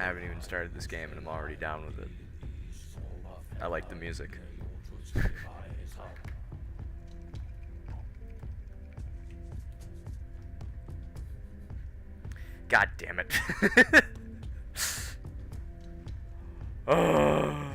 I haven't even started this game and I'm already down with it. I like the music. God damn it. Oh.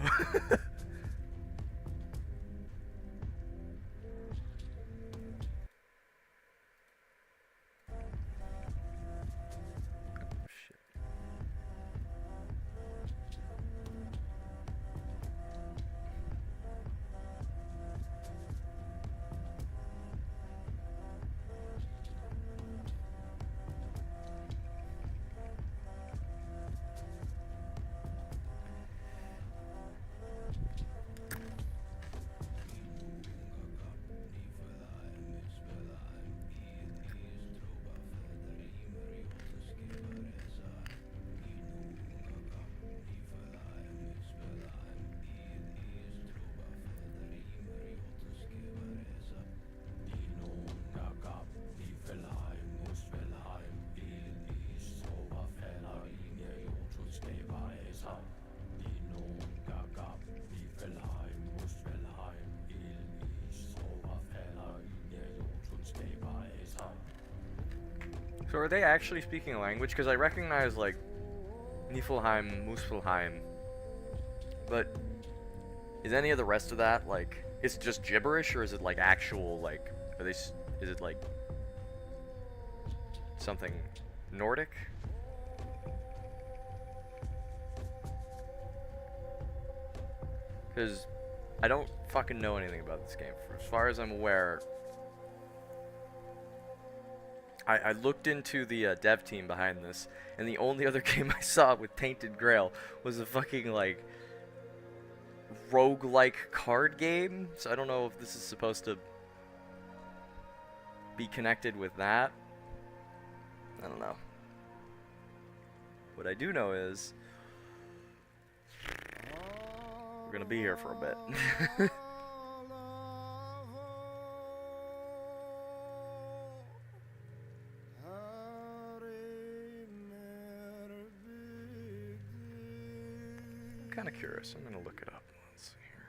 So are they actually speaking a language? Because I recognize, like, Niflheim, Muspelheim, but is any of the rest of that, like, is it just gibberish, or is it, like, actual, like, are they, is it, like, something Nordic? Because I don't fucking know anything about this game. As far as I'm aware, I looked into the dev team behind this, and the only other game I saw with Tainted Grail was a fucking, like, roguelike card game. So I don't know if this is supposed to be connected with that. I don't know. What I do know is we're gonna be here for a bit. I'm kind of curious. I'm gonna look it up. Let's see here.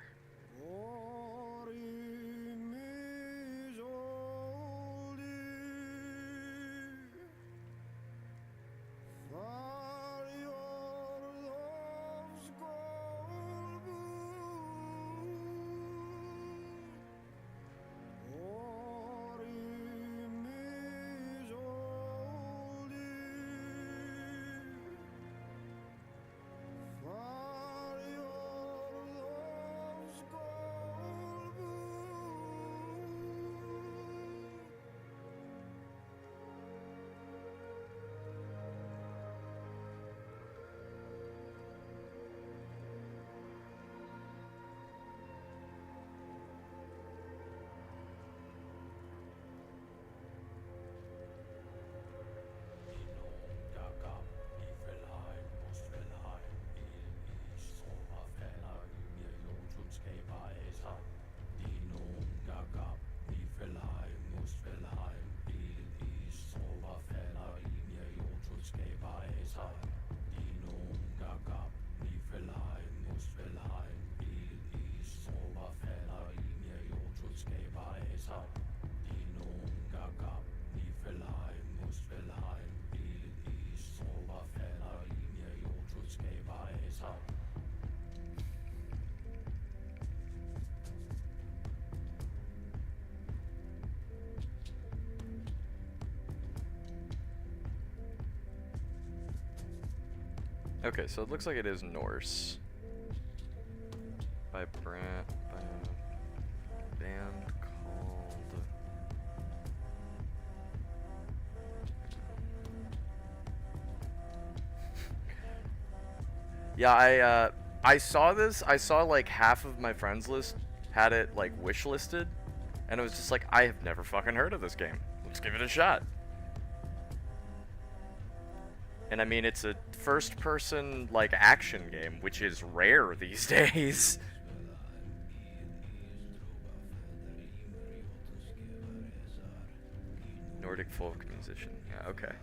Okay, so it looks like it is Norse. By a band called... Yeah, I saw this. I saw like half of my friends list had it like wish listed, and it was just like, I have never fucking heard of this game. Let's give it a shot. And I mean, it's a first-person, like, action game, which is rare these days. Nordic folk musician. Yeah, okay.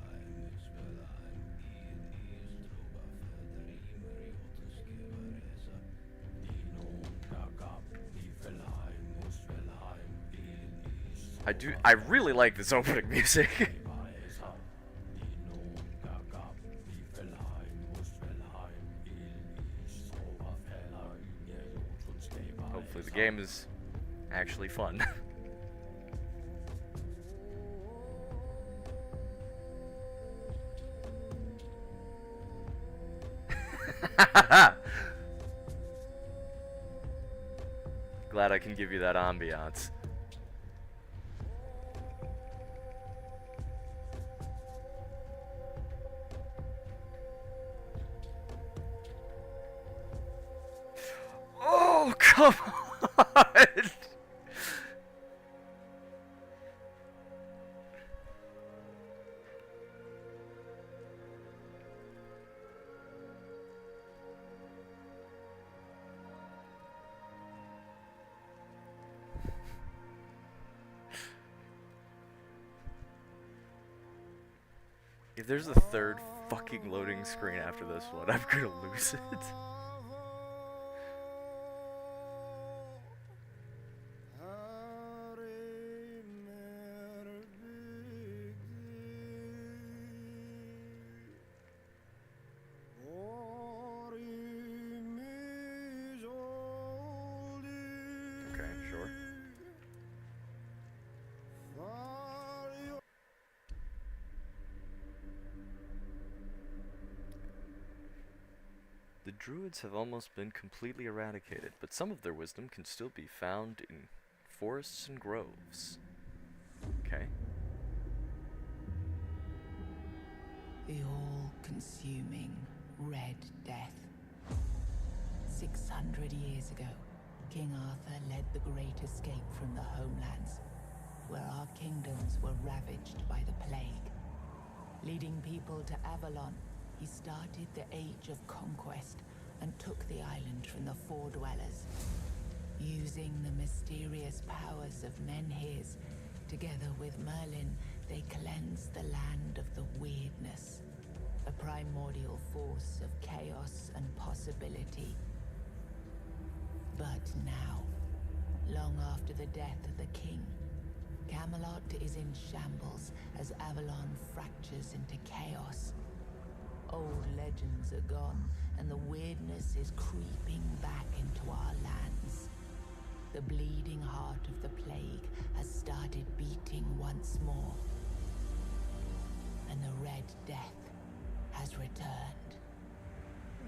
I really like this opening music. Hopefully the game is actually fun. Glad I can give you that ambiance. Oh, come on! If there's a third fucking loading screen after this one, I'm gonna lose it. Okay, sure. The druids have almost been completely eradicated, but some of their wisdom can still be found in forests and groves. Okay. The all-consuming Red Death. 600 years ago, King Arthur led the Great Escape from the homelands, where our kingdoms were ravaged by the plague. Leading people to Avalon, he started the Age of Conquest and took the island from the Four Dwellers. Using the mysterious powers of Menhirs, together with Merlin, they cleansed the land of the weirdness, a primordial force of chaos and possibility. But now, long after the death of the king, Camelot is in shambles as Avalon fractures into chaos. Old legends are gone, and the weirdness is creeping back into our lands. The bleeding heart of the plague has started beating once more, and the Red Death has returned.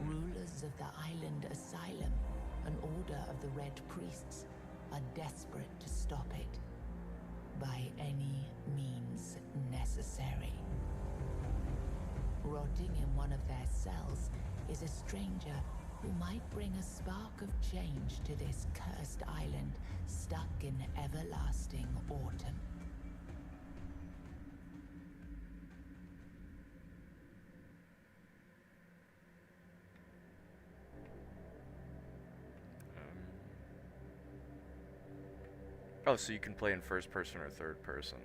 Rulers of the island Asylum, an order of the Red Priests, are desperate to stop it by any means necessary. Rotting in one of their cells is a stranger who might bring a spark of change to this cursed island stuck in everlasting autumn. Oh, so you can play in first person or third person.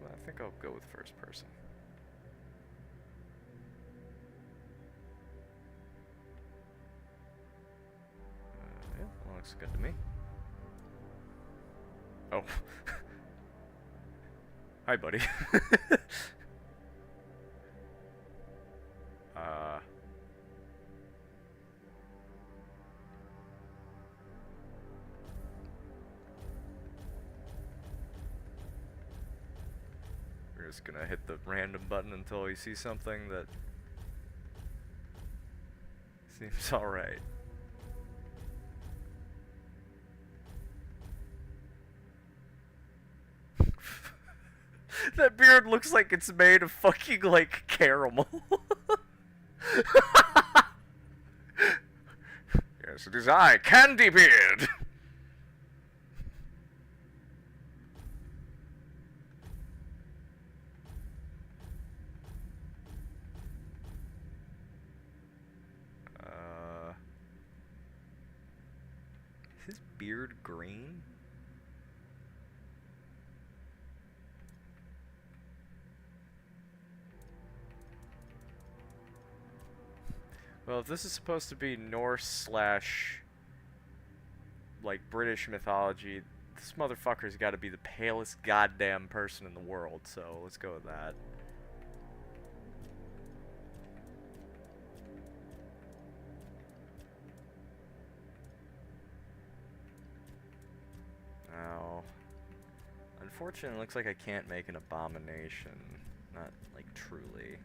I think I'll go with first person. Yeah, that looks good to me. Oh. Hi, buddy. We're just gonna hit the random button until we see something that seems alright. That beard looks like it's made of fucking, like, caramel. Yes, it is I, Candy Beard! Is his beard green? Well, if this is supposed to be Norse slash like British mythology, this motherfucker's got to be the palest goddamn person in the world. So let's go with that. Now, unfortunately, it looks like I can't make an abomination. Not like truly.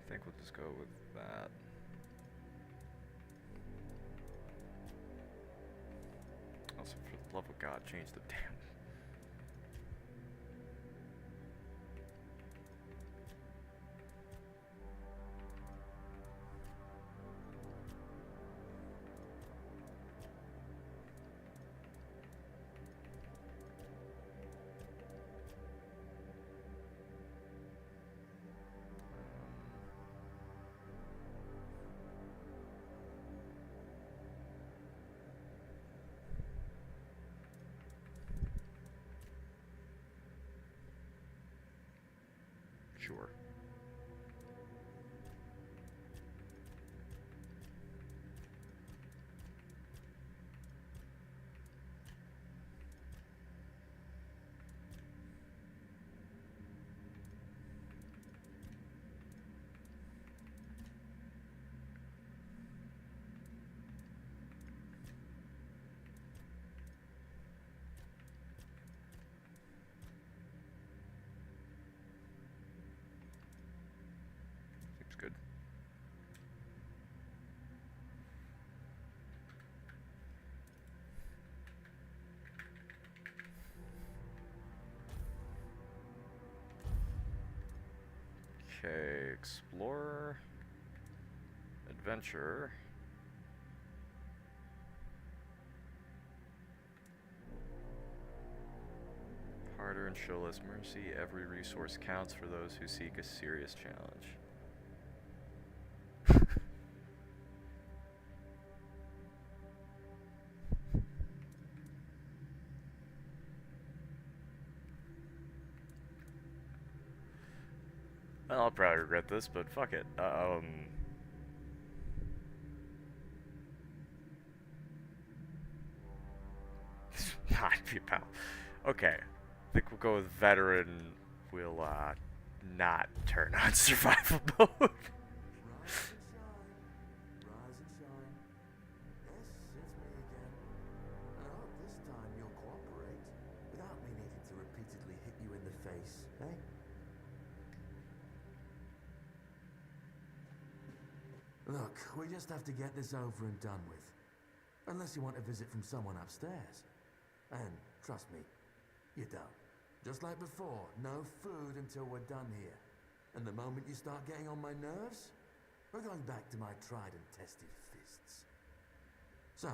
I think we'll just go with that. Also, for the love of God, change the damn. Sure. Seems good. Okay, explorer, adventurer. Harder and show less mercy. Every resource counts for those who seek a serious challenge. Well, I'll probably regret this, but fuck it. Not be pal. Okay. I think we'll go with veteran. We'll not turn on survival mode. Rise and shine. Rise and shine. Yes, it's me again. And I hope this time you'll cooperate without me needing to repeatedly hit you in the face, eh? Look, we just have to get this over and done with. Unless you want a visit from someone upstairs. And trust me, you don't. Just like before, no food until we're done here. And the moment you start getting on my nerves, we're going back to my tried and tested fists. So,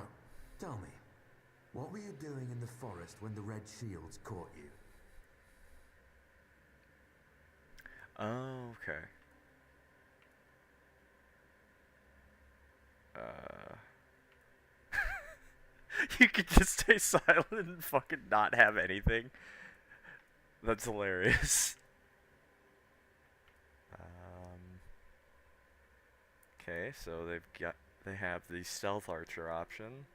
tell me, what were you doing in the forest when the Red Shields caught you? Oh, okay. You could just stay silent and fucking not have anything. That's hilarious. Okay, so they have the stealth archer option.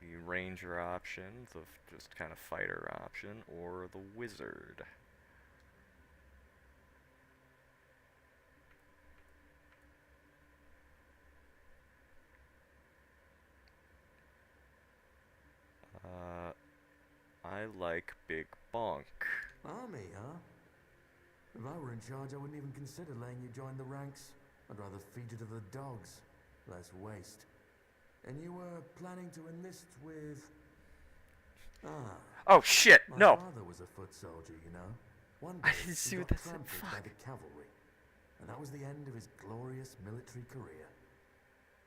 The ranger option, the just kind of fighter option, or the wizard. I like big bonk. Army, huh? If I were in charge, I wouldn't even consider letting you join the ranks. I'd rather feed you to the dogs. Less waste. And you were planning to enlist with... Ah. Oh shit, My no! father was a foot soldier, you know. One I day, didn't see he what got that said. trampled by Fuck. the cavalry. And that was the end of his glorious military career.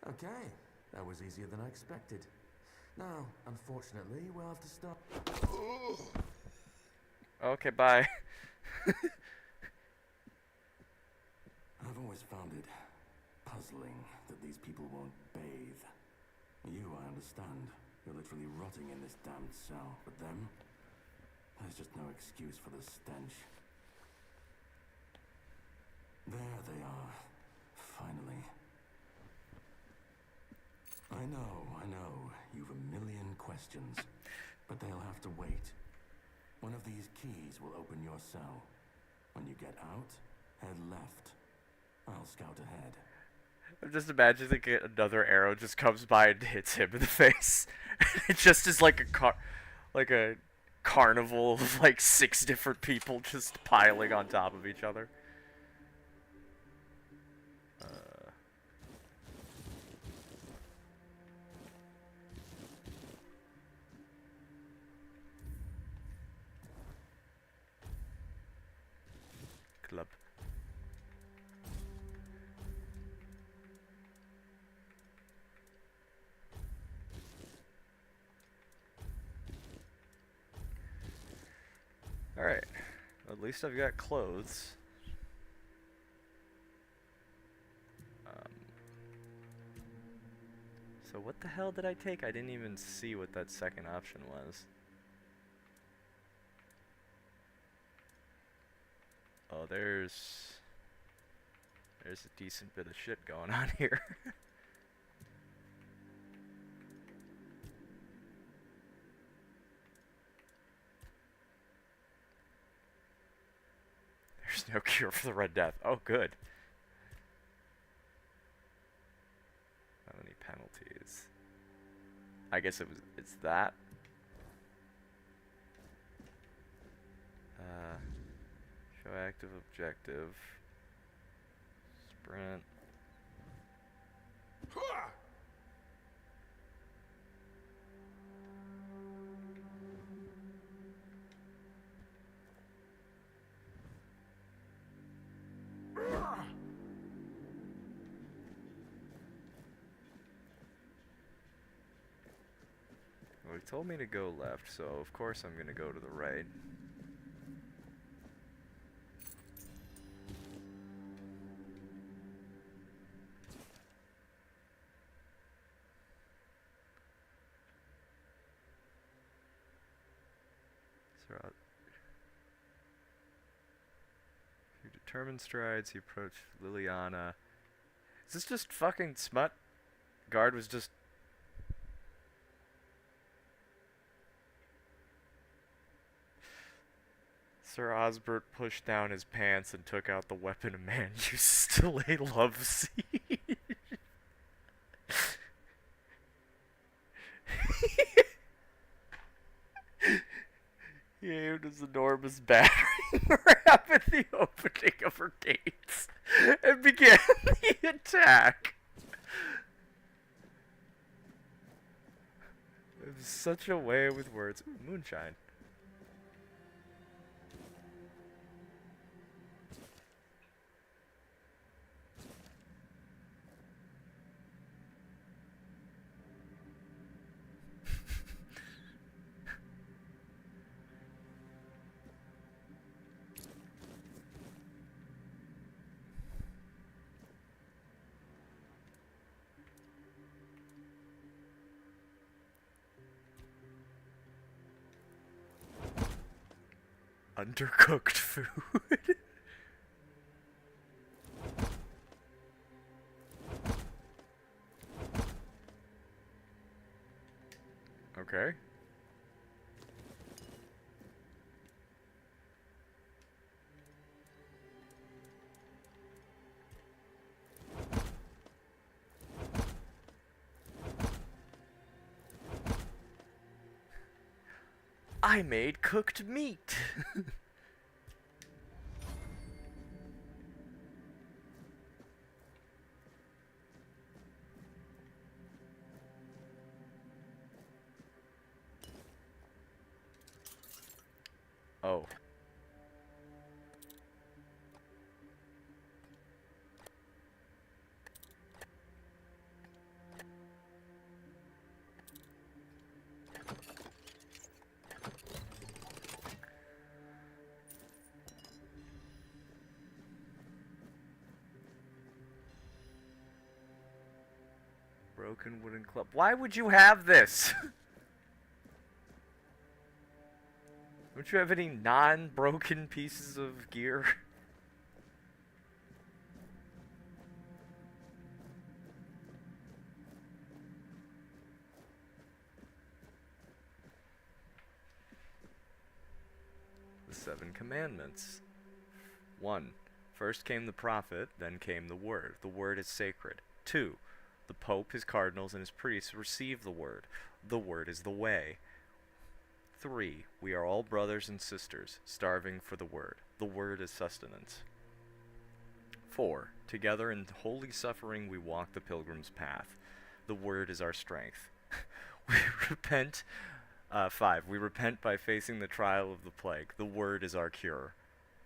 Okay, that was easier than I expected. Now, unfortunately, we'll have to start... Okay, bye. I've always found it puzzling that these people won't bathe. You, I understand. You're literally rotting in this damned cell. But them, there's just no excuse for the stench. There they are. Finally. I know. You've a million questions. But they'll have to wait. One of these keys will open your cell. When you get out, head left. I'll scout ahead. I'm just imagining like another arrow just comes by and hits him in the face. It just is like a carnival of like 6 different people just piling on top of each other. Club. Alright. At least I've got clothes. So what the hell did I take? I didn't even see what that second option was. Oh, there's a decent bit of shit going on here. There's no cure for the Red Death. Oh, good. How many penalties? I guess it's that. Show active objective. Sprint. Well, he told me to go left, so of course I'm gonna go to the right. Through determined strides, he approached Liliana. Is this just fucking smut? Guard was just... Sir Osbert pushed down his pants and took out the weapon a man used to lay love siege. He aimed his enormous battering ram at the opening of her gates and began the attack. It was such a way with words. Ooh, moonshine. Undercooked food. Okay. I made cooked meat. Oh. Broken wooden club. Why would you have this? Don't you have any non-broken pieces of gear? The 7 Commandments. 1. First came the prophet, then came the word. The word is sacred. 2. The Pope, his cardinals, and his priests receive the word. The word is the way. 3. We are all brothers and sisters, starving for the word. The word is sustenance. 4. Together in holy suffering we walk the pilgrim's path. The word is our strength. We repent. 5. We repent by facing the trial of the plague. The word is our cure.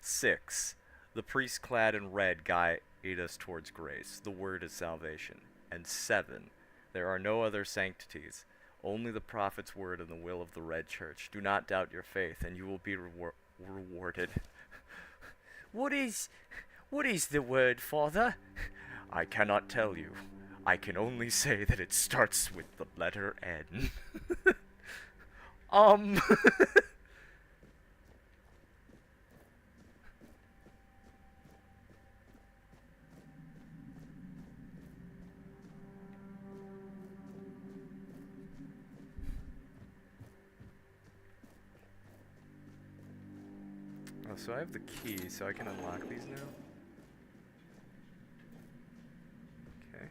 6. The priest clad in red guide us towards grace. The word is salvation. And 7. There are no other sanctities. Only the prophet's word and the will of the Red Church. Do not doubt your faith, and you will be rewarded. What is the word, Father? I cannot tell you. I can only say that it starts with the letter N. Oh, so I have the key, so I can unlock these now? Okay.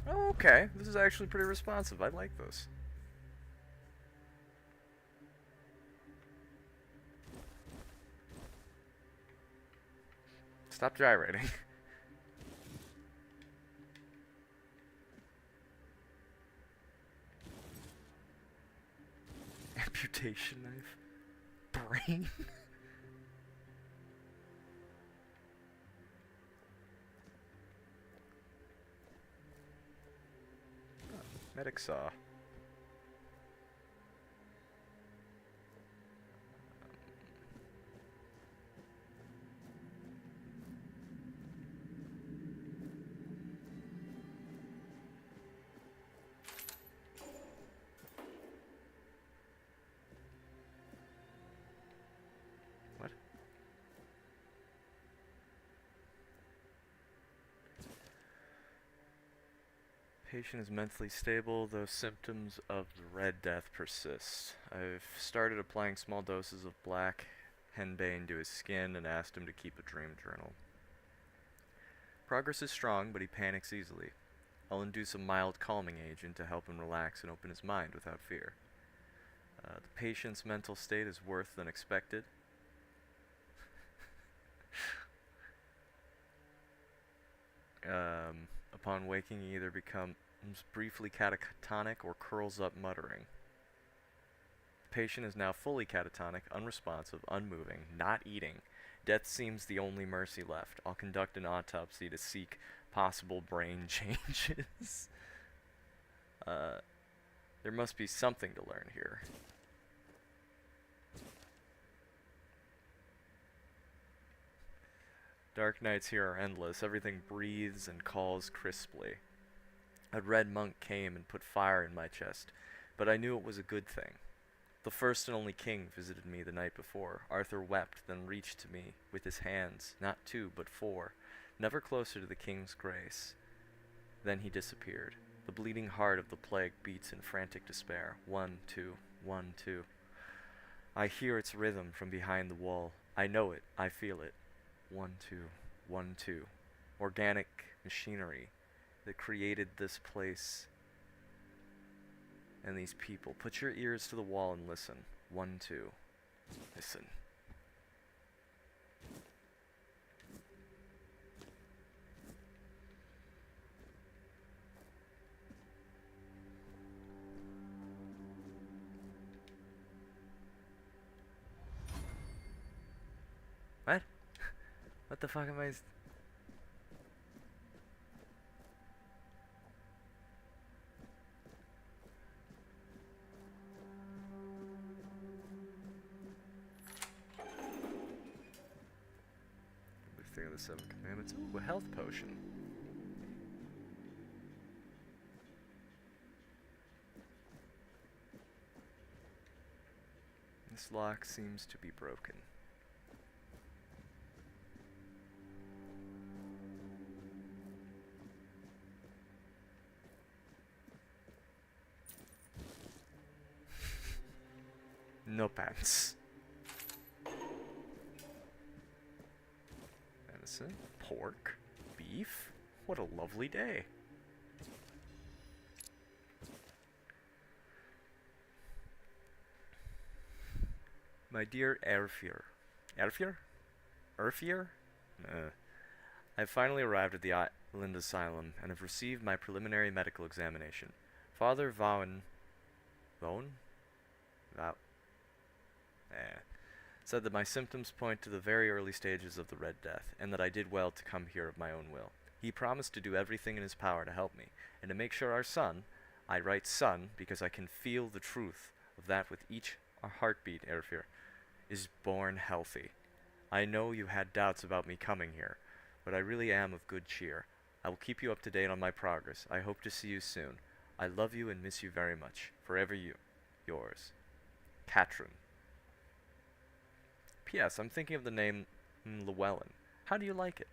Oh, okay. This is actually pretty responsive. I like this. Stop gyrating. Amputation knife. Brain. Medic saw. What? Patient is mentally stable, though symptoms of the Red Death persist. I've started applying small doses of black henbane to his skin and asked him to keep a dream journal. Progress is strong, but he panics easily. I'll induce a mild calming agent to help him relax and open his mind without fear. The patient's mental state is worse than expected. Upon waking, he either becomes briefly catatonic or curls up muttering. The patient is now fully catatonic, unresponsive, unmoving, not eating. Death seems the only mercy left. I'll conduct an autopsy to seek possible brain changes. There must be something to learn here. Dark nights here are endless. Everything breathes and calls crisply. A red monk came and put fire in my chest, but I knew it was a good thing. The first and only king visited me the night before. Arthur wept, then reached to me with his hands, not 2, but 4, never closer to the king's grace. Then he disappeared. The bleeding heart of the plague beats in frantic despair. 1, 2, 1, 2. I hear its rhythm from behind the wall. I know it. I feel it. 1, 2, 1, 2. Organic machinery that created this place and these people. Put your ears to the wall and listen. 1, 2. Listen. What? What the fuck am I... Thing of the 7 Commandments. Ooh, a health potion. This lock seems to be broken. No pants. Venison, pork, beef. What a lovely day. My dear Erfir. Erfir? Erfir? I've finally arrived at the island asylum and have received my preliminary medical examination. Father Vaughan said that my symptoms point to the very early stages of the Red Death, and that I did well to come here of my own will. He promised to do everything in his power to help me, and to make sure our son, I write son because I can feel the truth of that with each heartbeat, Erfir, is born healthy. I know you had doubts about me coming here, but I really am of good cheer. I will keep you up to date on my progress. I hope to see you soon. I love you and miss you very much. Forever yours. Katrin. P.S. I'm thinking of the name Llewellyn. How do you like it?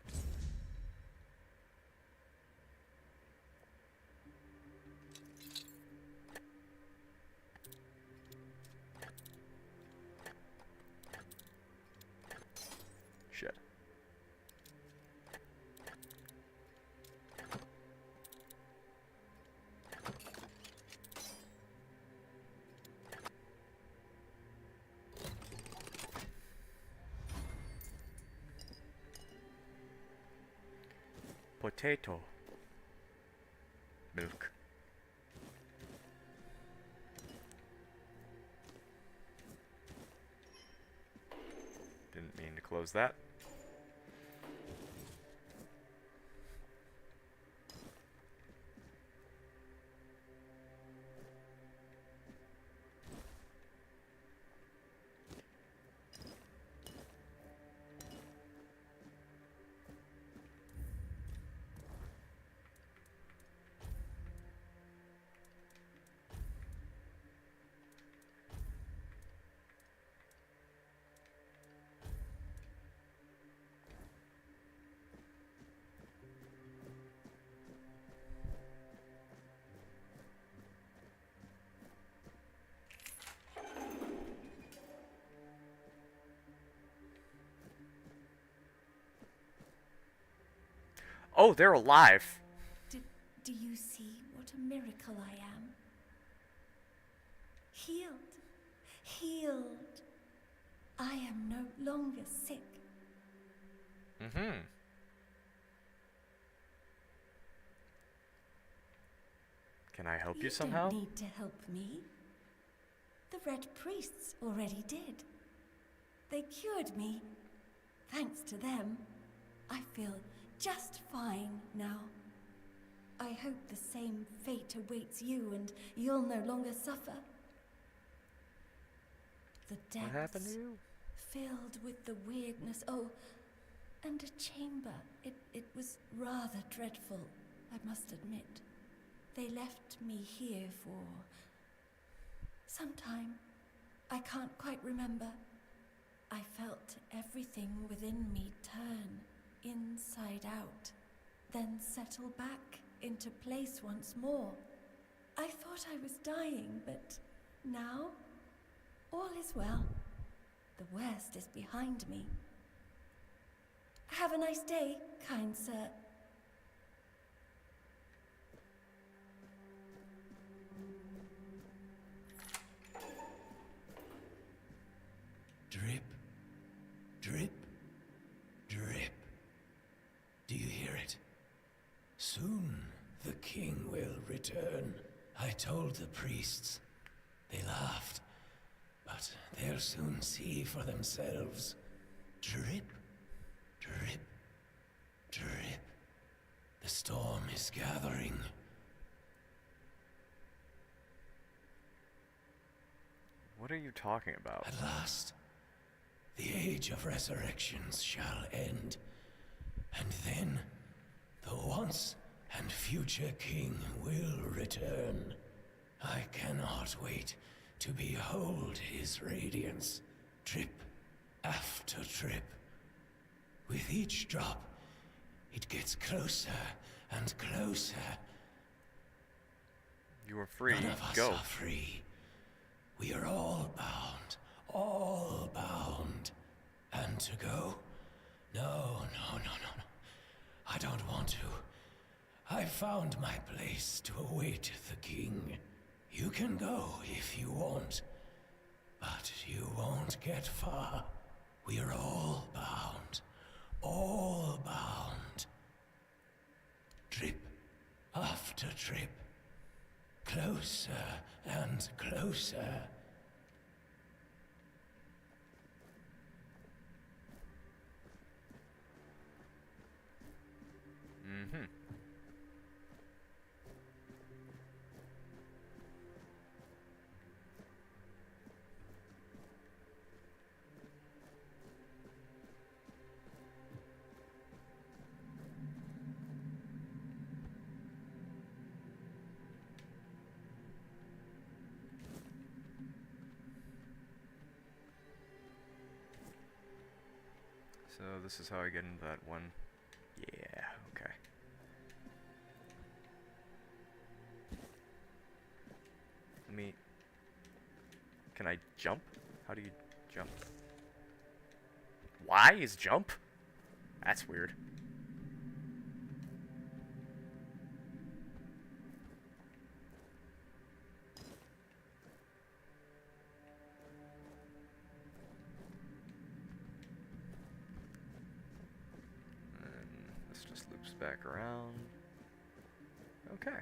Shit. Potato. Milk. Didn't mean to close that. Oh, they're alive. Do you see what a miracle I am? Healed. Healed. I am no longer sick. Mm-hmm. Can I help you You somehow? don't need to help me. The Red Priests already did. They cured me. Thanks to them, I feel just fine now. I hope the same fate awaits you and you'll no longer suffer. The What happened to depths, you? filled with the weirdness. Oh, and a chamber. It was rather dreadful, I must admit. They left me here for some time. I can't quite remember. I felt everything within me turn inside out, then settle back into place once more. I thought I was dying, but now all is well. The worst is behind me. Have a nice day, kind sir. Drip, drip, drip. Do you hear it? Soon the king will return. I told the priests. They laughed. But they'll soon see for themselves. Drip, drip, drip. The storm is gathering. What are you talking about? At last, the age of resurrections shall end, and then the once and future king will return. I cannot wait to behold his radiance, drip after drip. With each drop, it gets closer and closer. You are free. None of us Go. are free. We are all bound. And to go? No. I don't want to. I found my place to await the king. You can go if you want, but you won't get far. We are all bound. Drip after drip. Closer and closer. Mm-hmm. So this is how I get into that one. Yeah, okay. Can I jump? How do you jump? Y is jump? That's weird. This just loops back around. Okay.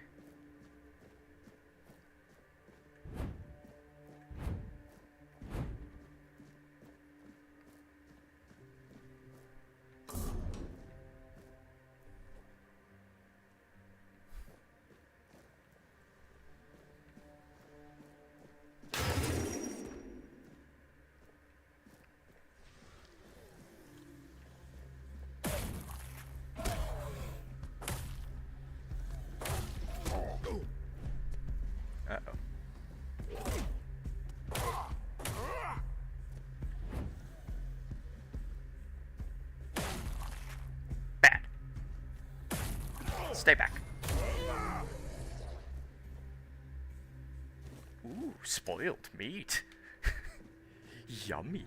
Stay back. Ooh, spoiled meat. Yummy.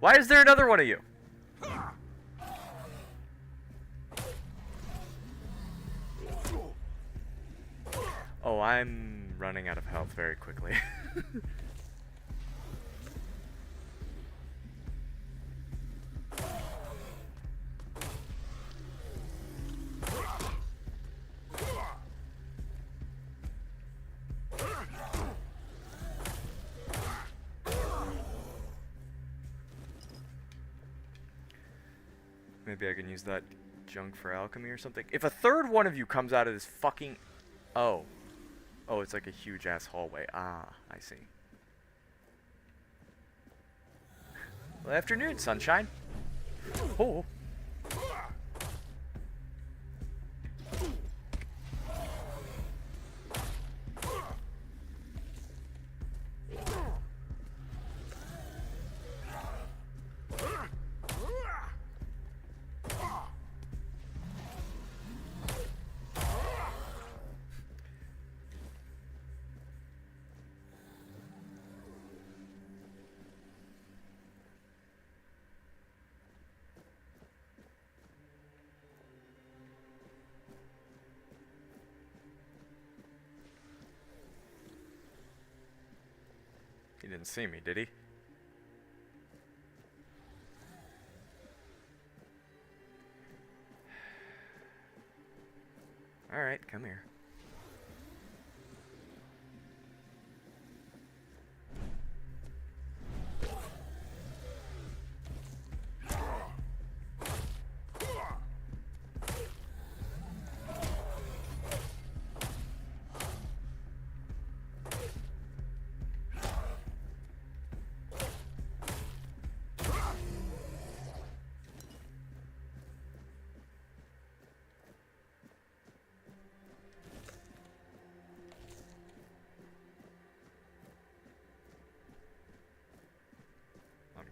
Why is there another one of you? Oh, I'm running out of health very quickly. Maybe I can use that junk for alchemy or something. If a third one of you comes out of this fucking... Oh. Oh, it's like a huge ass hallway. Ah, I see. Well, afternoon, sunshine. Oh. He didn't see me, did he? Alright, come here.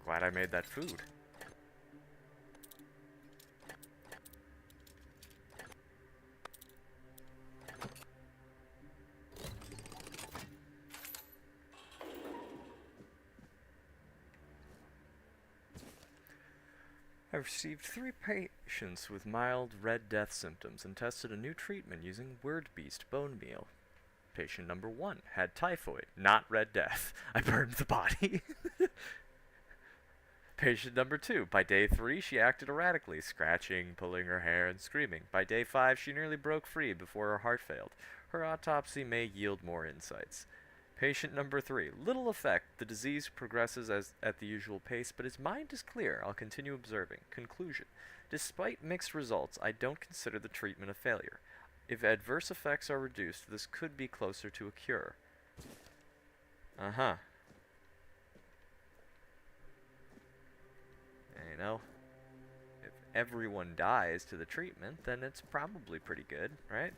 Glad I made that food. I've received 3 patients with mild Red Death symptoms and tested a new treatment using Word Beast bone meal. Patient number 1 had typhoid, not Red Death. I burned the body. Patient number 2. By day 3, she acted erratically, scratching, pulling her hair, and screaming. By day 5, she nearly broke free before her heart failed. Her autopsy may yield more insights. Patient number 3. Little effect. The disease progresses at the usual pace, but his mind is clear. I'll continue observing. Conclusion. Despite mixed results, I don't consider the treatment a failure. If adverse effects are reduced, this could be closer to a cure. Uh-huh. You know, if everyone dies to the treatment, then it's probably pretty good, right?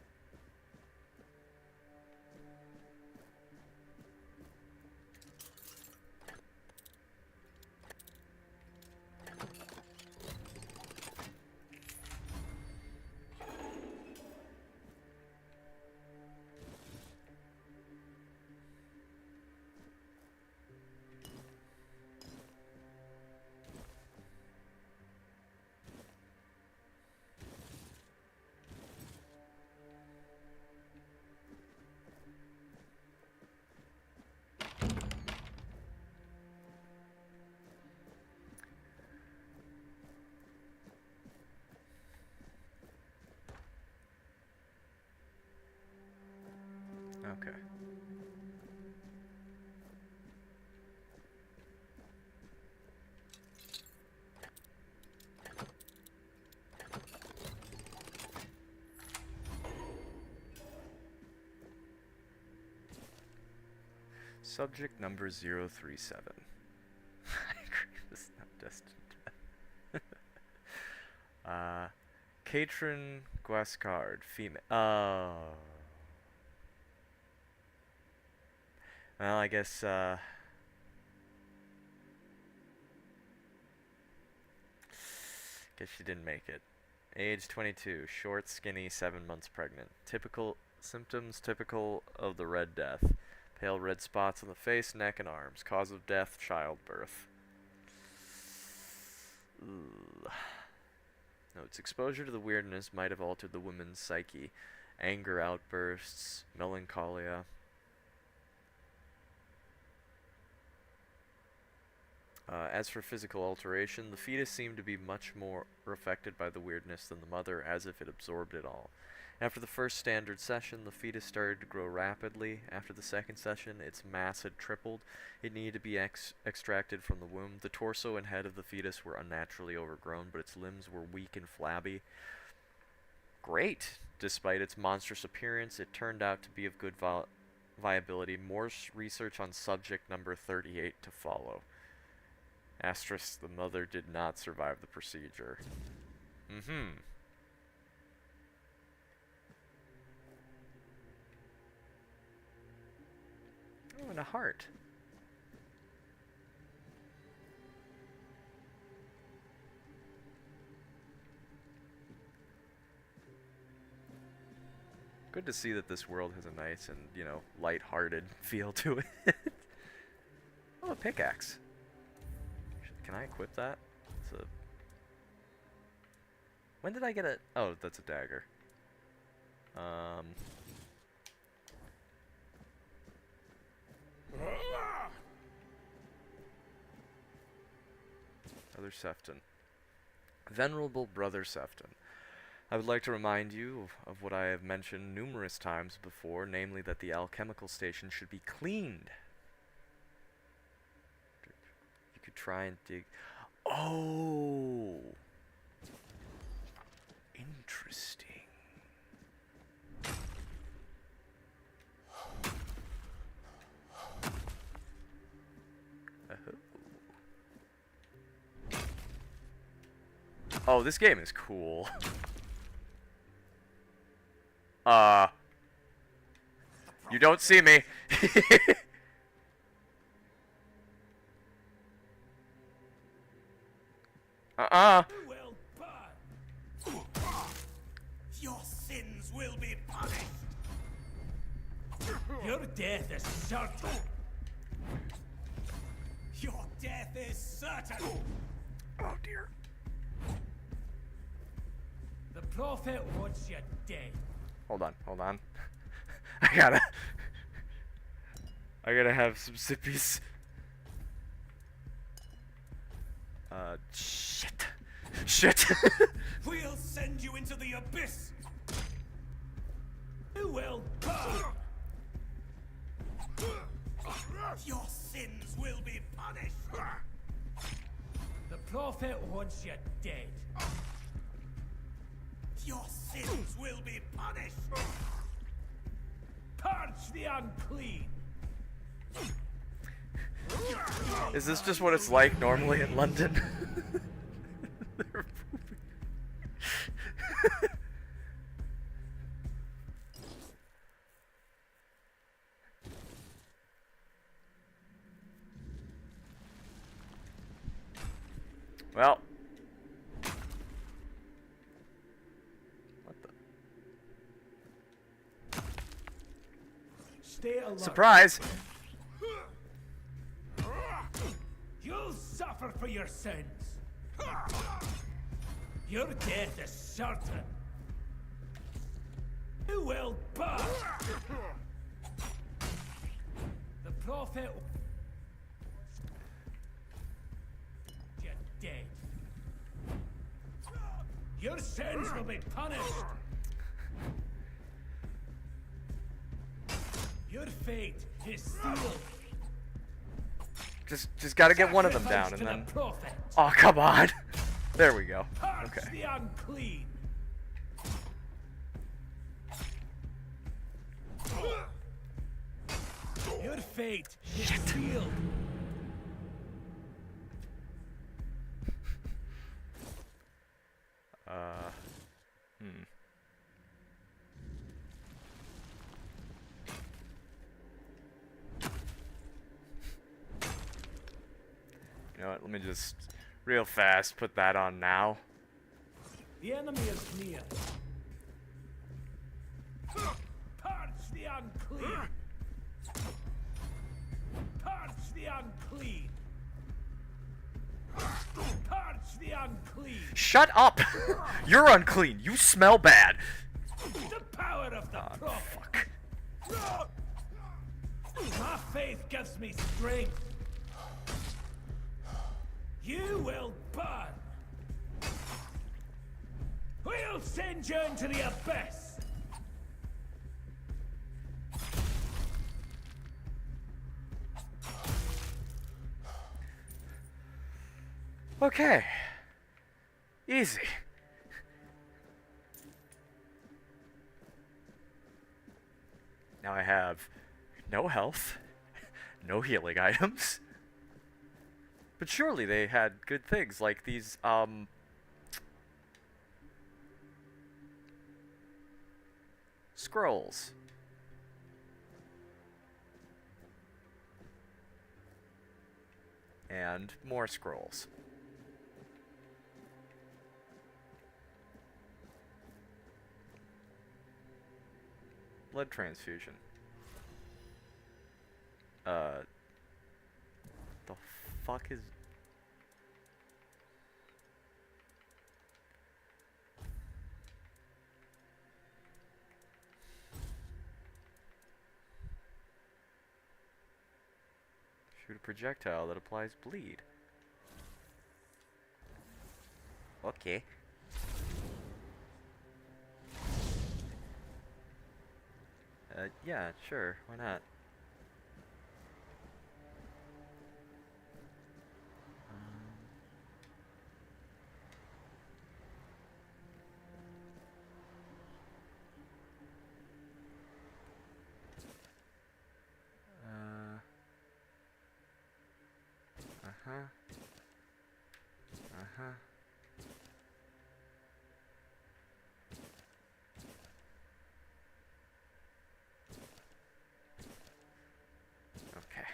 Okay. Subject number 037. I agree, this is not destined to death. Katrin Guascard, female. Oh. Well, I guess, guess she didn't make it. Age 22, short, skinny, 7 months pregnant. Typical symptoms typical of the Red Death. Pale red spots on the face, neck, and arms. Cause of death, childbirth. Ugh. Notes, exposure to the weirdness might have altered the woman's psyche. Anger outbursts, melancholia. As for physical alteration, the fetus seemed to be much more affected by the weirdness than the mother, as if it absorbed it all. After the first standard session, the fetus started to grow rapidly. After the second session, its mass had tripled. It needed to be extracted from the womb. The torso and head of the fetus were unnaturally overgrown, but its limbs were weak and flabby. Great! Despite its monstrous appearance, it turned out to be of good viability. More research on subject number 38 to follow. Asterisk, the mother did not survive the procedure. Oh, and a heart. Good to see that this world has a nice and, you know, light-hearted feel to it. Oh, a pickaxe. Can I equip that? It's a... When did I get a... Oh, that's a dagger. Brother Sefton. Venerable Brother Sefton. I would like to remind you of what I have mentioned numerous times before, namely that the alchemical station should be cleaned. You could try and dig... Oh! Interesting. Oh, this game is cool. You don't see me. Well, your sins will be punished. Your death is certain. Your death is certain. Oh dear. The prophet wants you dead. Hold on. I gotta have some sippies. Shit. We'll send you into the abyss. You will burn. Your sins will be punished. The prophet wants you dead. Your sins will be punished. Purge the unclean. Is this just what it's like normally in London? Well. What the? Stay alive. Surprise! You'll suffer for your sins. Your death is certain. You will burn. The prophet. You're dead. Your sins will be punished. Your fate is sealed. Just gotta get one of them down, and Sacrifice then... to the prophet. Oh, come on! There we go. Purge Okay. the unclean. Your fate is sealed. You know what, let me just, real fast, put that on now. The enemy is near. Purge the unclean. Purge the unclean. Purge the unclean. Shut up! You're unclean, you smell bad! The power of the prophet. Fuck. My faith gives me strength. You will burn. We'll send you into the abyss. Okay. Easy. Now I have no health, no healing items. But surely they had good things like these, scrolls. And more scrolls. Blood transfusion. The fuck is... Shoot a projectile that applies bleed. Okay. Yeah, sure, why not? Uh-huh. Uh-huh. Okay.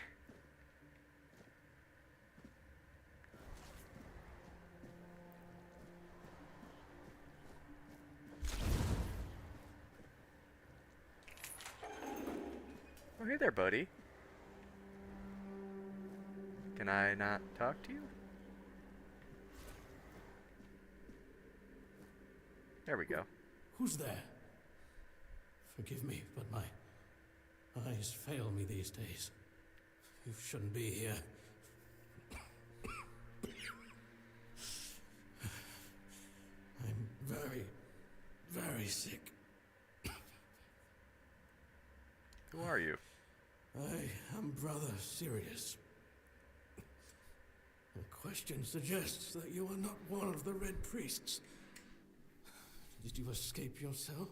Oh, hey there, buddy. Can I not talk to you? There we go. Who's there? Forgive me, but my eyes fail me these days. You shouldn't be here. I'm very, very sick. Who are you? I am Brother Sirius. The question suggests that you are not one of the Red Priests. Did you escape yourself?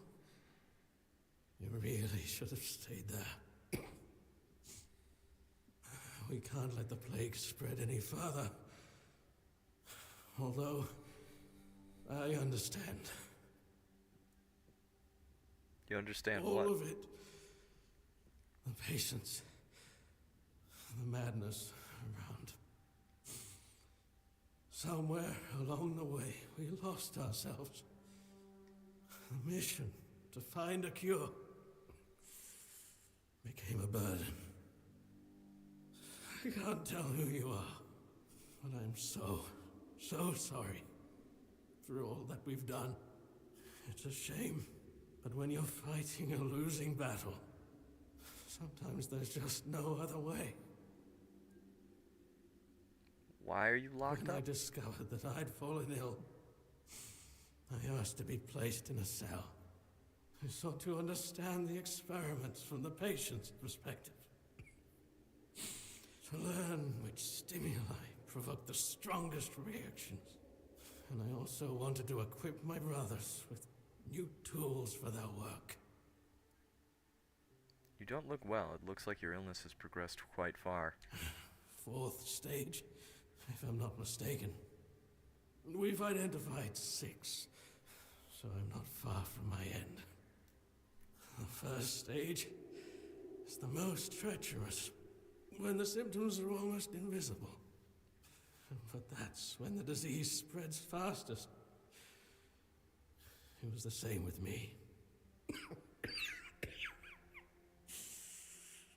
You really should have stayed there. We can't let the plague spread any further. Although, I understand. You understand All what? of it. The patience. The madness around. Somewhere along the way, we lost ourselves. The mission to find a cure became a burden. I can't tell who you are, but I'm so sorry for all that we've done. It's a shame, but when you're fighting a losing battle, sometimes there's just no other way. Why are you locked When I up? discovered that I'd fallen ill, I asked to be placed in a cell. I sought to understand the experiments from the patient's perspective. To learn which stimuli provoke the strongest reactions. And I also wanted to equip my brothers with new tools for their work. You don't look well. It looks like your illness has progressed quite far. 4th stage, if I'm not mistaken. We've identified 6, so I'm not far from my end. The 1st stage is the most treacherous, when the symptoms are almost invisible. But that's when the disease spreads fastest. It was the same with me.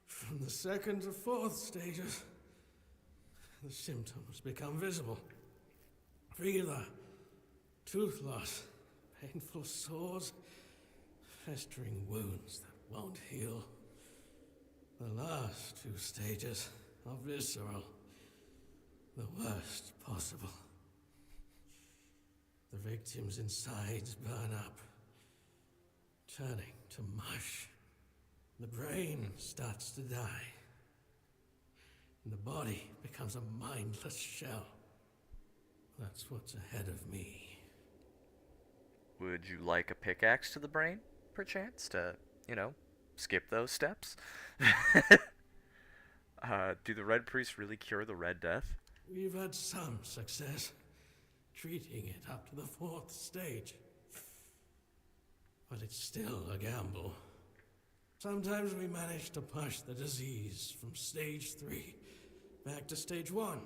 From the 2nd to 4th stages, the symptoms become visible. Fever, tooth loss, painful sores, festering wounds that won't heal. The last 2 stages are visceral, the worst possible. The victim's insides burn up, turning to mush. The brain starts to die, and the body becomes a mindless shell. that's what's ahead of me. Would you like a pickaxe to the brain, perchance, to, you know, skip those steps? Do the Red Priests really cure the Red Death? We've had some success, treating it up to the 4th stage. But it's still a gamble. Sometimes we manage to push the disease from stage 3 back to stage 1,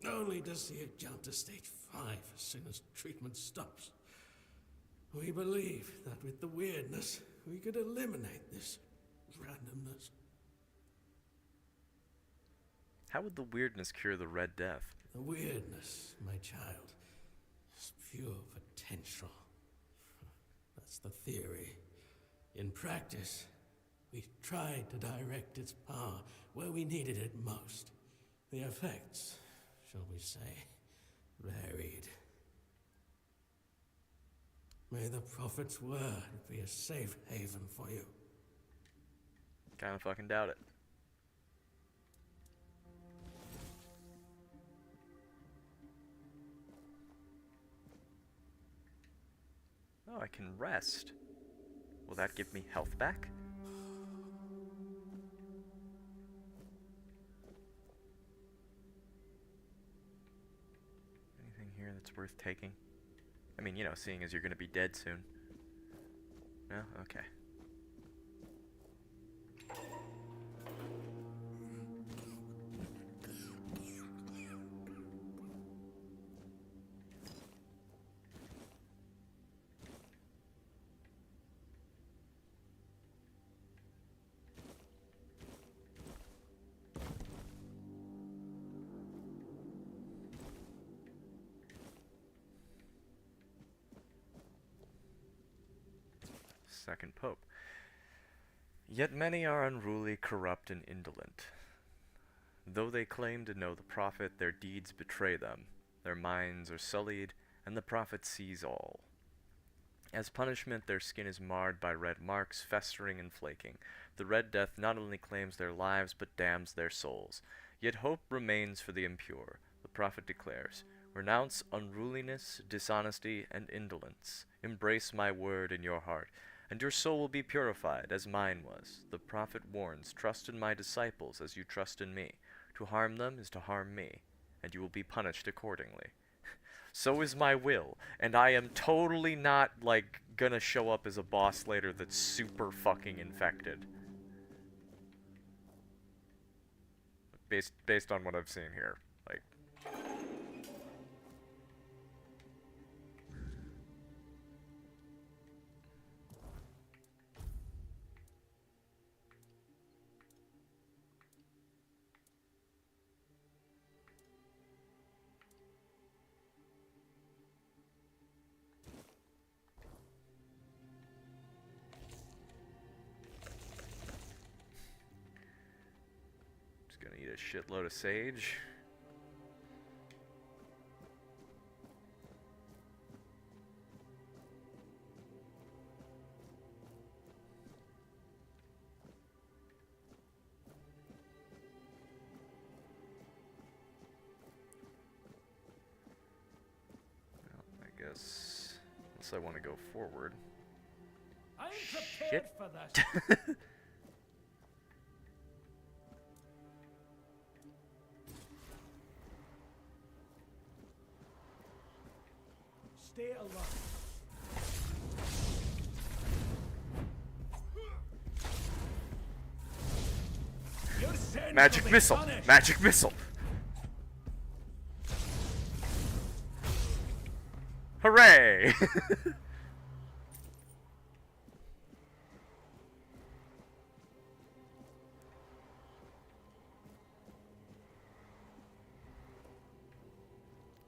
only to see it jump to stage 5 as soon as treatment stops. We believe that with the weirdness, we could eliminate this randomness. How would the weirdness cure the Red Death? The weirdness, my child, is pure potential. That's the theory. In practice, we tried to direct its power where we needed it most. The effects, shall we say, varied. May the Prophet's word be a safe haven for you. Kinda fucking doubt it. Oh, I can rest. Will that give me health back? Anything here that's worth taking? I mean, you know, seeing as you're gonna be dead soon. No? Okay. Second Pope. Yet many are unruly, corrupt, and indolent. Though they claim to know the Prophet, their deeds betray them. Their minds are sullied, and the Prophet sees all. As punishment, their skin is marred by red marks, festering and flaking. The Red Death not only claims their lives, but damns their souls. Yet hope remains for the impure. The Prophet declares, "Renounce unruliness, dishonesty, and indolence. Embrace my word in your heart, and your soul will be purified, as mine was. The Prophet warns, trust in my disciples as you trust in me. To harm them is to harm me, and you will be punished accordingly. So is my will, and I am totally not, like, gonna show up as a boss later that's super fucking infected. Based on what I've seen here. Like, gonna eat a shitload of sage. Well, I guess unless I want to go forward. I'm prepared Shit. for that. Stay alive. Your sins Magic will be missile! punished. Magic missile! Hooray!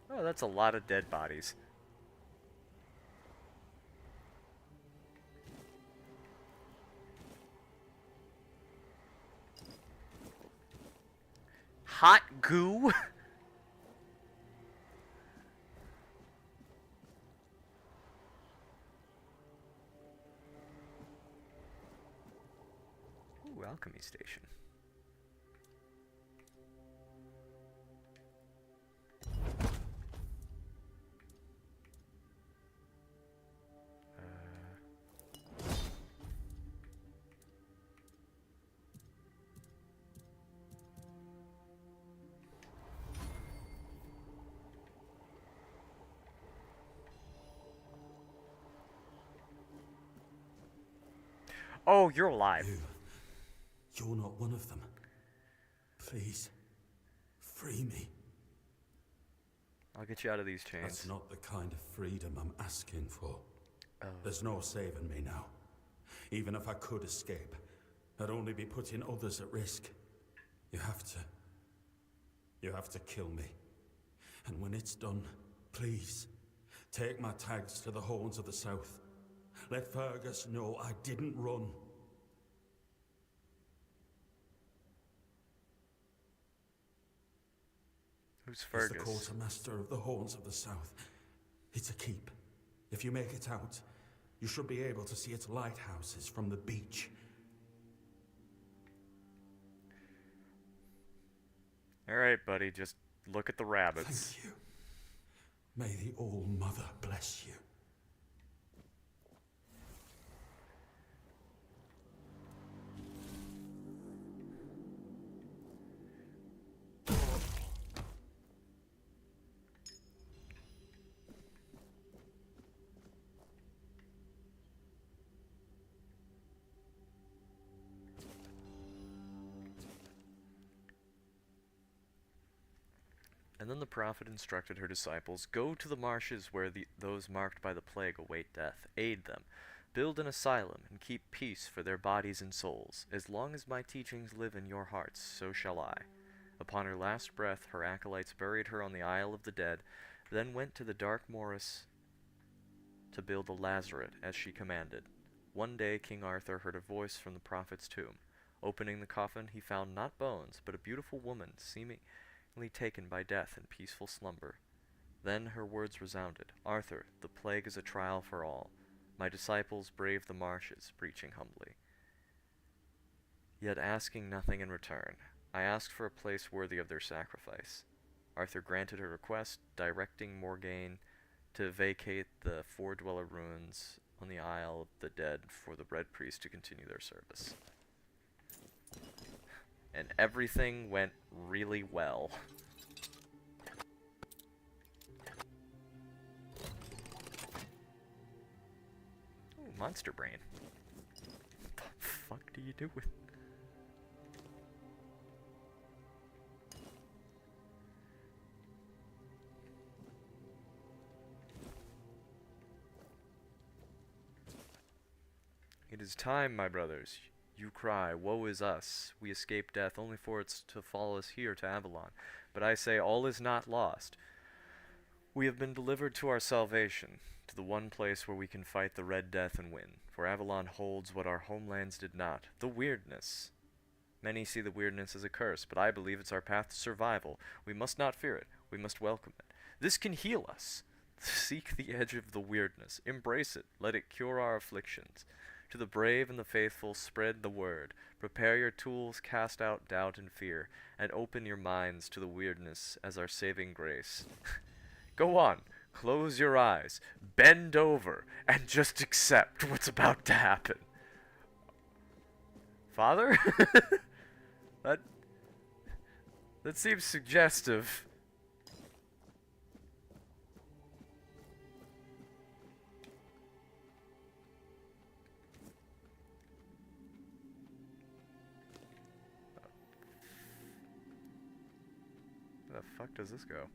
Oh, that's a lot of dead bodies. Hot goo? Ooh, alchemy station. Oh, you're alive. You're not one of them. Please, free me. I'll get you out of these chains. That's not the kind of freedom I'm asking for. Oh. There's no saving me now. Even if I could escape, I'd only be putting others at risk. You have to kill me. And when it's done, please, take my tags to the Horns of the South. Let Fergus know I didn't run. Who's He's Fergus? the quartermaster of the Horns of the South. It's a keep. If you make it out, you should be able to see its lighthouses from the beach. Alright, buddy, just look at the rabbits. Thank you. May the All-Mother bless you. And then the prophet instructed her disciples, "Go to the marshes where those marked by the plague await death. Aid them. Build an asylum and keep peace for their bodies and souls. As long as my teachings live in your hearts, so shall I." Upon her last breath, her acolytes buried her on the Isle of the Dead, then went to the dark morass to build the lazaret as she commanded. One day King Arthur heard a voice from the prophet's tomb. Opening the coffin, he found not bones, but a beautiful woman, seemingly taken by death in peaceful slumber. Then her words resounded, "Arthur, the plague is a trial for all. My disciples braved the marshes, preaching humbly, yet asking nothing in return. I asked for a place worthy of their sacrifice." Arthur granted her request, directing Morgaine to vacate the four-dweller ruins on the Isle of the Dead for the Red Priest to continue their service. And everything went really well. Ooh, monster brain. What the fuck do you do with... It is time, my brothers. You cry, "Woe is us! We escape death only for it to follow us here to Avalon. But I say, all is not lost. We have been delivered to our salvation, to the one place where we can fight the Red Death and win. For Avalon holds what our homelands did not, the weirdness. Many see the weirdness as a curse, but I believe it's our path to survival. We must not fear it. We must welcome it. This can heal us. Seek the edge of the weirdness. Embrace it. Let it cure our afflictions. To the brave and the faithful, spread the word. Prepare your tools, cast out doubt and fear, and open your minds to the weirdness as our saving grace." Go on, close your eyes, bend over, and just accept what's about to happen. Father? That seems suggestive. Where the fuck does this go?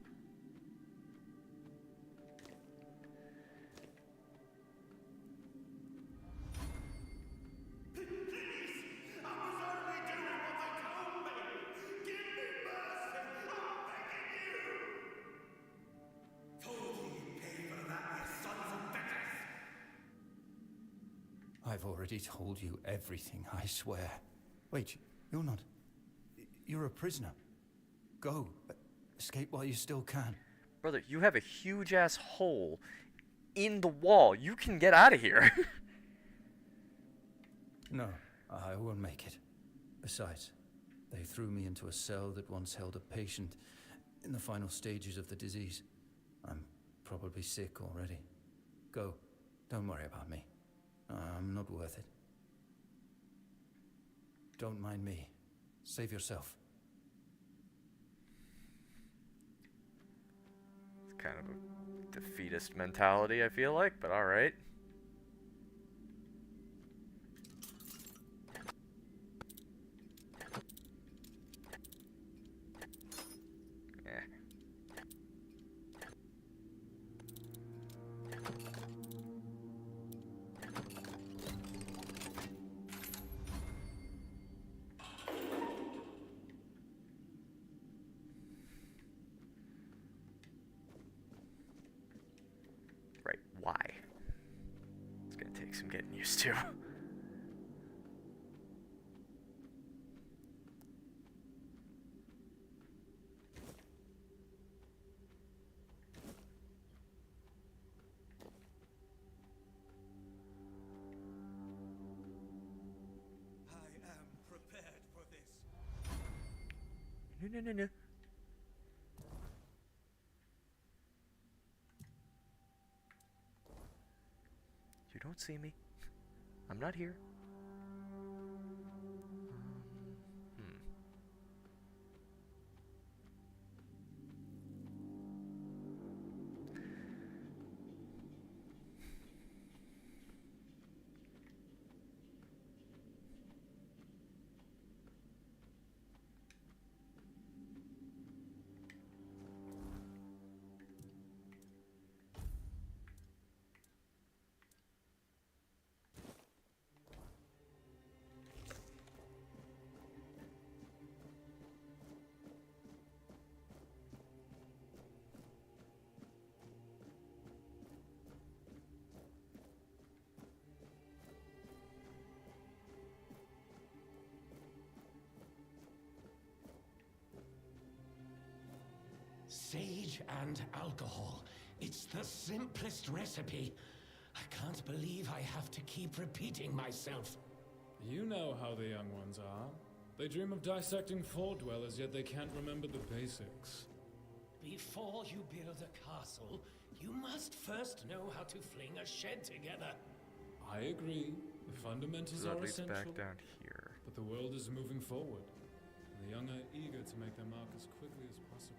I've already told you everything, I swear. Wait, you're not... You're a prisoner. Go. Escape while you still can. Brother, you have a huge-ass hole in the wall. You can get out of here. No, I won't make it. Besides, they threw me into a cell that once held a patient in the final stages of the disease. I'm probably sick already. Go. Don't worry about me. I'm not worth it. Don't mind me. Save yourself. It's kind of a defeatist mentality, I feel like, but alright. take some getting used to. I am prepared for this. No. You don't see me. I'm not here. Sage and alcohol. It's the simplest recipe. I can't believe I have to keep repeating myself. You know how the young ones are. They dream of dissecting fort dwellers, yet they can't remember the basics. Before you build a castle, you must first know how to fling a shed together. I agree. The fundamentals So that are leads essential. back down here. But the world is moving forward. And the young are eager to make their mark as quickly as possible.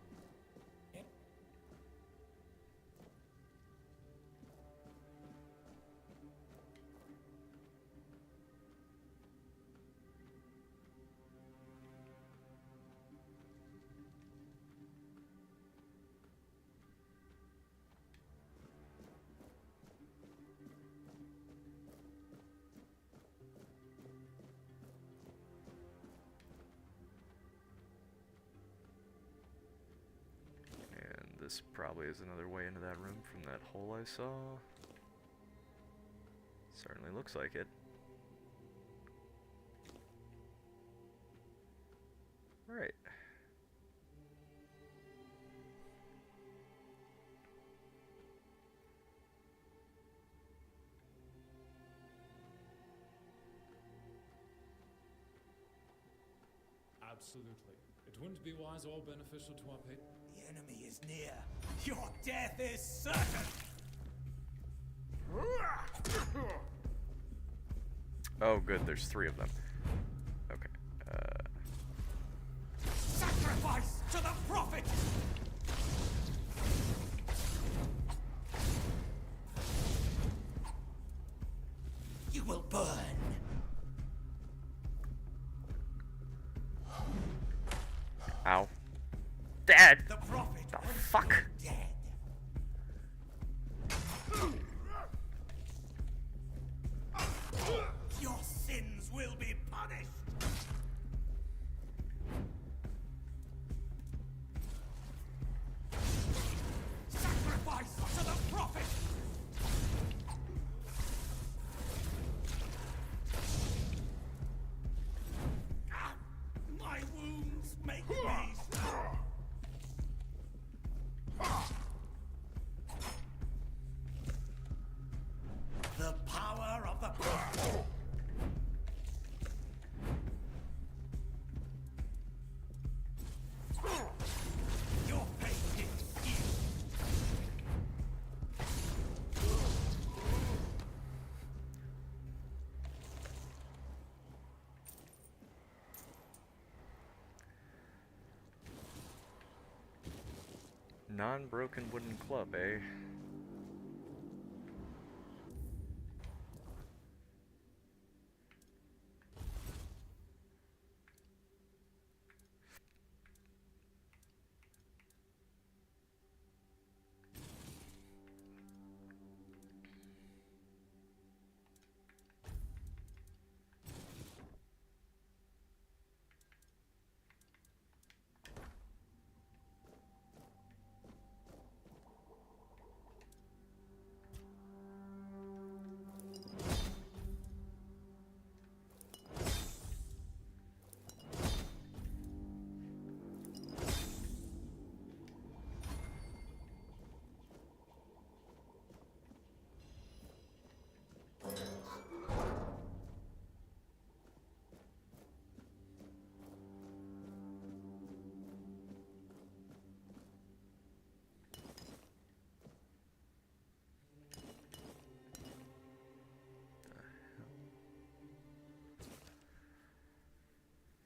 This probably is another way into that room from that hole I saw. Certainly looks like it. Right. Absolutely. It wouldn't be wise or beneficial to our patrons. The enemy is near. Your death is certain! Oh, good. There's 3 of them. Okay. Sacrifice to the prophet! You will burn. Ow. Dad! The prophet The fuck? dead. Your sins will be punished. Sacrifice to the prophet. My wounds make me. The power of the prophet. Your fate is sealed. Non-broken wooden club, eh?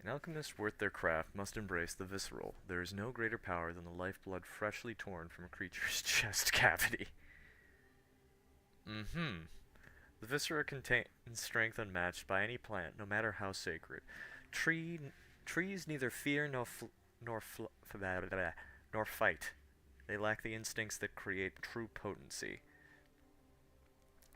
An alchemist worth their craft must embrace the visceral. There is no greater power than the lifeblood freshly torn from a creature's chest cavity. The viscera contain strength unmatched by any plant, no matter how sacred. Trees neither fear nor fight. They lack the instincts that create true potency.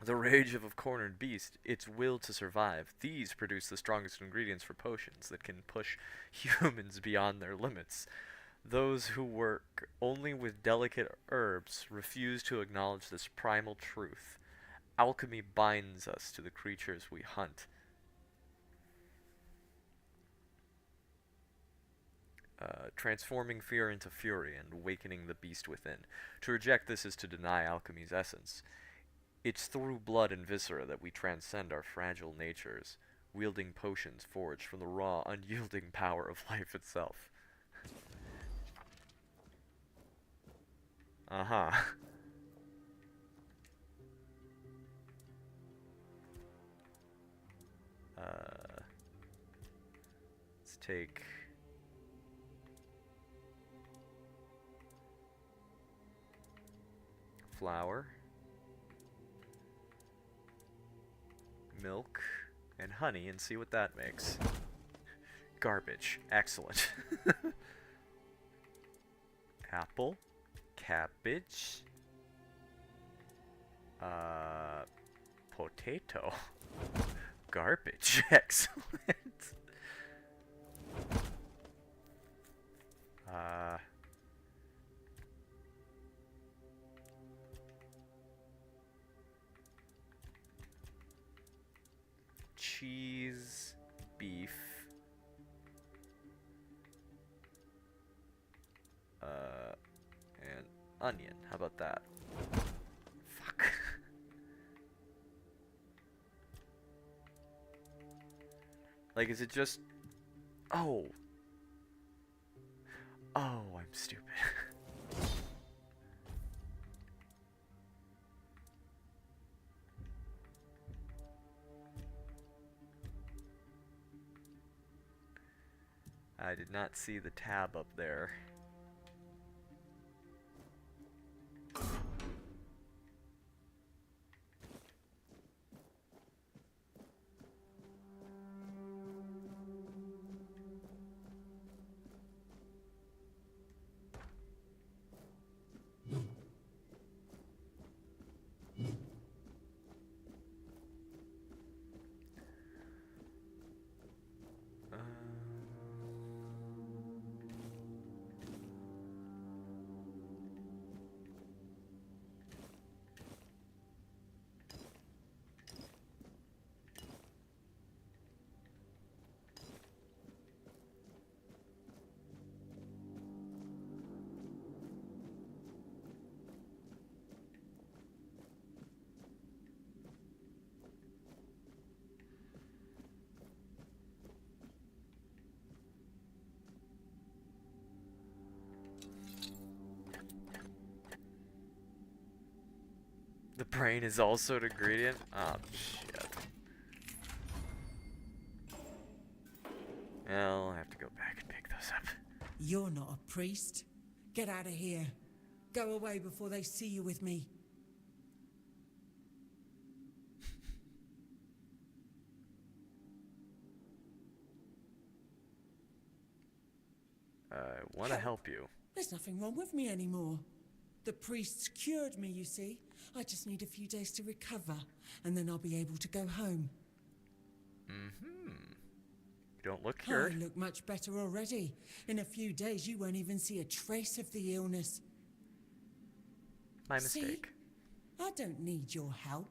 The rage of a cornered beast, its will to survive, these produce the strongest ingredients for potions that can push humans beyond their limits. Those who work only with delicate herbs refuse to acknowledge this primal truth. Alchemy binds us to the creatures we hunt. Transforming fear into fury and awakening the beast within. To reject this is to deny alchemy's essence. It's through blood and viscera that we transcend our fragile natures, wielding potions forged from the raw, unyielding power of life itself. Uh-huh. Let's take... flour, milk, and honey and see what that makes. Garbage. Excellent. Apple, cabbage, potato, garbage. Excellent. Cheese, beef, and onion. How about that? Fuck. Like, is it just... Oh. Oh, I'm stupid. I did not see the tab up there. The brain is also an ingredient? Oh, shit. Well, I'll have to go back and pick those up. You're not a priest. Get out of here. Go away before they see you with me. I want to help you. There's nothing wrong with me anymore. The priests cured me, you see. I just need a few days to recover, and then I'll be able to go home. You don't look cured. I look much better already. In a few days, you won't even see a trace of the illness. My mistake. See? I don't need your help.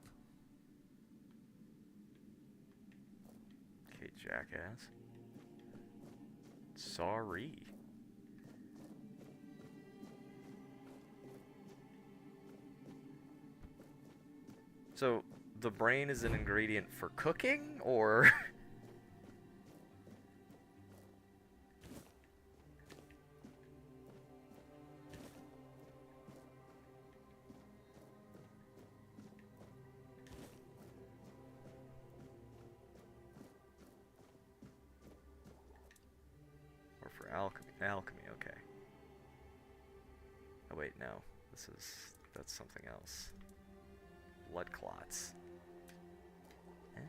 Okay, jackass. Sorry. So, the brain is an ingredient for cooking, or...? for alchemy. Alchemy, okay. Oh wait, no. That's something else. Blood clots. Yeah.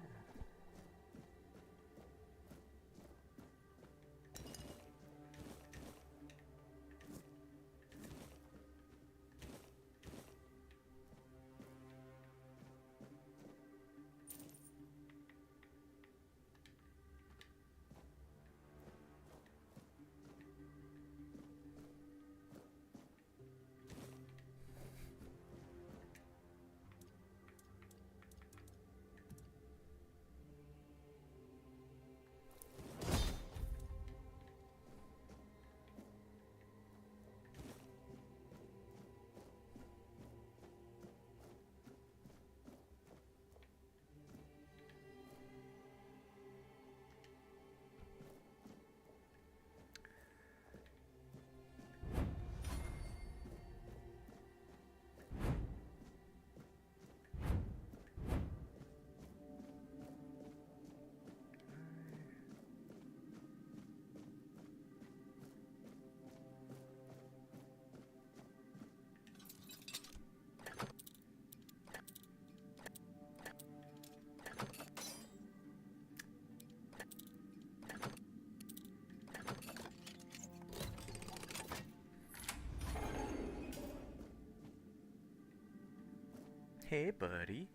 Hey, buddy.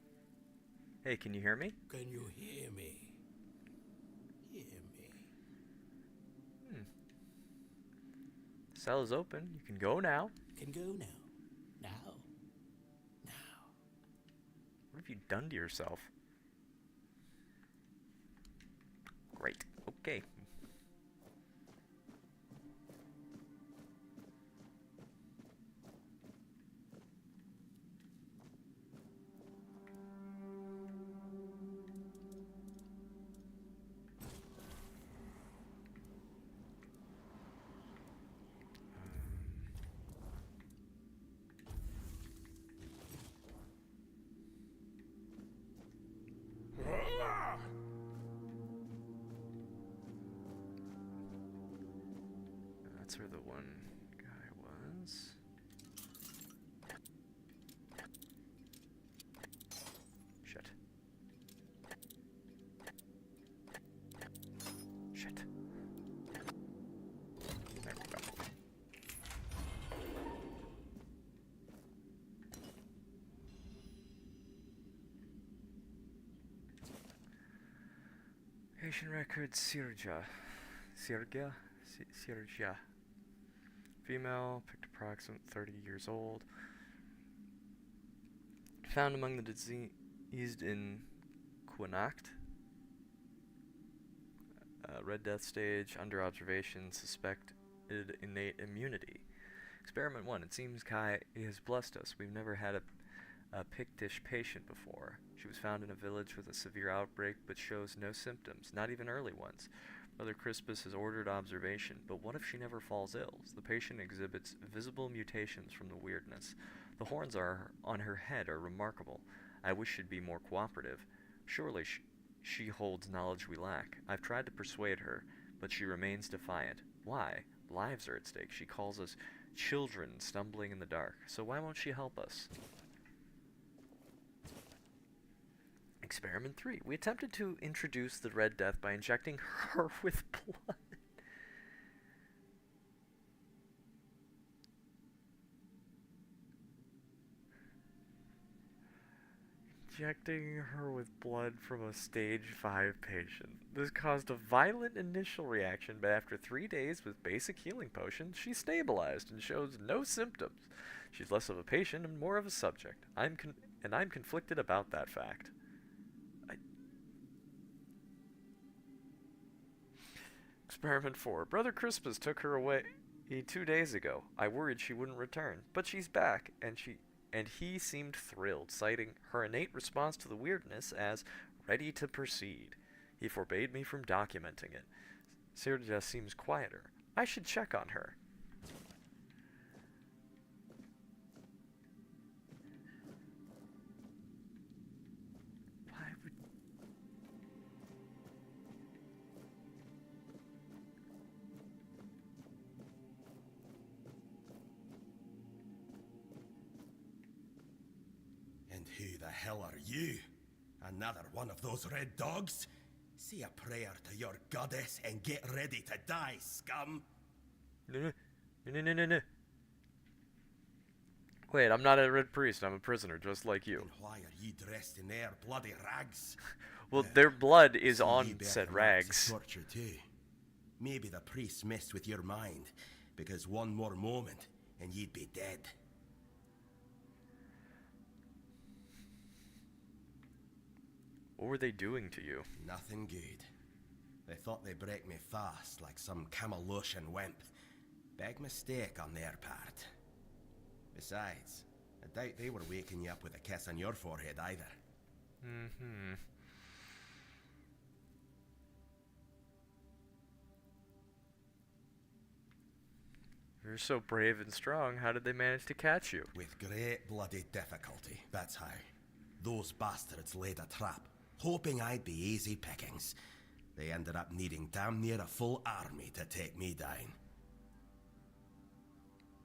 Hey, can you hear me? Can you hear me? Hear me? Cell is open. You can go now. Can go now. Now. Now. What have you done to yourself? Great. Okay. That's where the one guy was. Shit. Shit. There we go. Patient record Sirja. Sirja. Female, picked approximate 30 years old. Found among the diseased in Quinacht. Red Death stage, under observation, suspected innate immunity. Experiment 1. It seems Kai has blessed us. We've never had a Pictish patient before. She was found in a village with a severe outbreak, but shows no symptoms, not even early ones. Brother Crispus has ordered observation, but what if she never falls ill? The patient exhibits visible mutations from the weirdness. The horns on her head are remarkable. I wish she'd be more cooperative. Surely she holds knowledge we lack. I've tried to persuade her, but she remains defiant. Why? Lives are at stake. She calls us children stumbling in the dark. So why won't she help us? Experiment 3. We attempted to introduce the Red Death by injecting her with blood. Injecting her with blood from a stage 5 patient. This caused a violent initial reaction, but after 3 days with basic healing potions, she stabilized and shows no symptoms. She's less of a patient and more of a subject. I'm conflicted about that fact. Experiment 4. Brother Crispus took her away 2 days ago. I worried she wouldn't return, but she's back, and he seemed thrilled, citing her innate response to the weirdness as ready to proceed. He forbade me from documenting it. Sirja seems quieter. I should check on her. the hell are you? Another one of those red dogs? Say a prayer to your goddess and get ready to die, scum! No. Wait, I'm not a red priest. I'm a prisoner, just like you. And why are you dressed in their bloody rags? Well, their blood is See, on you bear said the marks of rags. torture too. Maybe the priests messed with your mind, because one more moment and you'd be dead. What were they doing to you? Nothing good. They thought they'd break me fast, like some Camaloshan wimp. Big mistake on their part. Besides, I doubt they were waking you up with a kiss on your forehead either. Mm-hmm. You're so brave and strong. How did they manage to catch you? With great bloody difficulty, that's how. Those bastards laid a trap, hoping I'd be easy pickings. They ended up needing damn near a full army to take me down.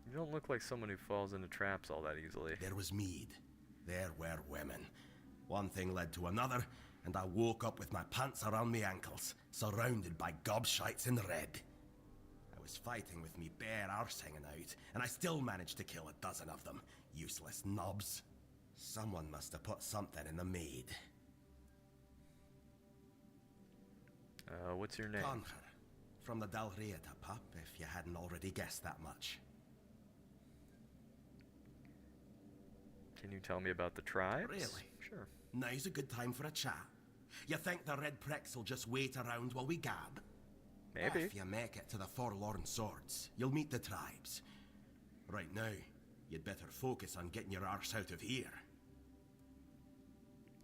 You don't look like someone who falls into traps all that easily. There was mead. There were women. One thing led to another, and I woke up with my pants around my ankles, surrounded by gobshites in red. I was fighting with me bare arse hanging out, and I still managed to kill a dozen of them. Useless knobs. Someone must have put something in the mead. What's your name? Conquer. From the Dalrieta, pup, if you hadn't already guessed that much. Can you tell me about the tribes? Really? Sure. Now's a good time for a chat. You think the red pricks will just wait around while we gab? Maybe. If you make it to the Forlorn Swords, you'll meet the tribes. Right now, you'd better focus on getting your arse out of here.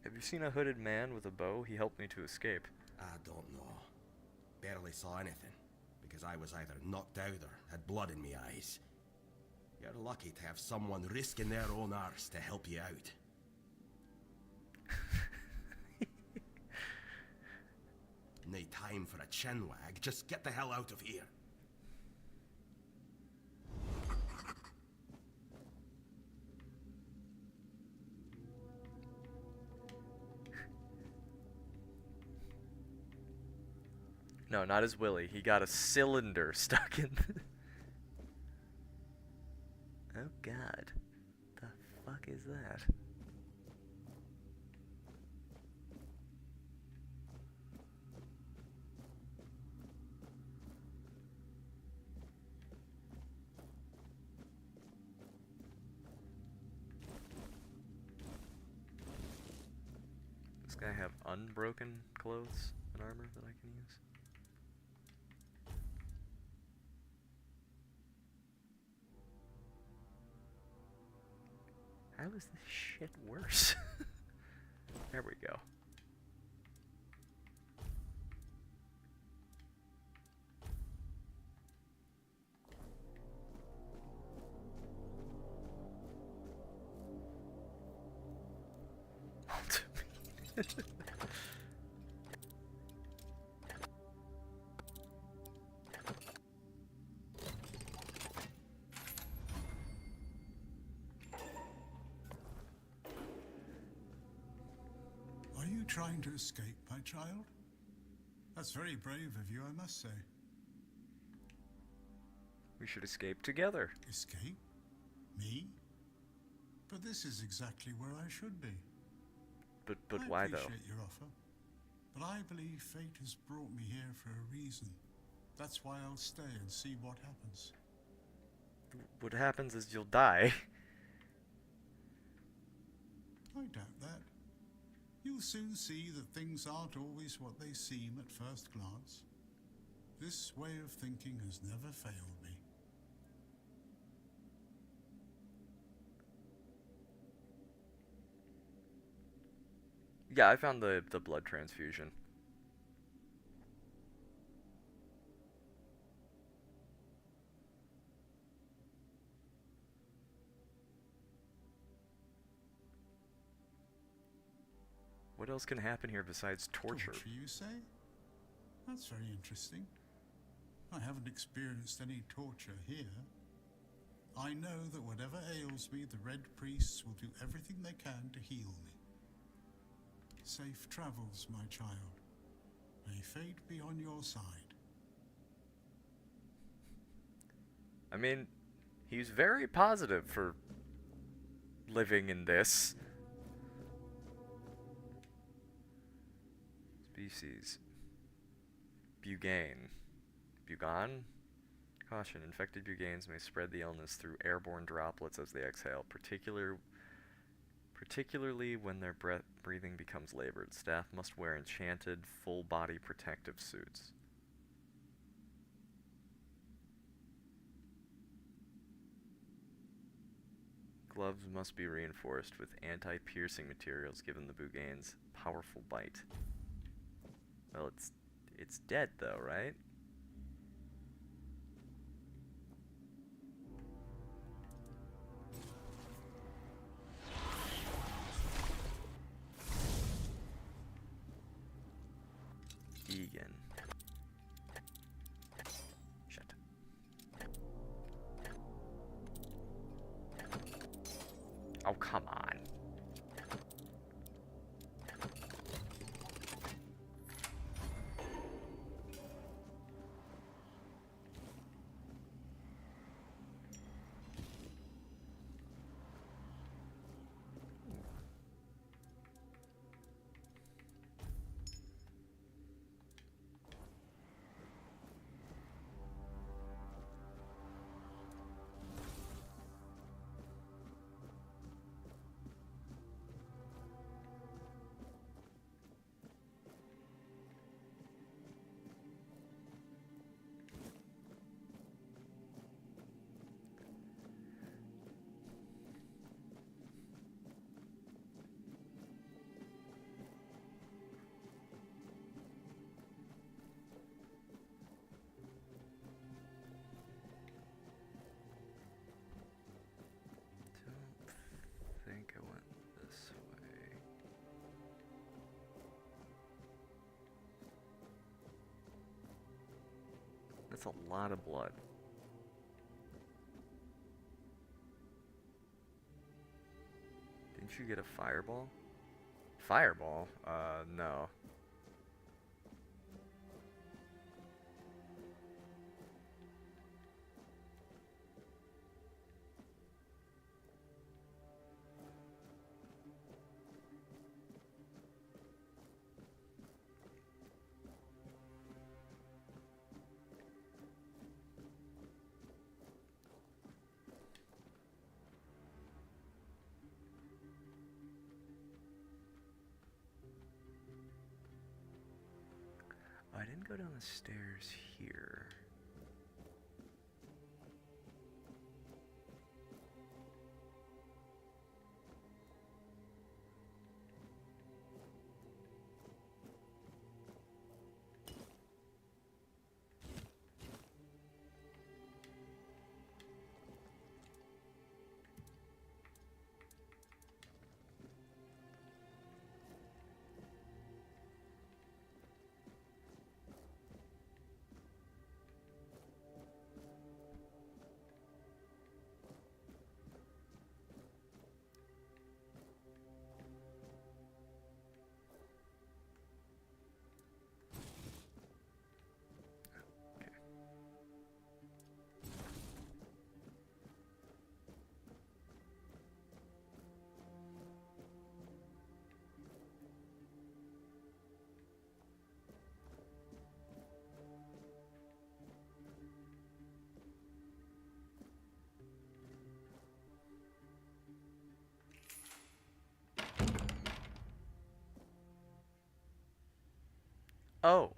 Have you seen a hooded man with a bow? He helped me to escape. I don't know. Barely saw anything, because I was either knocked out or had blood in my eyes. You're lucky to have someone risking their own arse to help you out. No time for a chinwag, just get the hell out of here. No, not his willy. He got a cylinder stuck in. Oh God, the fuck is that? Does this guy have unbroken clothes and armor that I can use? How is this shit worse? There we go. Are you trying to escape, my child? That's very brave of you, I must say. We should escape together. Escape? Me? But this is exactly where I should be. But I why though? appreciate your offer, but I believe fate has brought me here for a reason. That's why I'll stay and see what happens. What happens is you'll die. I doubt that. You'll soon see that things aren't always what they seem at first glance. This way of thinking has never failed me. Yeah, I found the blood transfusion. What else can happen here besides torture? Torture, you say? That's very interesting. I haven't experienced any torture here. I know that whatever ails me, the Red Priests will do everything they can to heal me. Safe travels, my child. May fate be on your side. I mean, he's very positive for living in this. Species. Bugane. Bugan? Caution, infected buganes may spread the illness through airborne droplets as they exhale, particularly when their breathing becomes labored. Staff must wear enchanted, full-body protective suits. Gloves must be reinforced with anti-piercing materials given the bugane's powerful bite. Well, it's dead though, right? Egan. Shit. Oh, come on. I think I went this way. That's a lot of blood. Didn't you get a fireball? Fireball? No. I didn't go down the stairs here. Oh.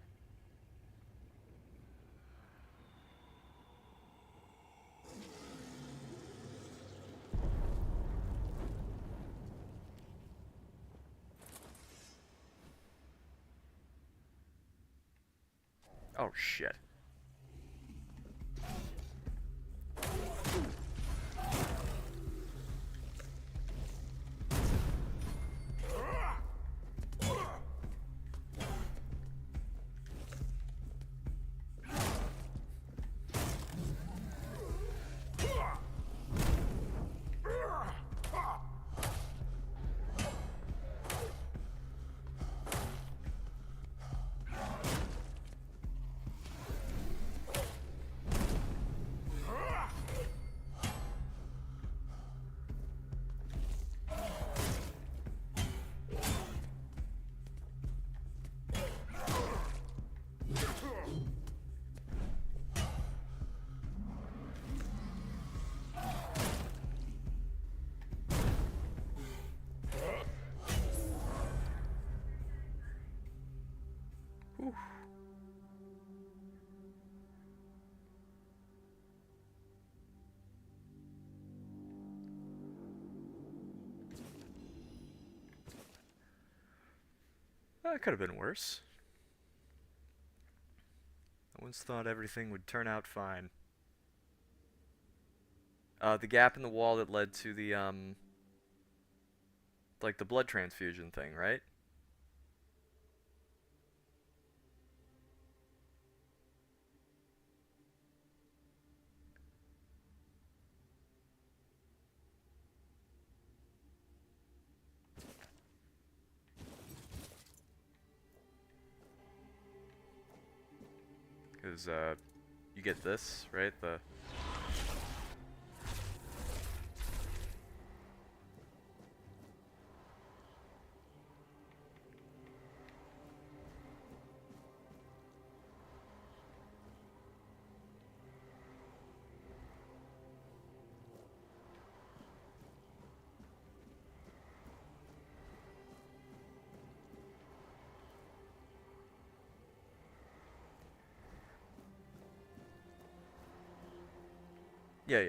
Oh shit. Well, it could have been worse. I once thought everything would turn out fine. The gap in the wall that led to the, like the blood transfusion thing, right? Because, you get this, right? The... Yeah.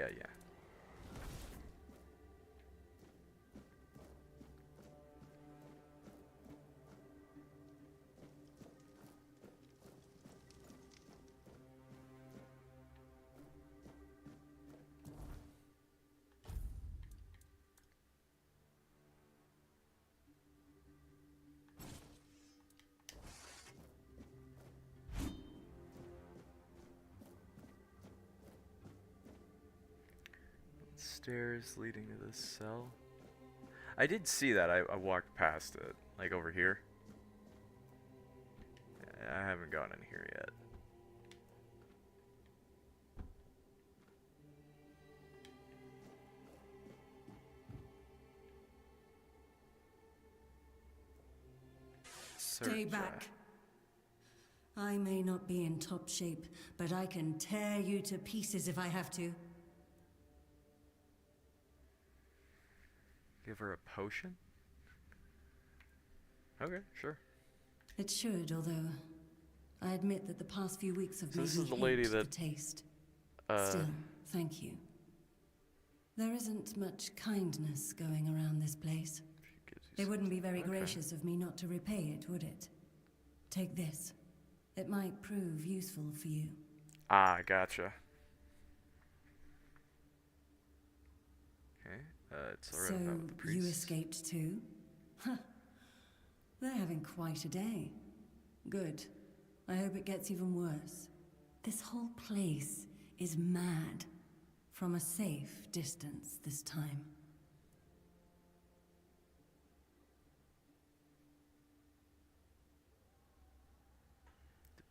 Stairs leading to this cell. I did see that. I walked past it, like over here. I haven't gone in here yet. Stay back. I may not be in top shape, but I can tear you to pieces if I have to. Give her a potion? Okay, sure. It should, although I admit that the past few weeks have So made this me is the lady hate that, the taste. Still, thank you. There isn't much kindness going around this place. It wouldn't be very gracious of me not to repay it, would it? Take this. It might prove useful for you. Ah, gotcha. Okay, it's alright So, about the priest. you escaped too? Huh. They're having quite a day. Good. I hope it gets even worse. This whole place is mad. From a safe distance this time.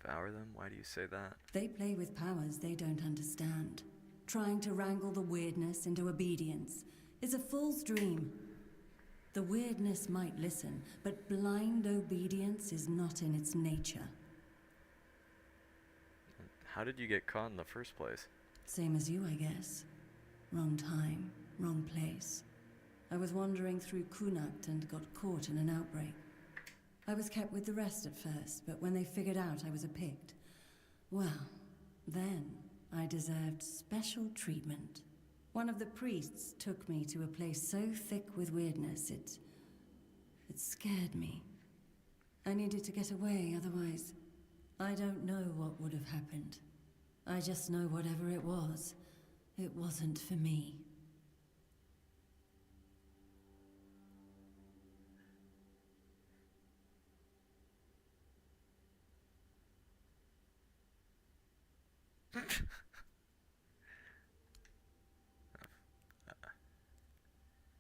Devour them? Why do you say that? They play with powers they don't understand. Trying to wrangle the weirdness into obedience is a fool's dream. The weirdness might listen, but blind obedience is not in its nature. How did you get caught in the first place? Same as you, I guess. Wrong time, wrong place. I was wandering through Kunakt and got caught in an outbreak. I was kept with the rest at first, but when they figured out I was a Pict, well, then I deserved special treatment. One of the priests took me to a place so thick with weirdness, it scared me. I needed to get away, otherwise, I don't know what would have happened. I just know whatever it wasn't for me.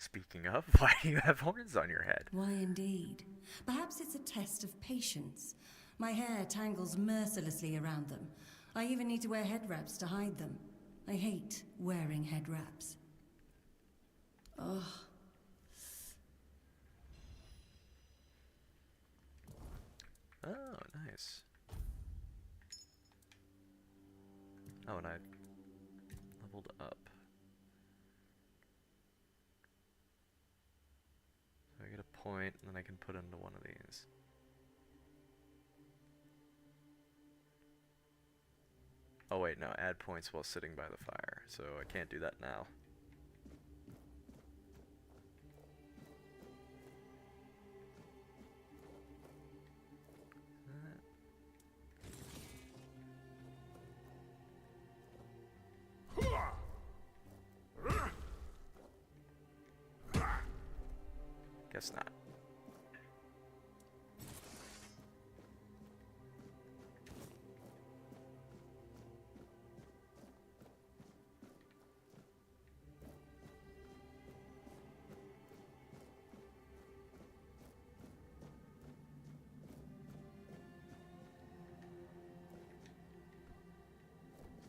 Speaking of, why do you have horns on your head? Why indeed? Perhaps it's a test of patience. My hair tangles mercilessly around them. I even need to wear head wraps to hide them. I hate wearing head wraps. Oh. Oh, nice. Oh, and I leveled up. So I get a point, and then I can put into one of these. Oh wait, no, add points while sitting by the fire, so I can't do that now. Guess not.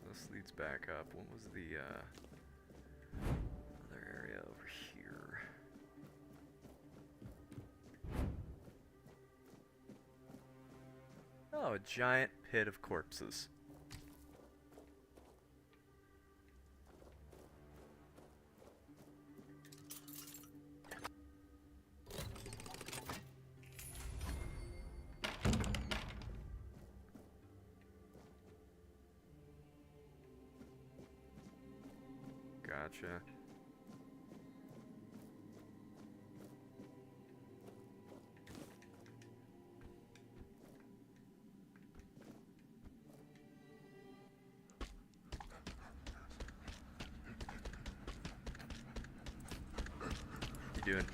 This leads back up. What was the other area over here? Oh, a giant pit of corpses. Gotcha. You doing?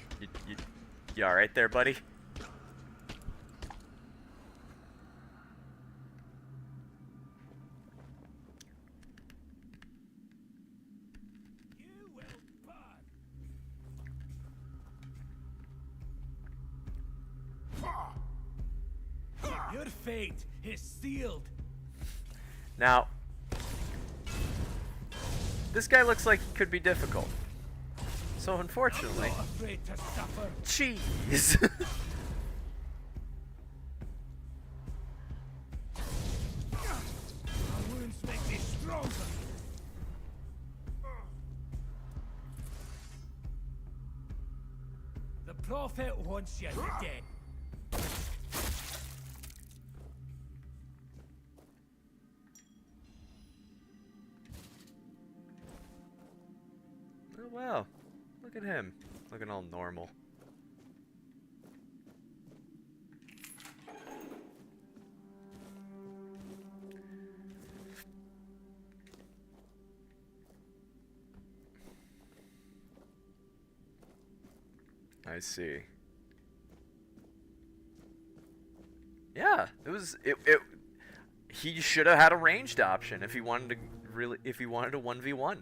You all right there, buddy? Your fate is sealed. Now, this guy looks like he could be difficult. So unfortunately, I'm not afraid to suffer. cheese. My wounds make me stronger. The prophet wants you dead. Oh wow, look at him, looking all normal. I see. Yeah, he should have had a ranged option if he wanted to if he wanted a 1v1.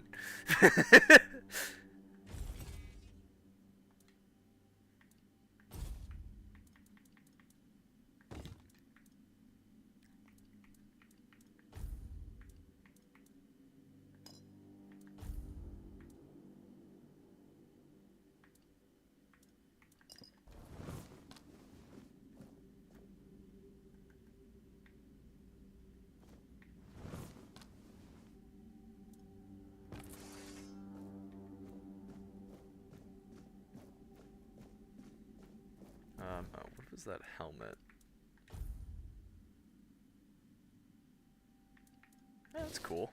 Oh, what was that helmet? Oh, that's cool.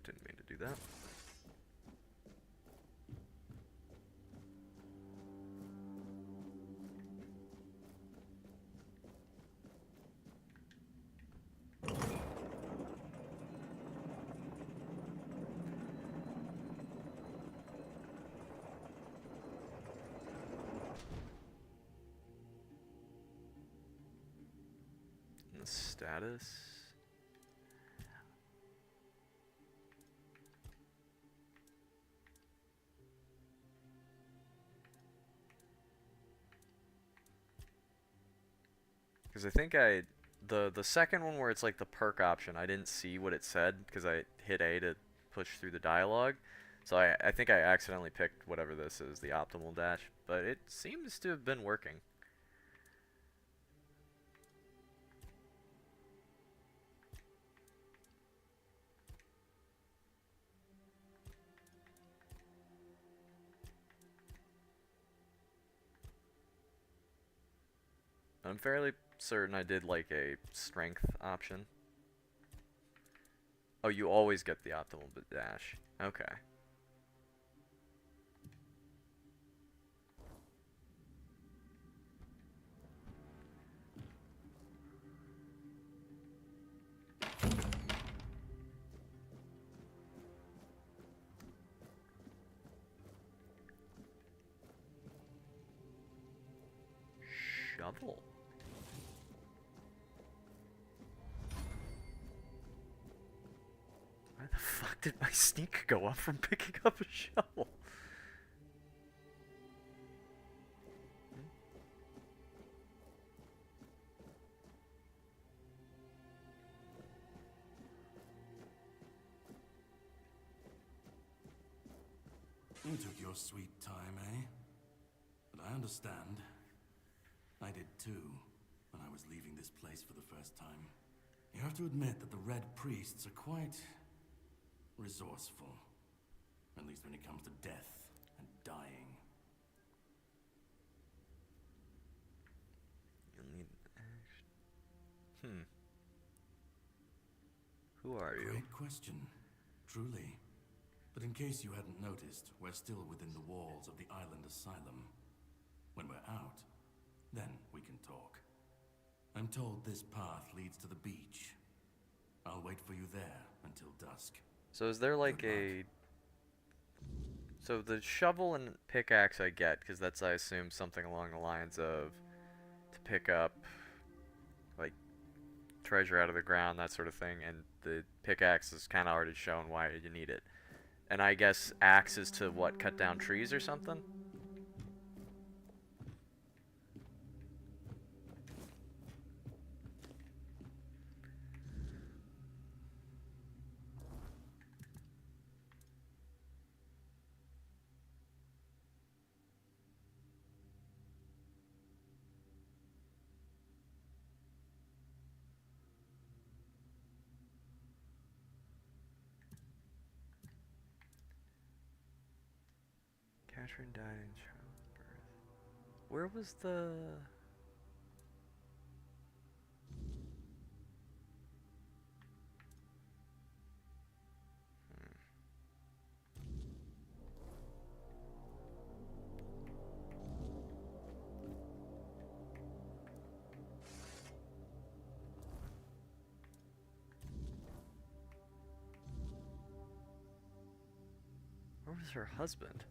Didn't mean to do that. Status. Because I think the second one where it's like the perk option, I didn't see what it said because I hit A to push through the dialogue. So I think I accidentally picked whatever this is, the optimal dash, but it seems to have been working. I'm fairly certain I did like a strength option. Oh, you always get the optimal dash. Okay. shovel. Why the fuck did my sneak go up from picking up a shovel? You took your sweet time, eh? But I understand. I did too, when I was leaving this place for the first time. You have to admit that the Red Priests are quite resourceful. At least when it comes to death and dying. You'll need action. Who are you? Great question, truly. But in case you hadn't noticed, we're still within the walls of the island asylum. When we're out, then we can talk. I'm told this path leads to the beach. I'll wait for you there until dusk. So is there like a... So the shovel and pickaxe I get, because that's, I assume, something along the lines of to pick up, like, treasure out of the ground, that sort of thing, and the pickaxe is kind of already shown why you need it. And I guess axe is to, what, cut down trees or something? Catherine died in childbirth. Where was the... Where was her husband?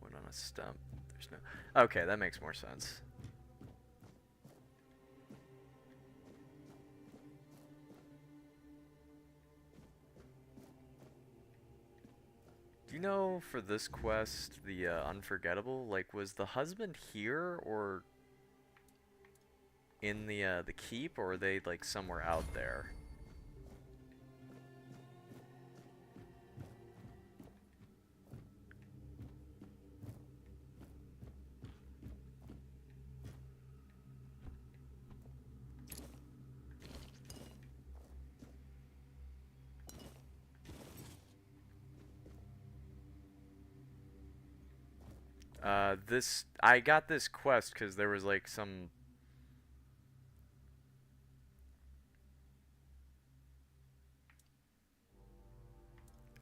Went on a stump. There's no... Okay, that makes more sense. Do you know, for this quest, the Unforgettable, like, was the husband here, or in the keep, or are they, like, somewhere out there? I got this quest because there was like some...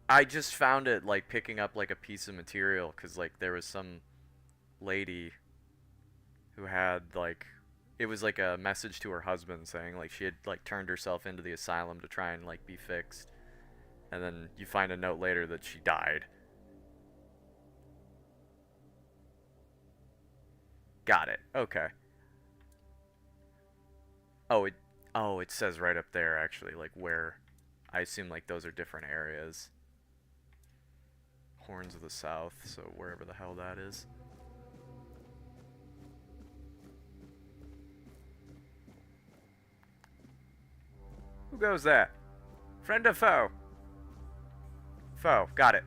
I just found it like picking up like a piece of material because like there was some lady who had like... It was like a message to her husband saying like she had like turned herself into the asylum to try and like be fixed. And then you find a note later that she died. Got it. Okay. Oh, it says right up there actually, like where. I assume like those are different areas. Horns of the South, so wherever the hell that is. Who goes there? Friend or foe? Foe. Got it.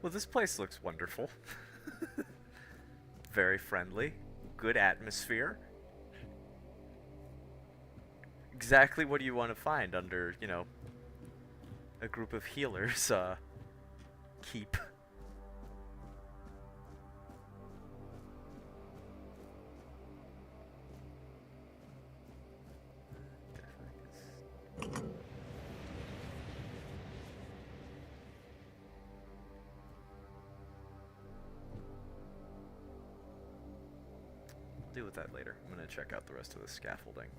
Well, this place looks wonderful. Very friendly. Good atmosphere. Exactly what you want to find under, you know, a group of healers, keep. I'll deal with that later. I'm gonna check out the rest of the scaffolding.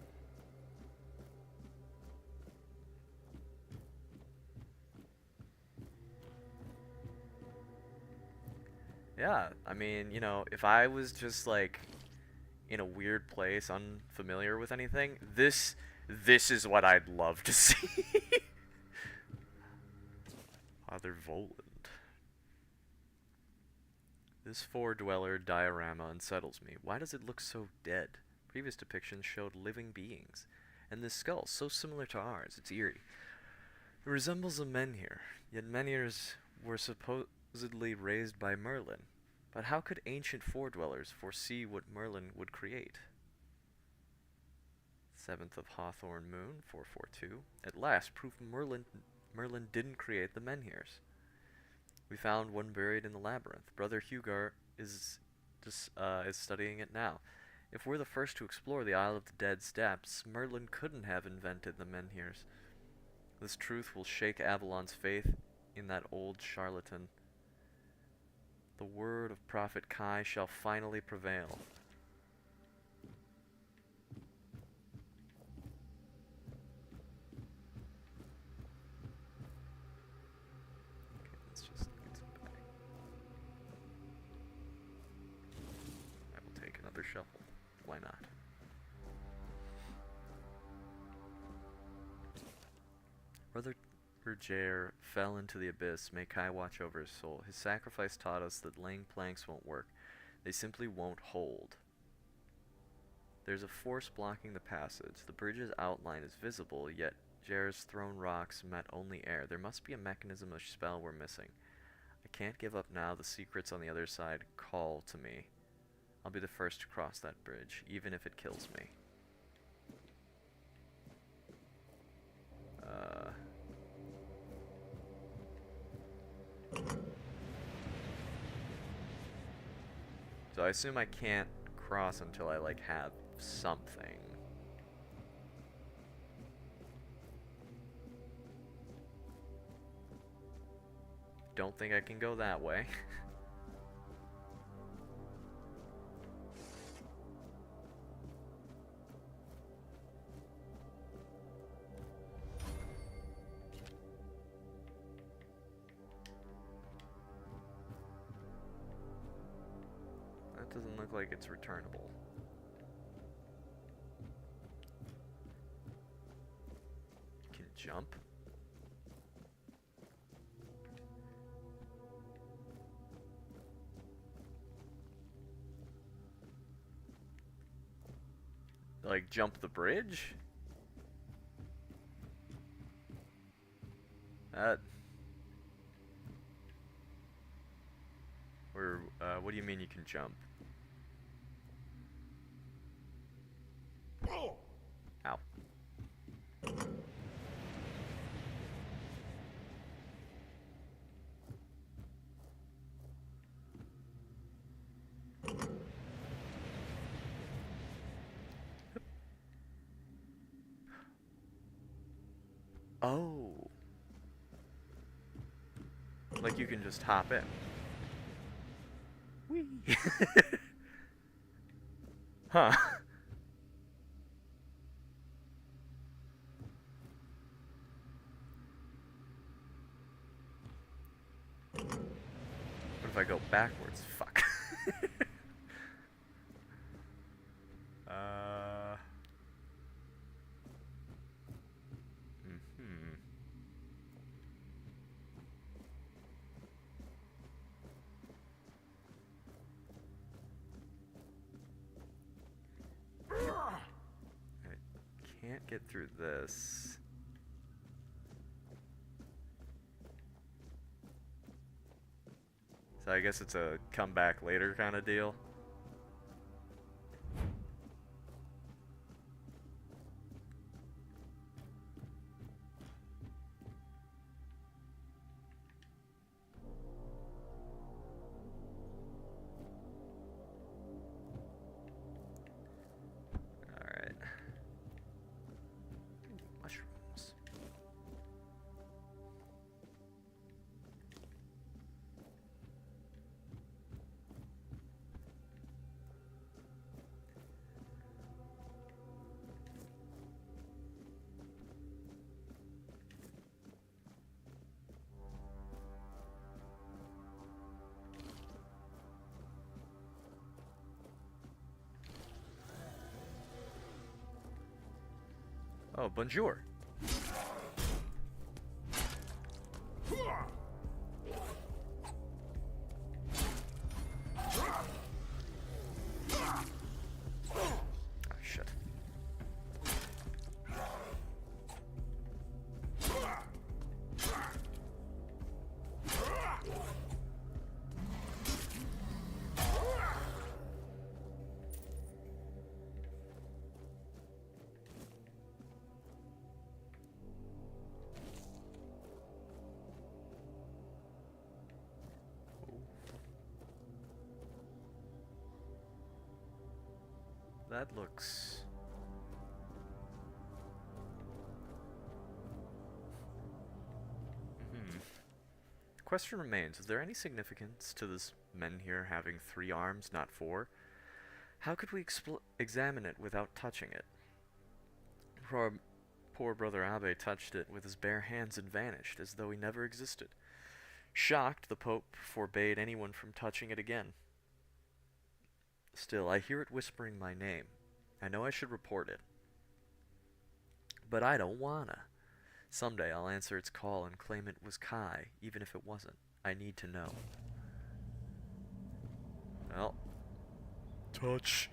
Yeah, I mean, you know, if I was just like in a weird place, unfamiliar with anything, this is what I'd love to see. Father Voland. This four-dweller diorama unsettles me. Why does it look so dead? Previous depictions showed living beings. And this skull, so similar to ours, it's eerie. It resembles a menhir, yet menhirs were supposedly raised by Merlin. But how could ancient four-dwellers foresee what Merlin would create? 7th of Hawthorn Moon, 442. At last, proof Merlin didn't create the menhirs. We found one buried in the labyrinth. Brother Hugar is studying it now. If we're the first to explore the Isle of the Dead Steppes, Merlin couldn't have invented the menhirs. This truth will shake Avalon's faith in that old charlatan. The word of Prophet Kai shall finally prevail. Okay, let's just get some back. I will take another shovel. Why not? Brother Jair fell into the abyss. May Kai watch over his soul. His sacrifice taught us that laying planks won't work. They simply won't hold. There's a force blocking the passage. The bridge's outline is visible, yet Jair's thrown rocks met only air. There must be a mechanism or spell we're missing. I can't give up now. The secrets on the other side call to me. I'll be the first to cross that bridge, even if it kills me. So I assume I can't cross until I, like, have something. Don't think I can go that way. Doesn't look like it's returnable. Can jump? Like jump the bridge? Or what do you mean you can jump? Ow. Oh. Like you can just hop in. Whee. Huh. What if I go backwards? Fuck. I can't get through this. So I guess it's a come back later kind of deal. Alright. Mushrooms. Oh, bonjour. Oh, shit. That looks... The question remains, is there any significance to this men here having 3 arms, not 4? How could we examine it without touching it? Poor Brother Abe touched it with his bare hands and vanished, as though he never existed. Shocked, the Pope forbade anyone from touching it again. Still, I hear it whispering my name. I know I should report it. But I don't wanna. Someday I'll answer its call and claim it was Kai, even if it wasn't. I need to know. Well. Touch.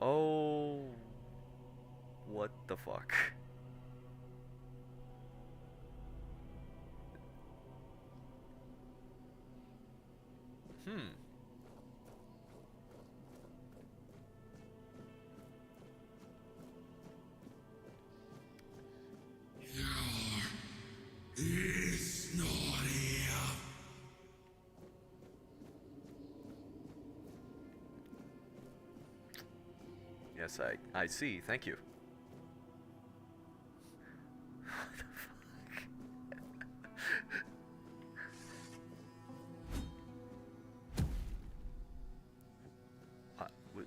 Oh. What the fuck? It's not here. Yes, I see. Thank you. What the fuck? What?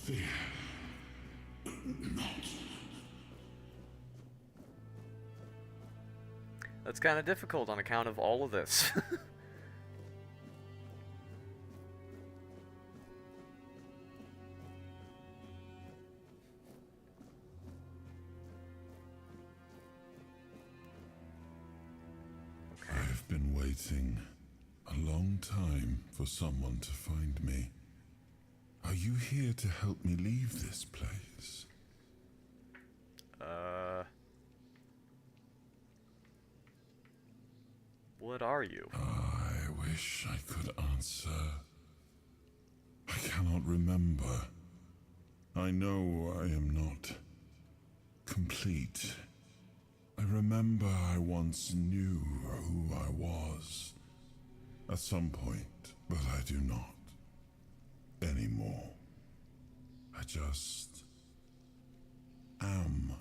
Fear. Not. That's kind of difficult on account of all of this. I've been waiting a long time for someone to find me. Are you here to help me leave this place? What are you? I wish I could answer. I cannot remember. I know I am not complete. I remember I once knew who I was at some point, but I do not anymore. I just am.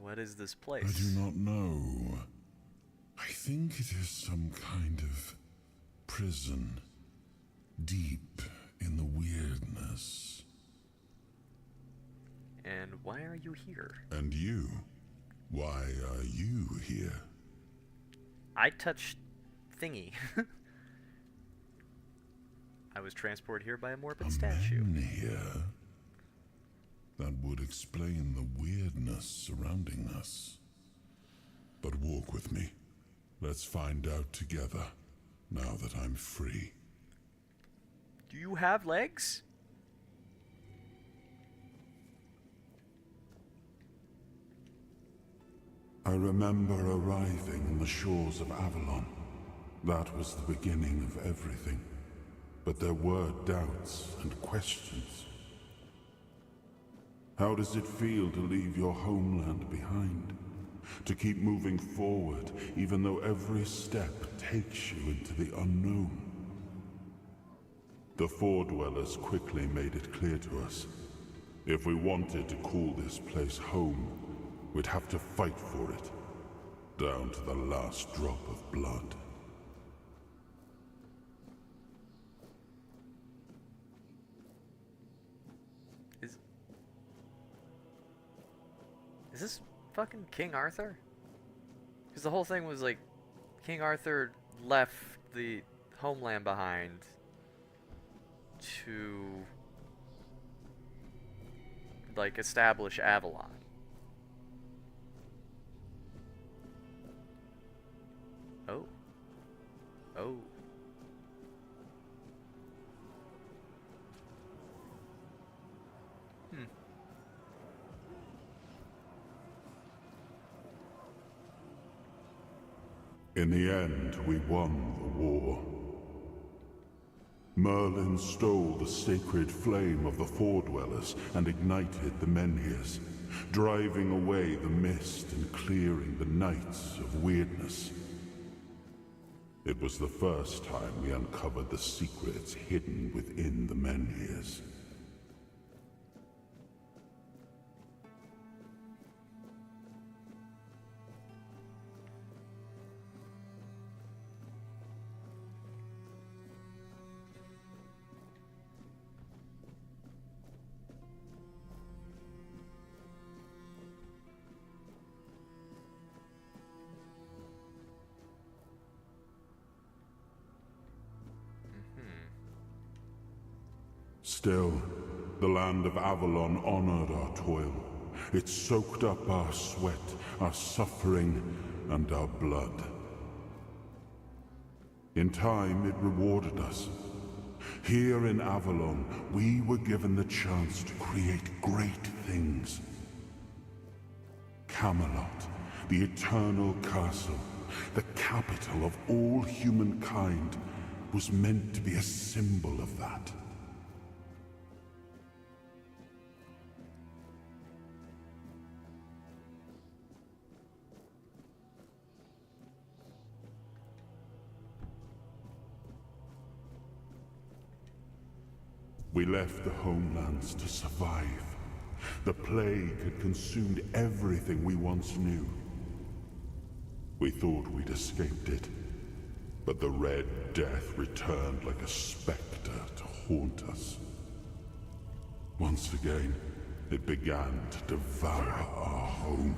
What is this place? I do not know. I think it is some kind of prison, deep in the weirdness. And why are you here? And you? Why are you here? I touched thingy. I was transported here by a morbid statue. Man here? That would explain the weirdness surrounding us. But walk with me. Let's find out together, now that I'm free. Do you have legs? I remember arriving on the shores of Avalon. That was the beginning of everything. But there were doubts and questions. How does it feel to leave your homeland behind? To keep moving forward, even though every step takes you into the unknown? The Four Dwellers quickly made it clear to us. If we wanted to call this place home, we'd have to fight for it, down to the last drop of blood. Is this fucking King Arthur? Because the whole thing was like, King Arthur left the homeland behind to like establish Avalon. Oh. Oh. In the end, we won the war. Merlin stole the sacred flame of the Four Dwellers and ignited the Menhirs, driving away the mist and clearing the nights of weirdness. It was the first time we uncovered the secrets hidden within the Menhirs. Still, the land of Avalon honored our toil. It soaked up our sweat, our suffering, and our blood. In time, it rewarded us. Here in Avalon, we were given the chance to create great things. Camelot, the eternal castle, the capital of all humankind, was meant to be a symbol of that. We left the homelands to survive. The plague had consumed everything we once knew. We thought we'd escaped it, but the Red Death returned like a specter to haunt us. Once again, it began to devour our home.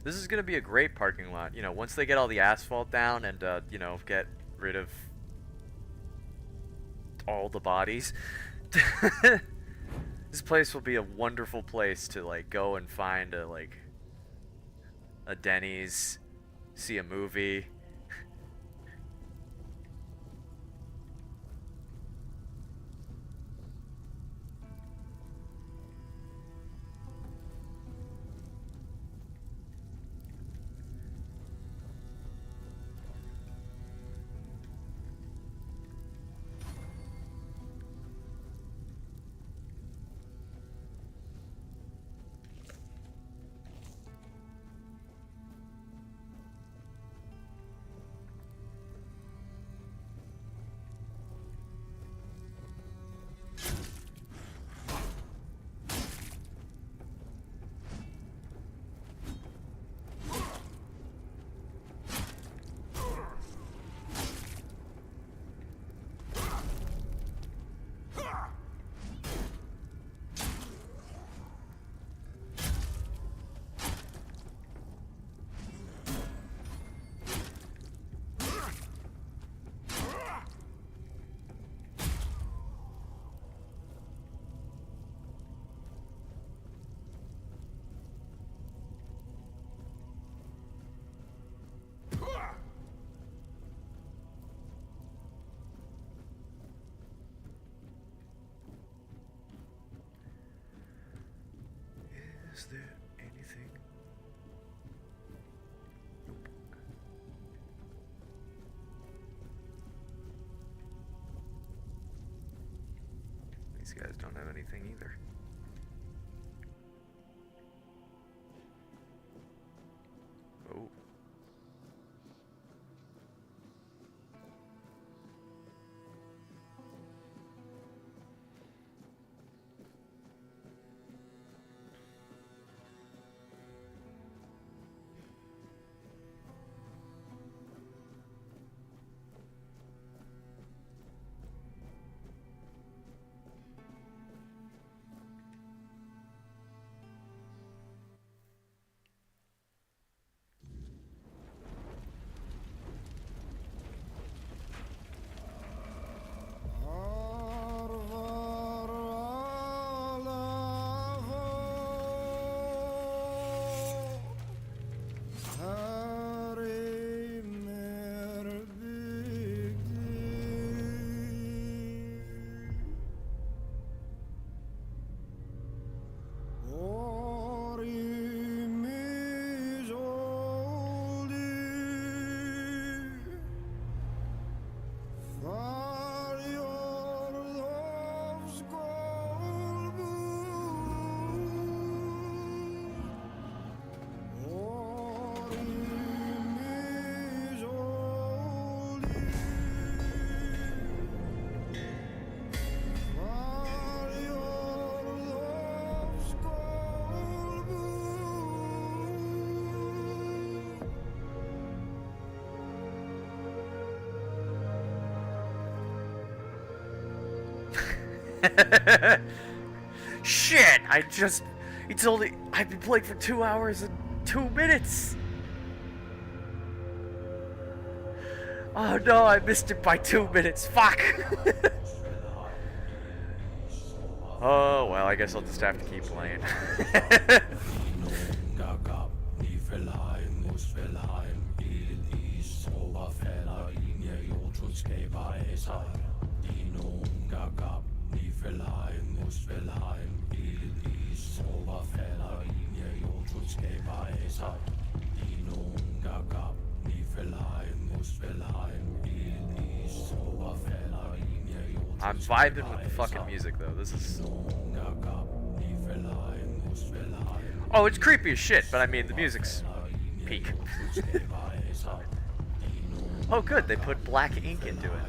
This is gonna be a great parking lot, you know, once they get all the asphalt down and, you know, get rid of all the bodies. This place will be a wonderful place to, like, go and find a Denny's, see a movie. Was there anything? Nope. These guys don't have anything either. Oh. Shit! I've been playing for 2 hours and 2 minutes! Oh no, I missed it by 2 minutes, fuck! Oh well, I guess I'll just have to keep playing. I'm vibing with the fucking music though. This is... Oh, it's creepy as shit, but I mean, the music's peak. Oh good, they put black ink into it.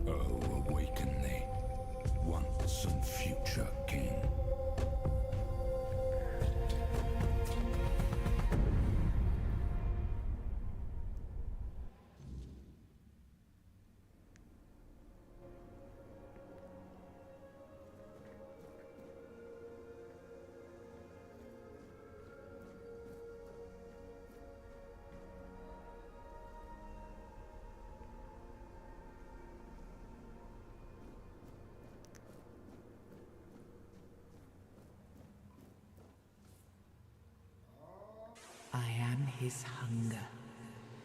Oh, awaken thee, once and future king. I am his hunger,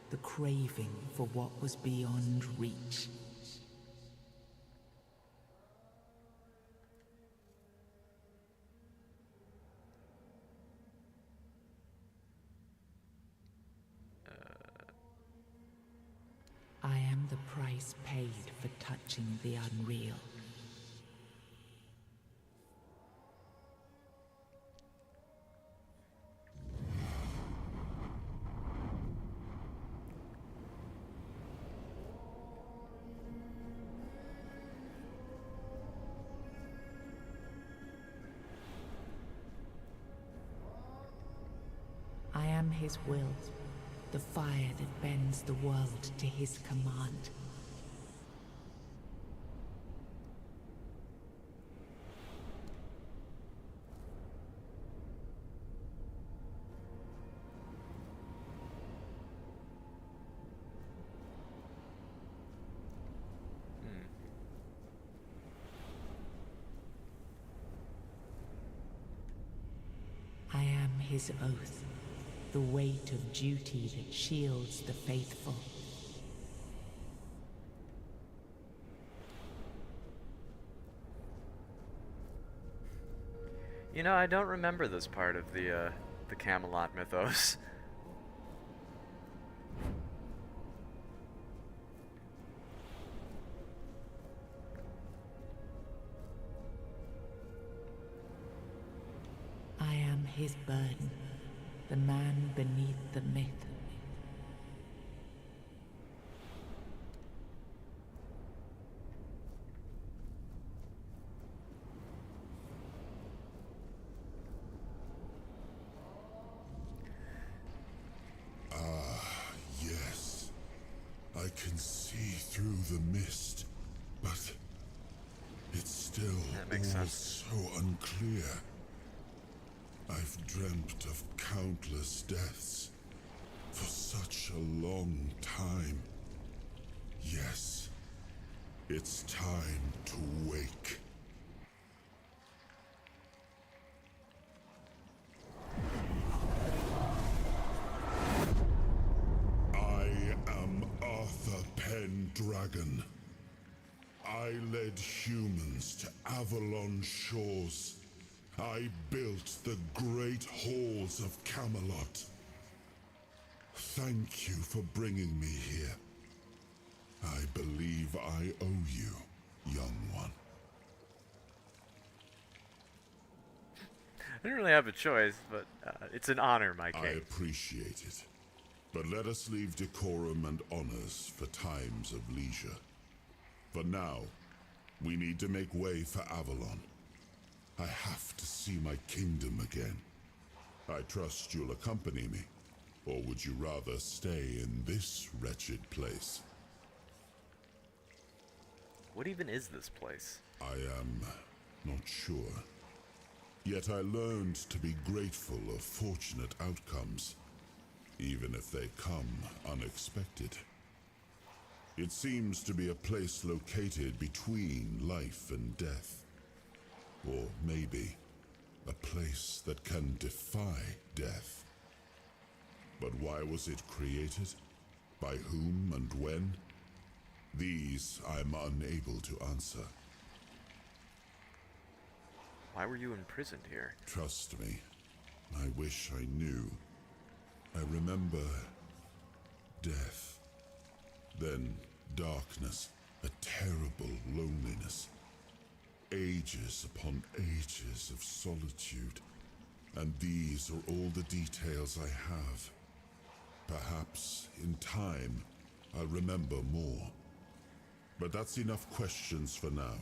the craving for what was beyond reach. I am the price paid for touching the unreal. I am his will, the fire that bends the world to his command. I am his oath, the weight of duty that shields the faithful. You know, I don't remember this part of the Camelot mythos. I am his burden, the man beneath the myth. Yes. I can see through the mist, but it's still That makes all sense. so unclear. I've dreamt of countless deaths for such a long time. Yes, it's time to wake. I am Arthur Pendragon. I led humans to Avalon shores. I built the great halls of Camelot. Thank you for bringing me here. I believe I owe you, young one. I didn't really have a choice, but it's an honor, my king. I appreciate it. But let us leave decorum and honors for times of leisure. For now, we need to make way for Avalon. I have to see my kingdom again. I trust you'll accompany me. Or would you rather stay in this wretched place? What even is this place? I am not sure. Yet I learned to be grateful of fortunate outcomes, even if they come unexpected. It seems to be a place located between life and death. Or maybe a place that can defy death. But why was it created? By whom and when? These I'm unable to answer. Why were you imprisoned here? Trust me, I wish I knew. I remember death, then darkness, a terrible loneliness. Ages upon ages of solitude, and these are all the details I have. Perhaps, in time, I'll remember more. But that's enough questions for now.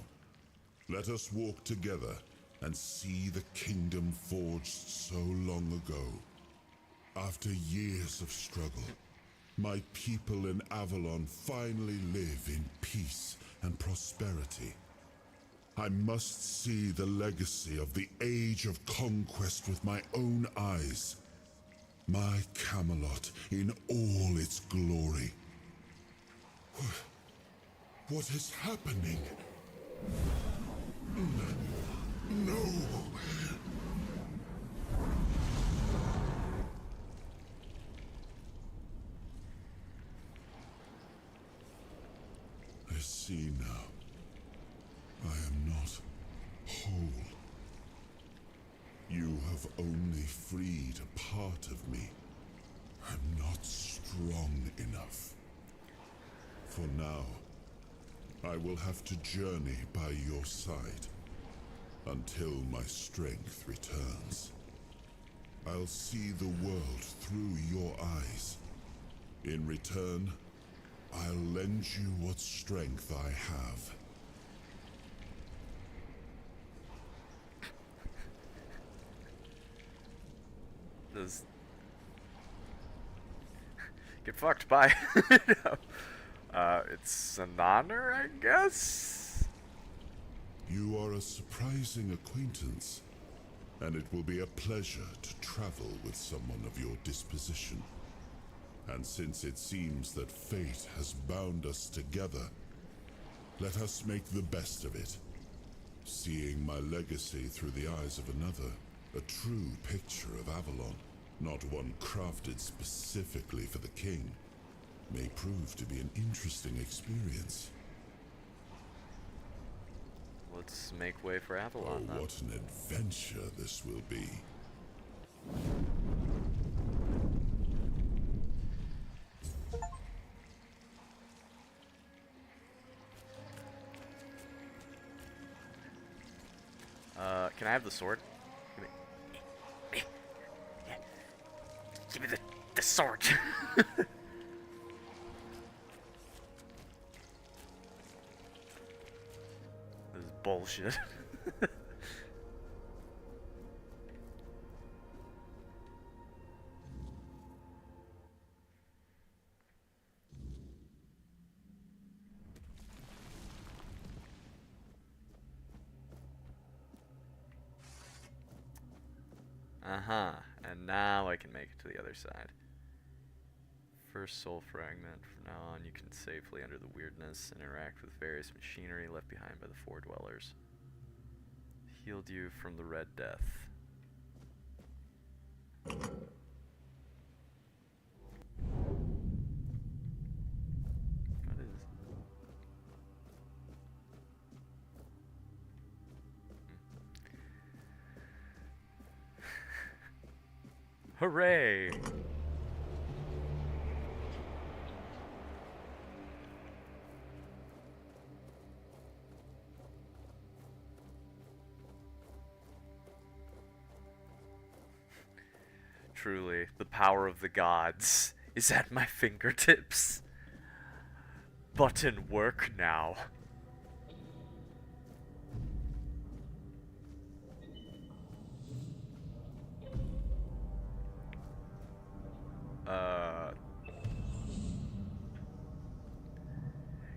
Let us walk together and see the kingdom forged so long ago. After years of struggle, my people in Avalon finally live in peace and prosperity. I must see the legacy of the Age of Conquest with my own eyes. My Camelot in all its glory. What is happening? No! I see now. I am not whole. You have only freed a part of me. I'm not strong enough. For now, I will have to journey by your side until my strength returns. I'll see the world through your eyes. In return, I'll lend you what strength I have. Does get fucked by. It's an honor, I guess. You are a surprising acquaintance, and it will be a pleasure to travel with someone of your disposition. And since it seems that fate has bound us together, let us make the best of it. Seeing my legacy through the eyes of another, a true picture of Avalon, not one crafted specifically for the king, may prove to be an interesting experience. let's make way for Avalon. Oh, what an adventure this will be. Can I have the sword? Give me the sword. This is bullshit. Uh-huh. And now I can make it to the other side. First soul fragment. From now on, you can safely enter the weirdness and interact with various machinery left behind by the Four Dwellers. Healed you from the Red Death. What is... Hooray! Truly, the power of the gods is at my fingertips. Button work now.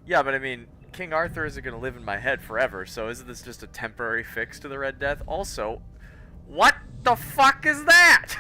Yeah, but I mean, King Arthur isn't gonna live in my head forever, so isn't this just a temporary fix to the Red Death? Also, what the fuck is that?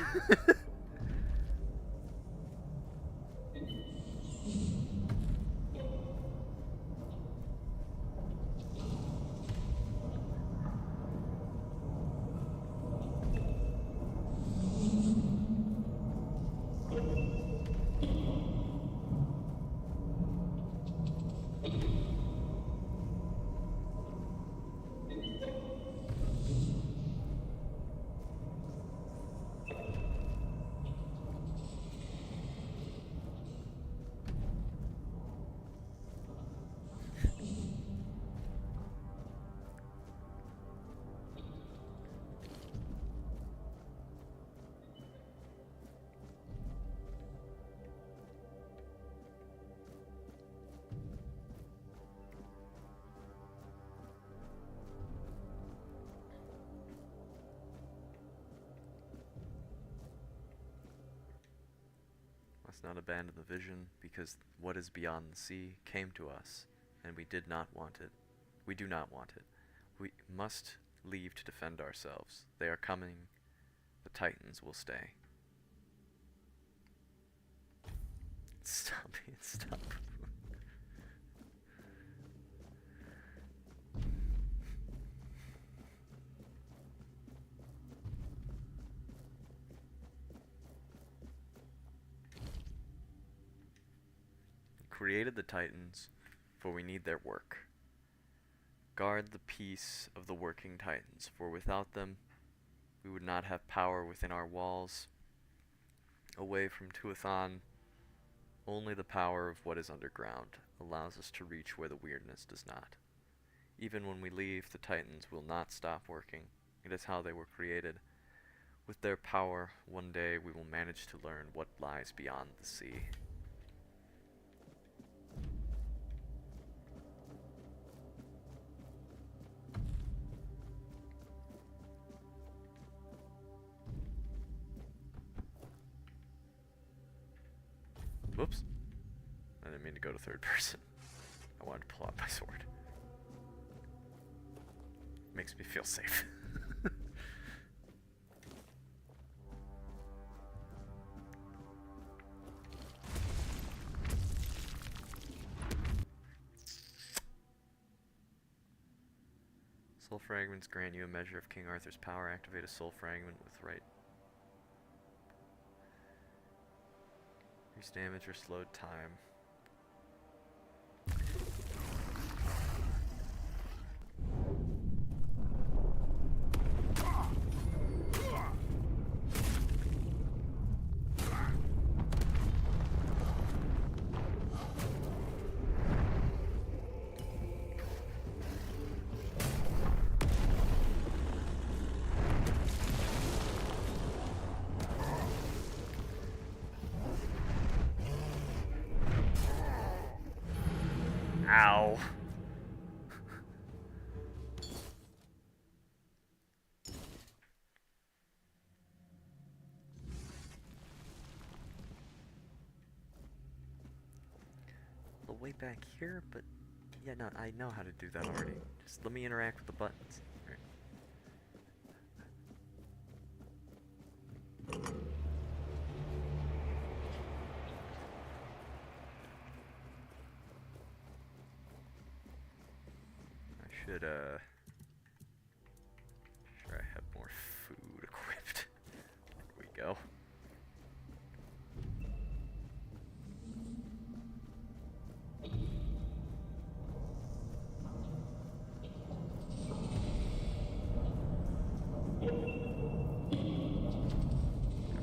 Must not abandon the vision, because what is beyond the sea came to us, and we did not want it. We do not want it. We must leave to defend ourselves. They are coming. The Titans will stay. Stop it, stop. Created the Titans, for we need their work. Guard the peace of the working Titans, for without them, we would not have power within our walls. Away from Tuathan, only the power of what is underground allows us to reach where the weirdness does not. Even when we leave, the Titans will not stop working. It is how they were created. With their power, one day we will manage to learn what lies beyond the sea. Whoops. I didn't mean to go to third person. I wanted to pull out my sword. Makes me feel safe. Soul fragments grant you a measure of King Arthur's power. Activate a soul fragment with right. Increase damage or slowed time. Ow. The way back here, but yeah, no, I know how to do that already. Just let me interact with the buttons. Alright. I should, sure I have more food equipped. There we go.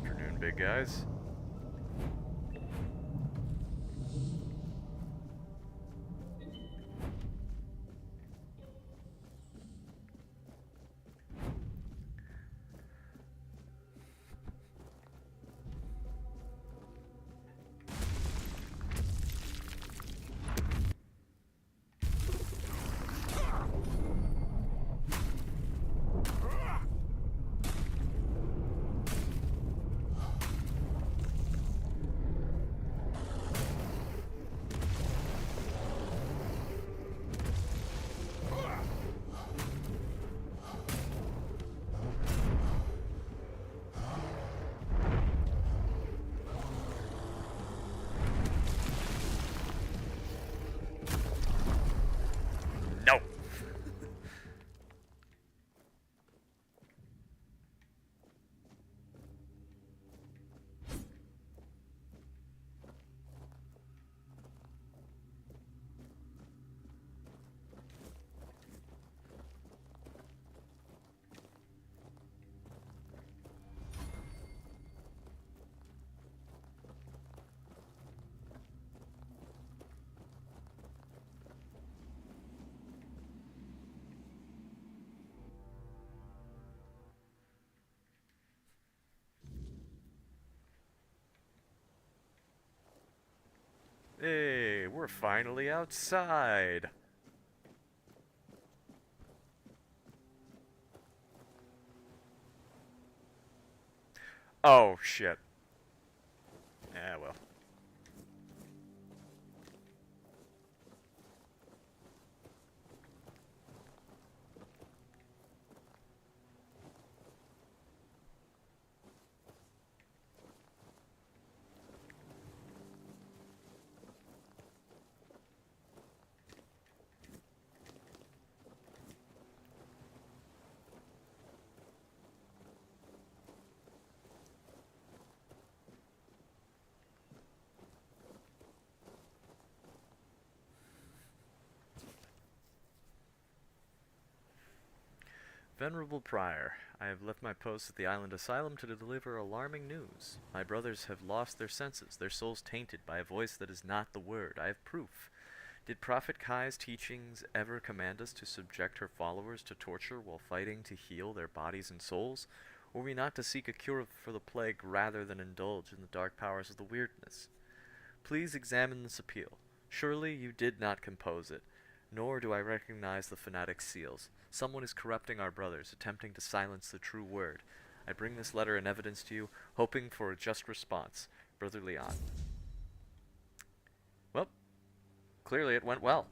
Afternoon, big guys. No! Hey, we're finally outside. Oh, shit. Yeah, well. Venerable Prior, I have left my post at the island asylum to deliver alarming news. My brothers have lost their senses, their souls tainted by a voice that is not the word. I have proof. Did Prophet Kai's teachings ever command us to subject her followers to torture while fighting to heal their bodies and souls? Were we not to seek a cure for the plague rather than indulge in the dark powers of the weirdness? Please examine this appeal. Surely you did not compose it, nor do I recognize the fanatic's seals. Someone is corrupting our brothers, attempting to silence the true word. I bring this letter in evidence to you, hoping for a just response. Brother Leon. Well, clearly it went well.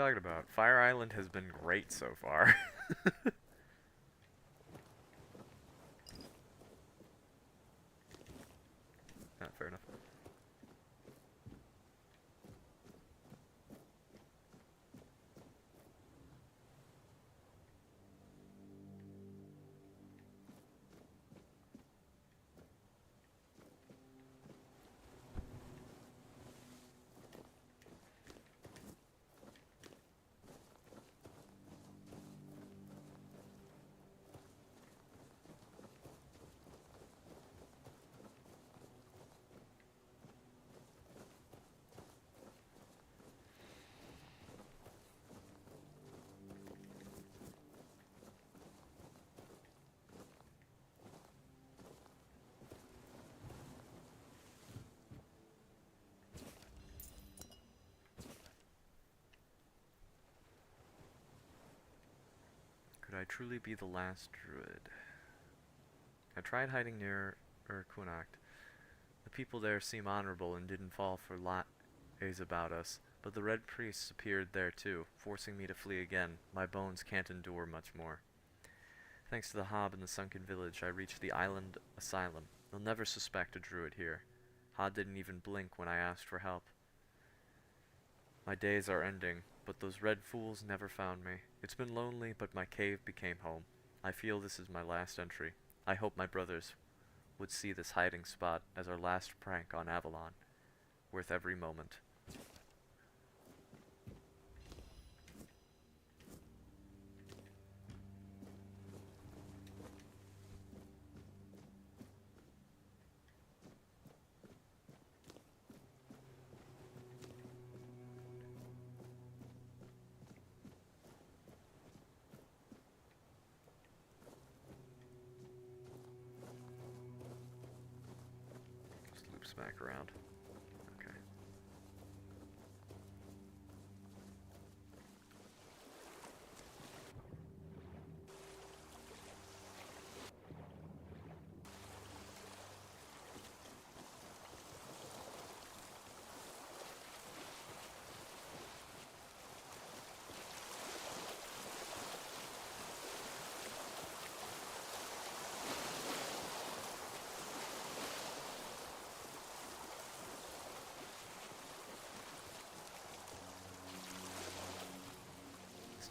talking about? Fire Island has been great so far. Fair enough. Could I truly be the last druid? I tried hiding near Kunakt. The people there seem honorable and didn't fall for lies about us, but the red priests appeared there too, forcing me to flee again. My bones can't endure much more. Thanks to the Hob in the sunken village, I reached the island asylum. They'll never suspect a druid here. Hob didn't even blink when I asked for help. My days are ending, but those red fools never found me. It's been lonely, but my cave became home. I feel this is my last entry. I hope my brothers would see this hiding spot as our last prank on Avalon. Worth every moment. Back around. Okay.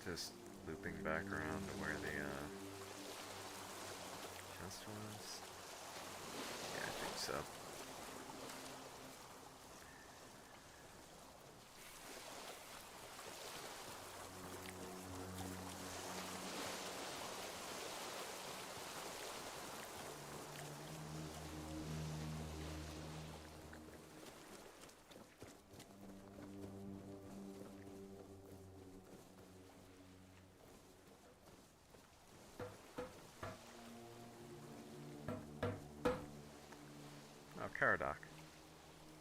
Just looping back around to where the chest was. Yeah, I think so. Caradoc.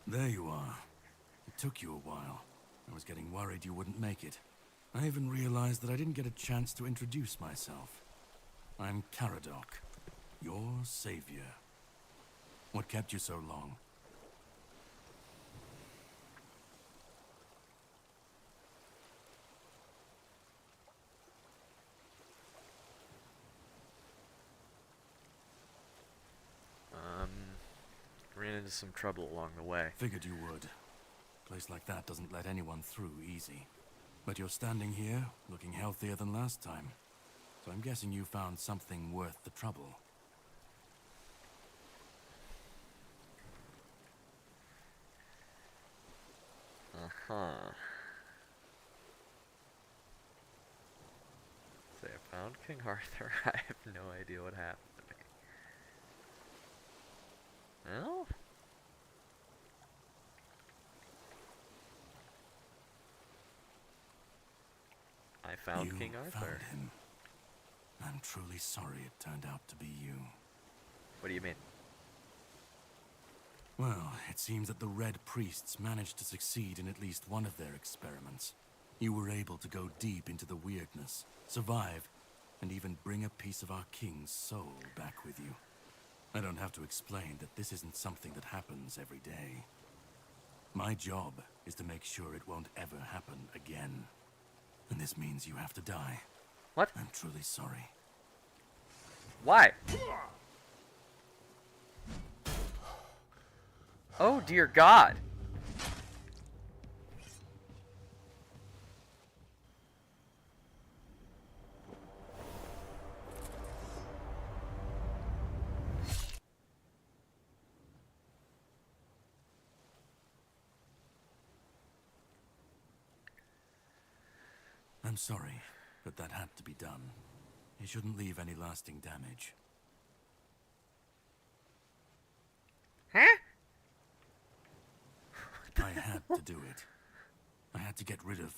There you are. It took you a while. I was getting worried you wouldn't make it. I even realized that I didn't get a chance to introduce myself. I'm Caradoc, your savior. What kept you so long? Ran into some trouble along the way. Figured you would. A place like that doesn't let anyone through easy. But you're standing here, looking healthier than last time. So I'm guessing you found something worth the trouble. Uh-huh. Say, I found King Arthur. I have no idea what happened. Well, I found King Arthur. Found him. I'm truly sorry it turned out to be you. What do you mean? Well, it seems that the Red Priests managed to succeed in at least one of their experiments. You were able to go deep into the weirdness, survive, and even bring a piece of our king's soul back with you. I don't have to explain that this isn't something that happens every day. My job is to make sure it won't ever happen again. And this means you have to die. What? I'm truly sorry. Why? Oh dear God. I'm sorry, but that had to be done. It shouldn't leave any lasting damage. Huh? I had to do it. I had to get rid of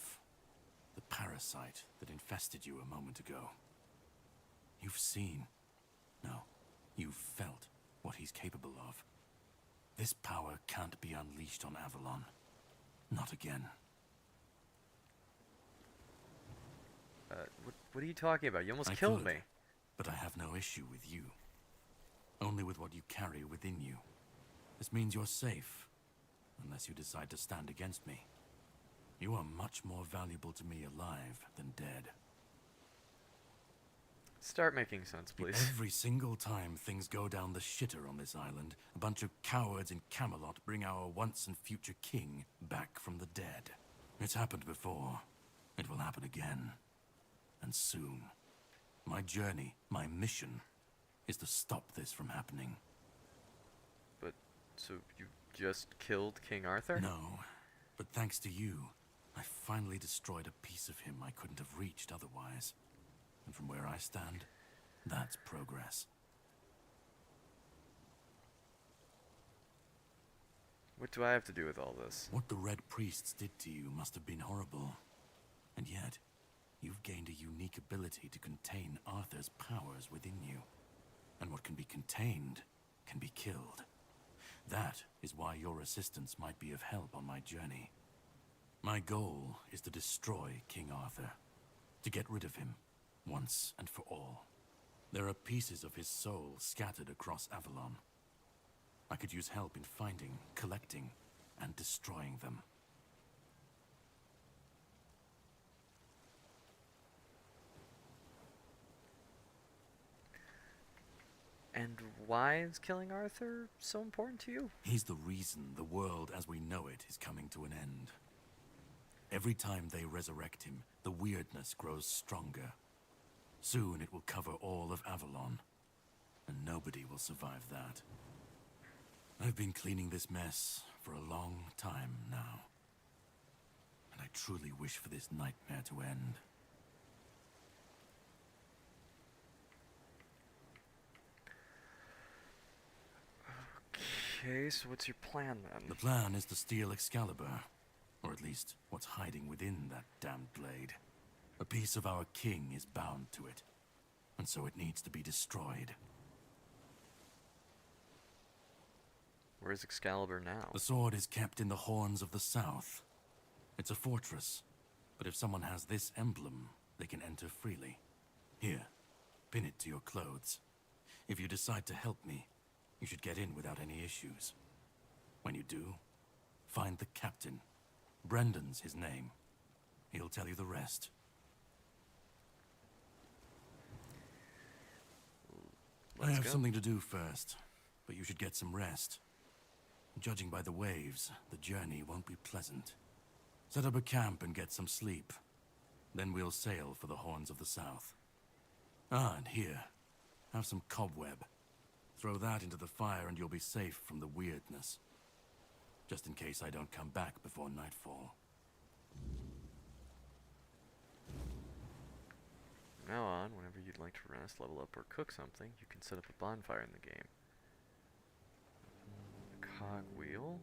the parasite that infested you a moment ago. You've seen, no, you've felt what he's capable of. This power can't be unleashed on Avalon. Not again. What are you talking about? You almost I killed could, me. But I have no issue with you. Only with what you carry within you. This means you're safe. Unless you decide to stand against me. You are much more valuable to me alive than dead. Start making sense, please. Every single time things go down the shitter on this island, a bunch of cowards in Camelot bring our once and future king back from the dead. It's happened before. It will happen again. And soon. My journey, my mission, is to stop this from happening. But, so you just killed King Arthur? No, but thanks to you, I finally destroyed a piece of him I couldn't have reached otherwise. And from where I stand, that's progress. What do I have to do with all this? What the Red Priests did to you must have been horrible. And yet, you've gained a unique ability to contain Arthur's powers within you. And what can be contained can be killed. That is why your assistance might be of help on my journey. My goal is to destroy King Arthur. To get rid of him, once and for all. There are pieces of his soul scattered across Avalon. I could use help in finding, collecting, and destroying them. And why is killing Arthur so important to you? He's the reason the world as we know it is coming to an end. Every time they resurrect him, the weirdness grows stronger. Soon it will cover all of Avalon, and nobody will survive that. I've been cleaning this mess for a long time now, and I truly wish for this nightmare to end. Okay, so what's your plan then? The plan is to steal Excalibur, or at least what's hiding within that damned blade. A piece of our king is bound to it, and so it needs to be destroyed. Where's Excalibur now? The sword is kept in the Horns of the South. It's a fortress, but if someone has this emblem, they can enter freely. Here, pin it to your clothes. If you decide to help me, you should get in without any issues. When you do, find the captain. Brendan's his name. He'll tell you the rest. I have something to do first, but you should get some rest. Judging by the waves, the journey won't be pleasant. Set up a camp and get some sleep. Then we'll sail for the Horns of the South. Ah, and here, have some cobweb. Throw that into the fire and you'll be safe from the weirdness. Just in case I don't come back before nightfall. From now on, whenever you'd like to rest, level up, or cook something, you can set up a bonfire in the game. Cogwheel.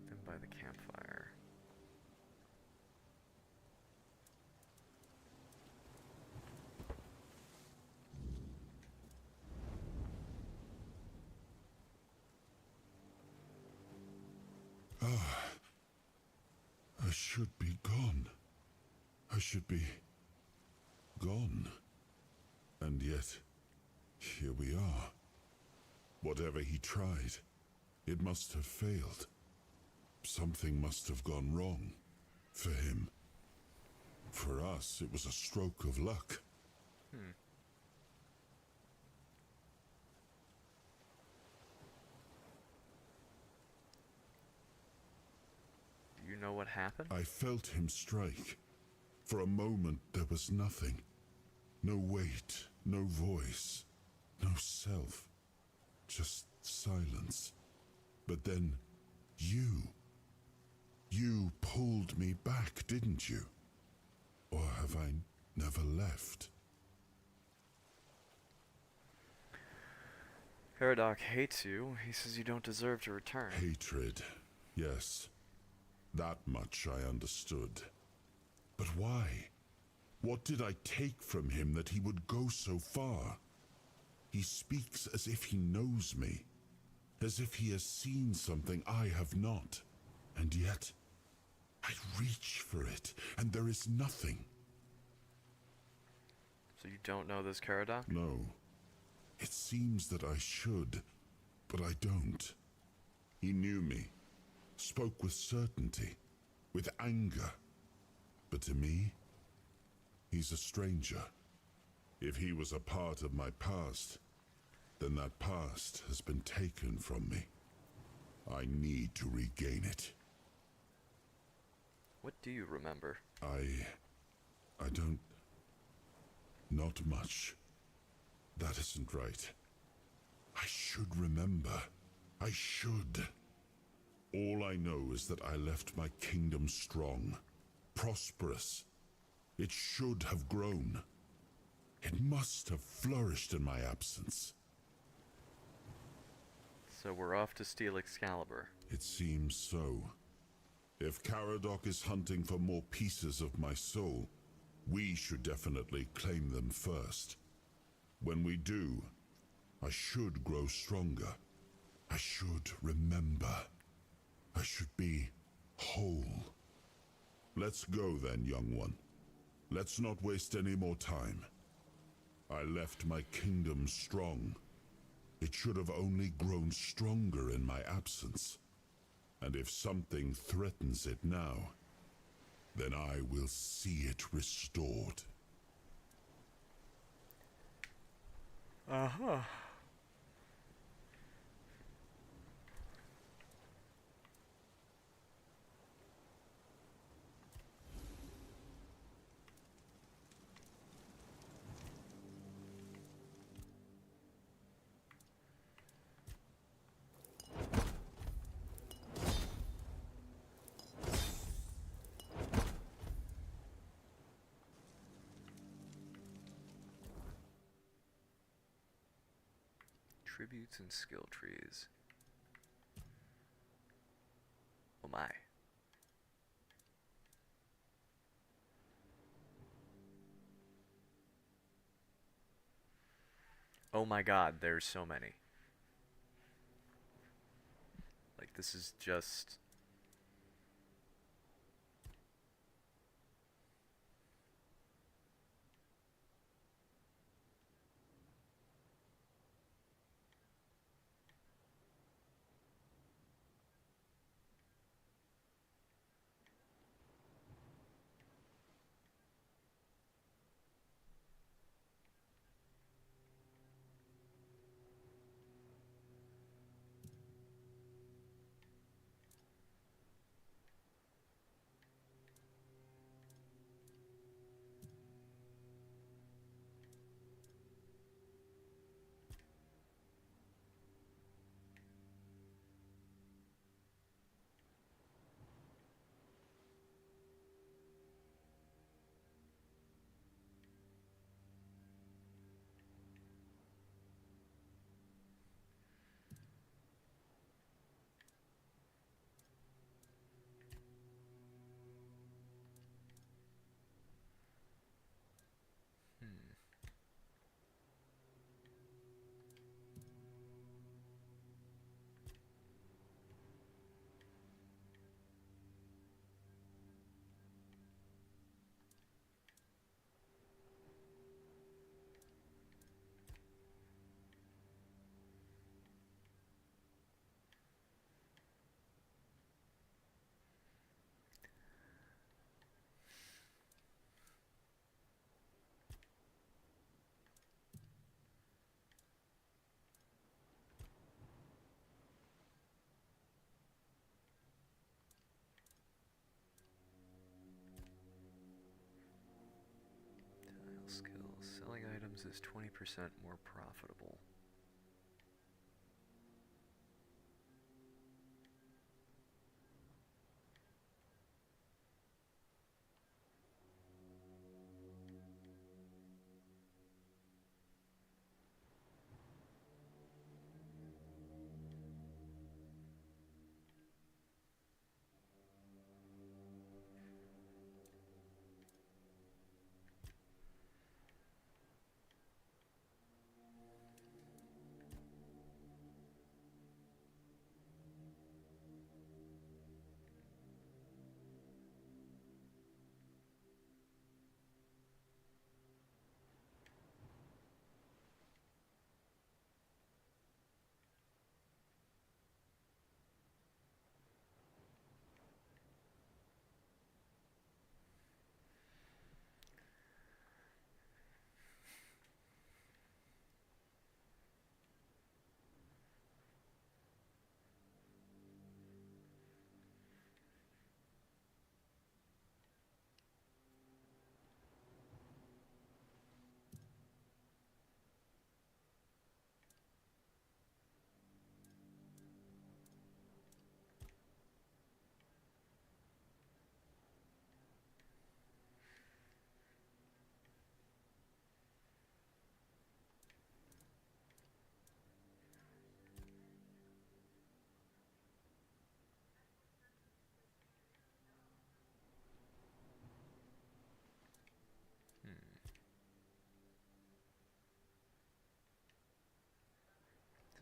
Then by the campfire. I should be gone. I should be gone. And yet, here we are. Whatever he tried, it must have failed. Something must have gone wrong. For him. For us, it was a stroke of luck. Do you know what happened? I felt him strike. For a moment, there was nothing. No weight, no voice, no self. Just silence. But then, you pulled me back, didn't you? Or have I never left? Caradoc hates you. He says you don't deserve to return. Hatred, yes. That much I understood. But why? What did I take from him that he would go so far? He speaks as if he knows me, as if he has seen something I have not. And yet, I reach for it, and there is nothing. So you don't know this Caradoc? No. It seems that I should, but I don't. He knew me, spoke with certainty, with anger. But to me, he's a stranger. If he was a part of my past, then that past has been taken from me. I need to regain it. What do you remember? I don't... Not much. That isn't right. I should remember. I should. All I know is that I left my kingdom strong, prosperous. It should have grown. It must have flourished in my absence. So we're off to steal Excalibur. It seems so. If Caradoc is hunting for more pieces of my soul, we should definitely claim them first. When we do, I should grow stronger. I should remember. I should be whole. Let's go then, young one. Let's not waste any more time. I left my kingdom strong. It should have only grown stronger in my absence. And if something threatens it now, then I will see it restored. Uh-huh. Tributes and skill trees. Oh my. Oh my god, there's so many. Like, this is just... is 20% more profitable.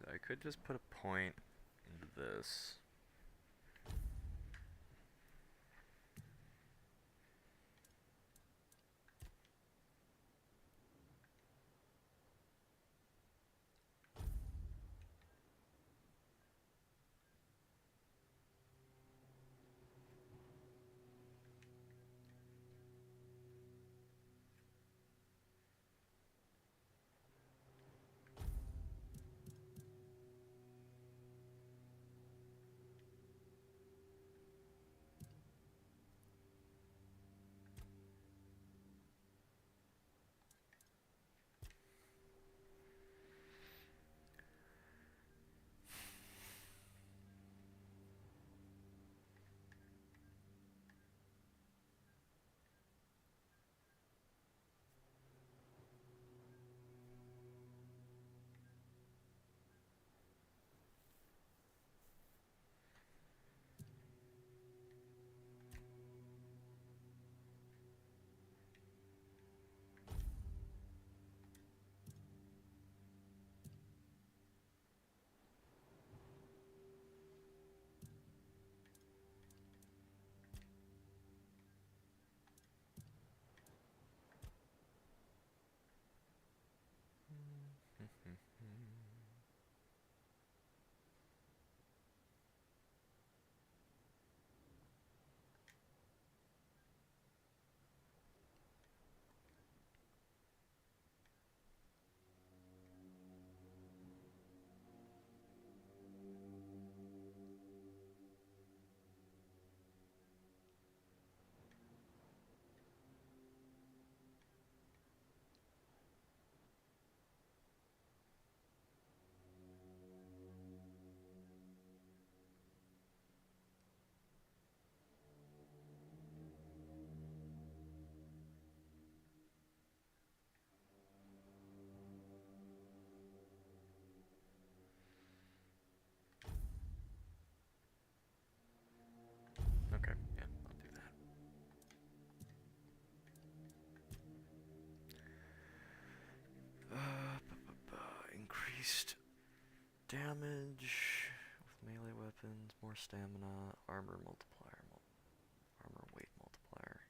So I could just put a point into this. Okay, yeah, I'll do that. Increased damage with melee weapons, more stamina, armor multiplier, armor weight multiplier.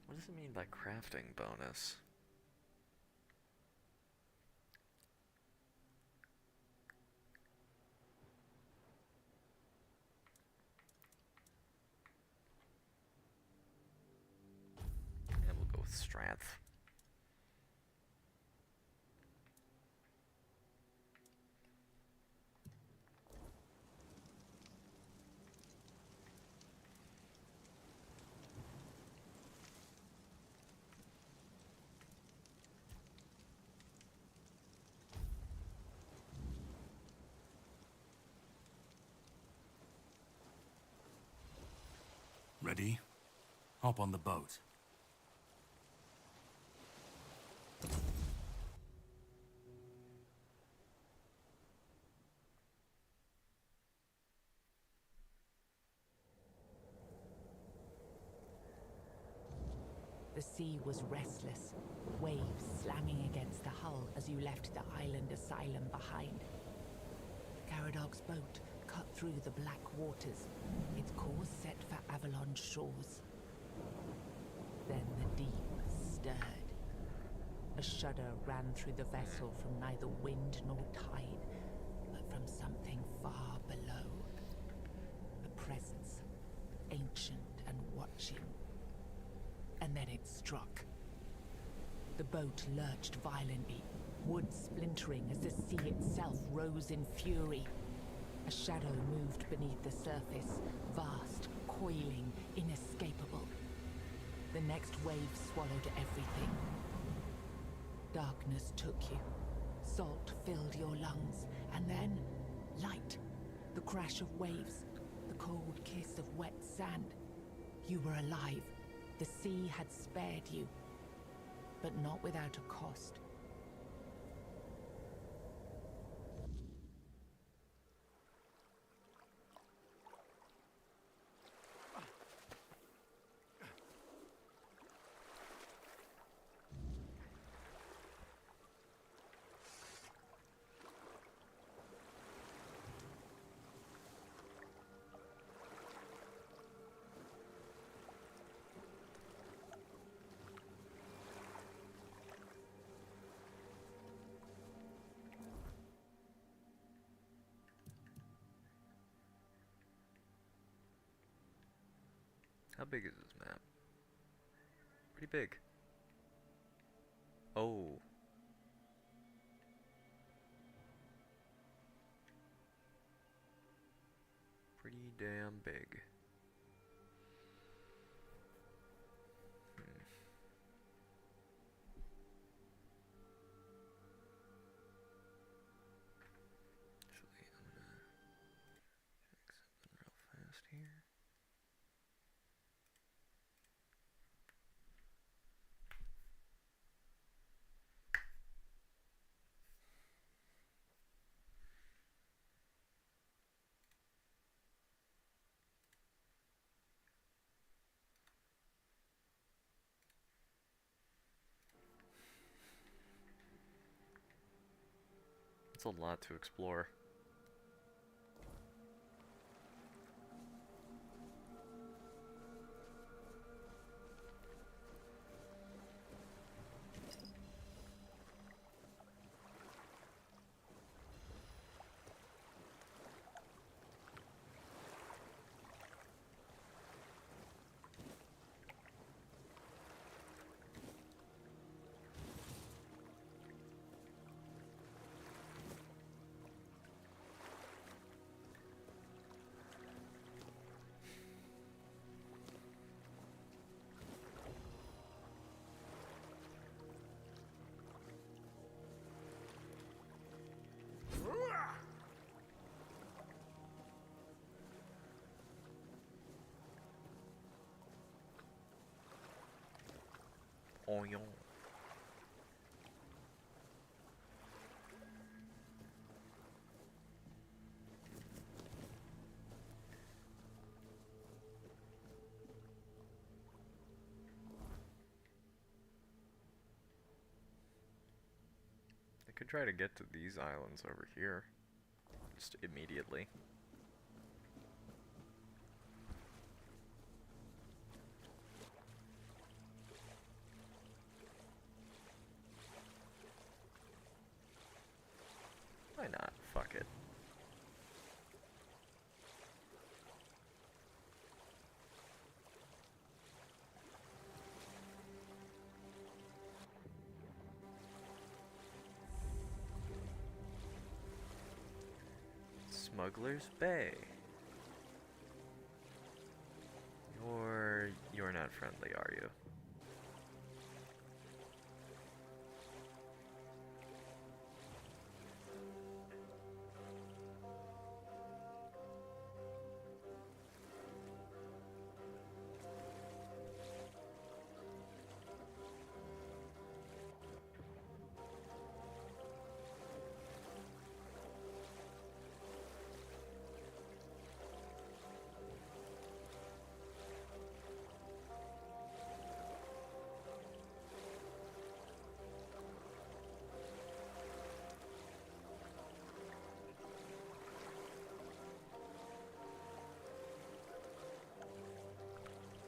What does it mean by crafting bonus? strength. Ready? Hop on the boat. The sea was restless, waves slamming against the hull as you left the island asylum behind. Garadog's boat cut through the black waters, its course set for Avalon's shores. Then the deep stirred. A shudder ran through the vessel from neither wind nor tide, but from something far below. A presence, ancient and watching. And then it struck. The boat lurched violently, wood splintering as the sea itself rose in fury. A shadow moved beneath the surface, vast, coiling, inescapable. The next wave swallowed everything. Darkness took you. Salt filled your lungs, and then light. The crash of waves, the cold kiss of wet sand. You were alive. The sea had spared you, but not without a cost. How big is this map? Pretty big. Oh. Pretty damn big. Actually, I'm gonna check something real fast here. It's a lot to explore. Onion. I could try to get to these islands over here, just immediately. Why not? Fuck it. Smuggler's Bay. You're not friendly, are you?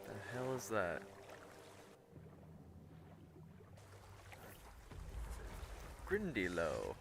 The hell is that? Grindilo.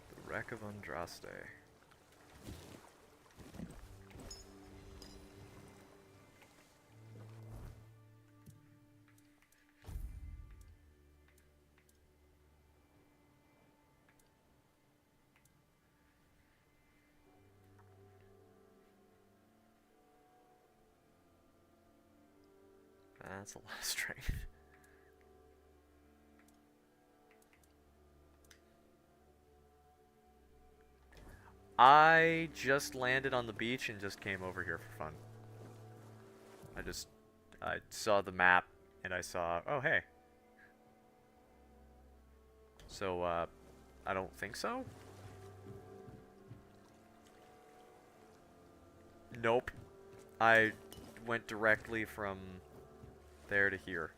The Wreck of Andraste. That's a lot of strength. I just landed on the beach and just came over here for fun. I saw the map and I saw, oh hey. So, I don't think so? Nope. I went directly from there to here.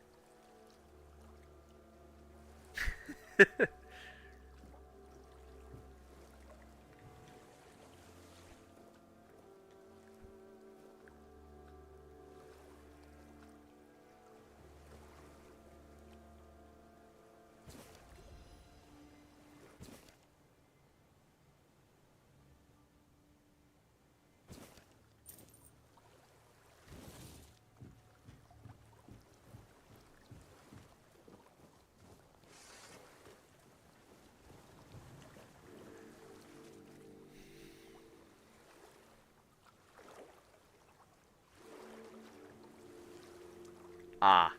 Ah.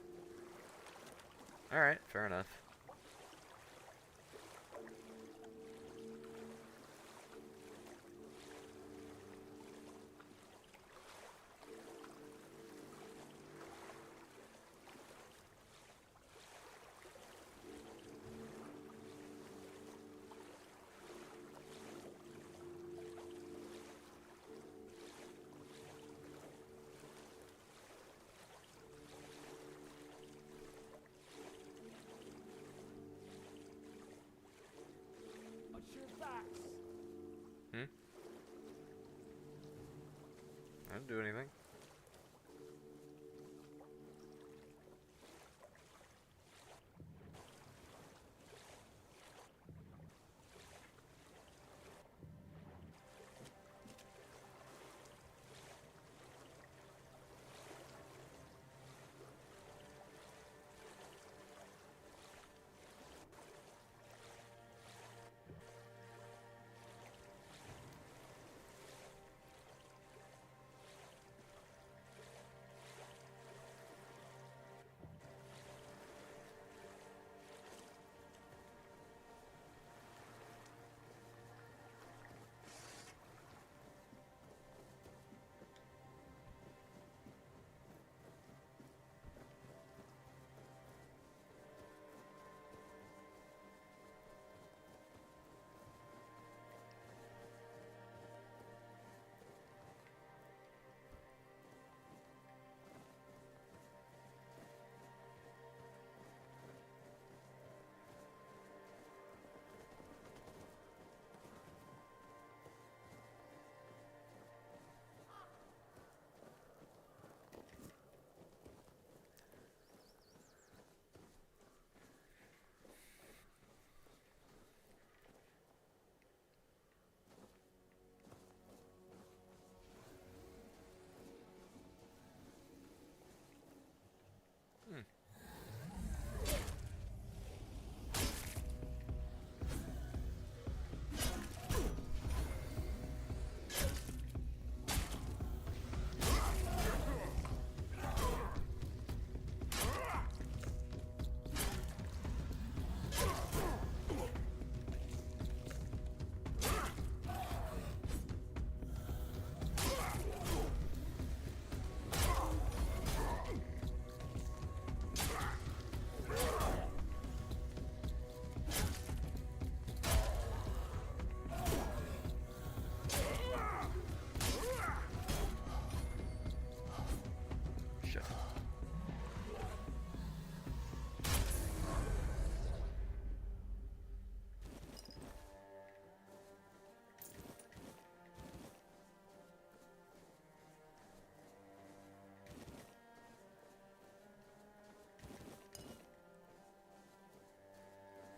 Alright, fair enough. I didn't do anything.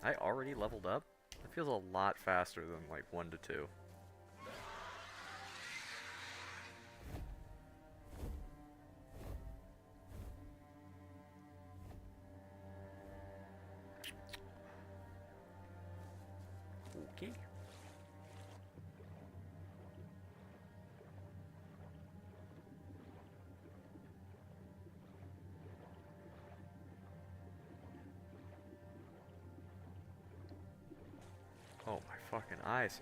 I already leveled up? That feels a lot faster than like 1 to 2. Okay. Oh my fucking eyes.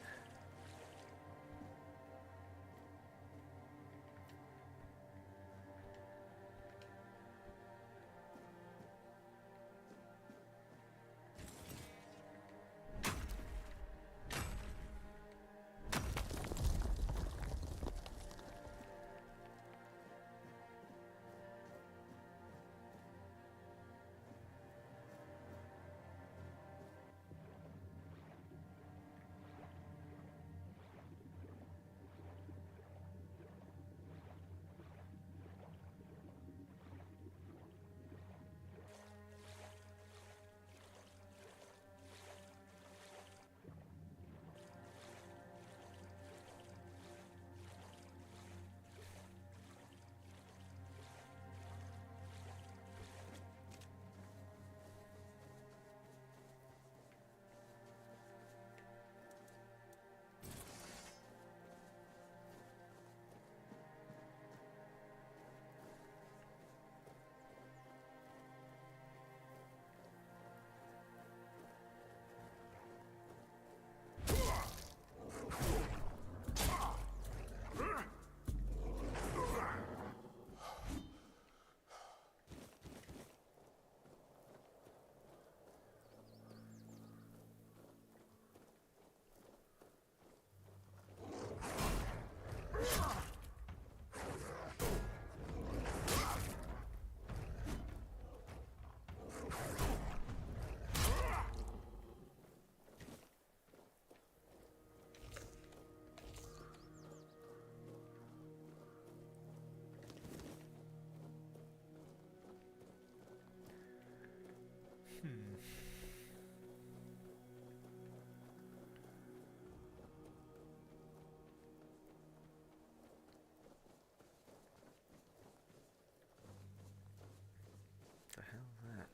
The hell is that?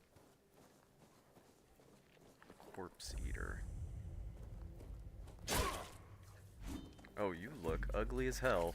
Corpse eater. Oh, you look ugly as hell.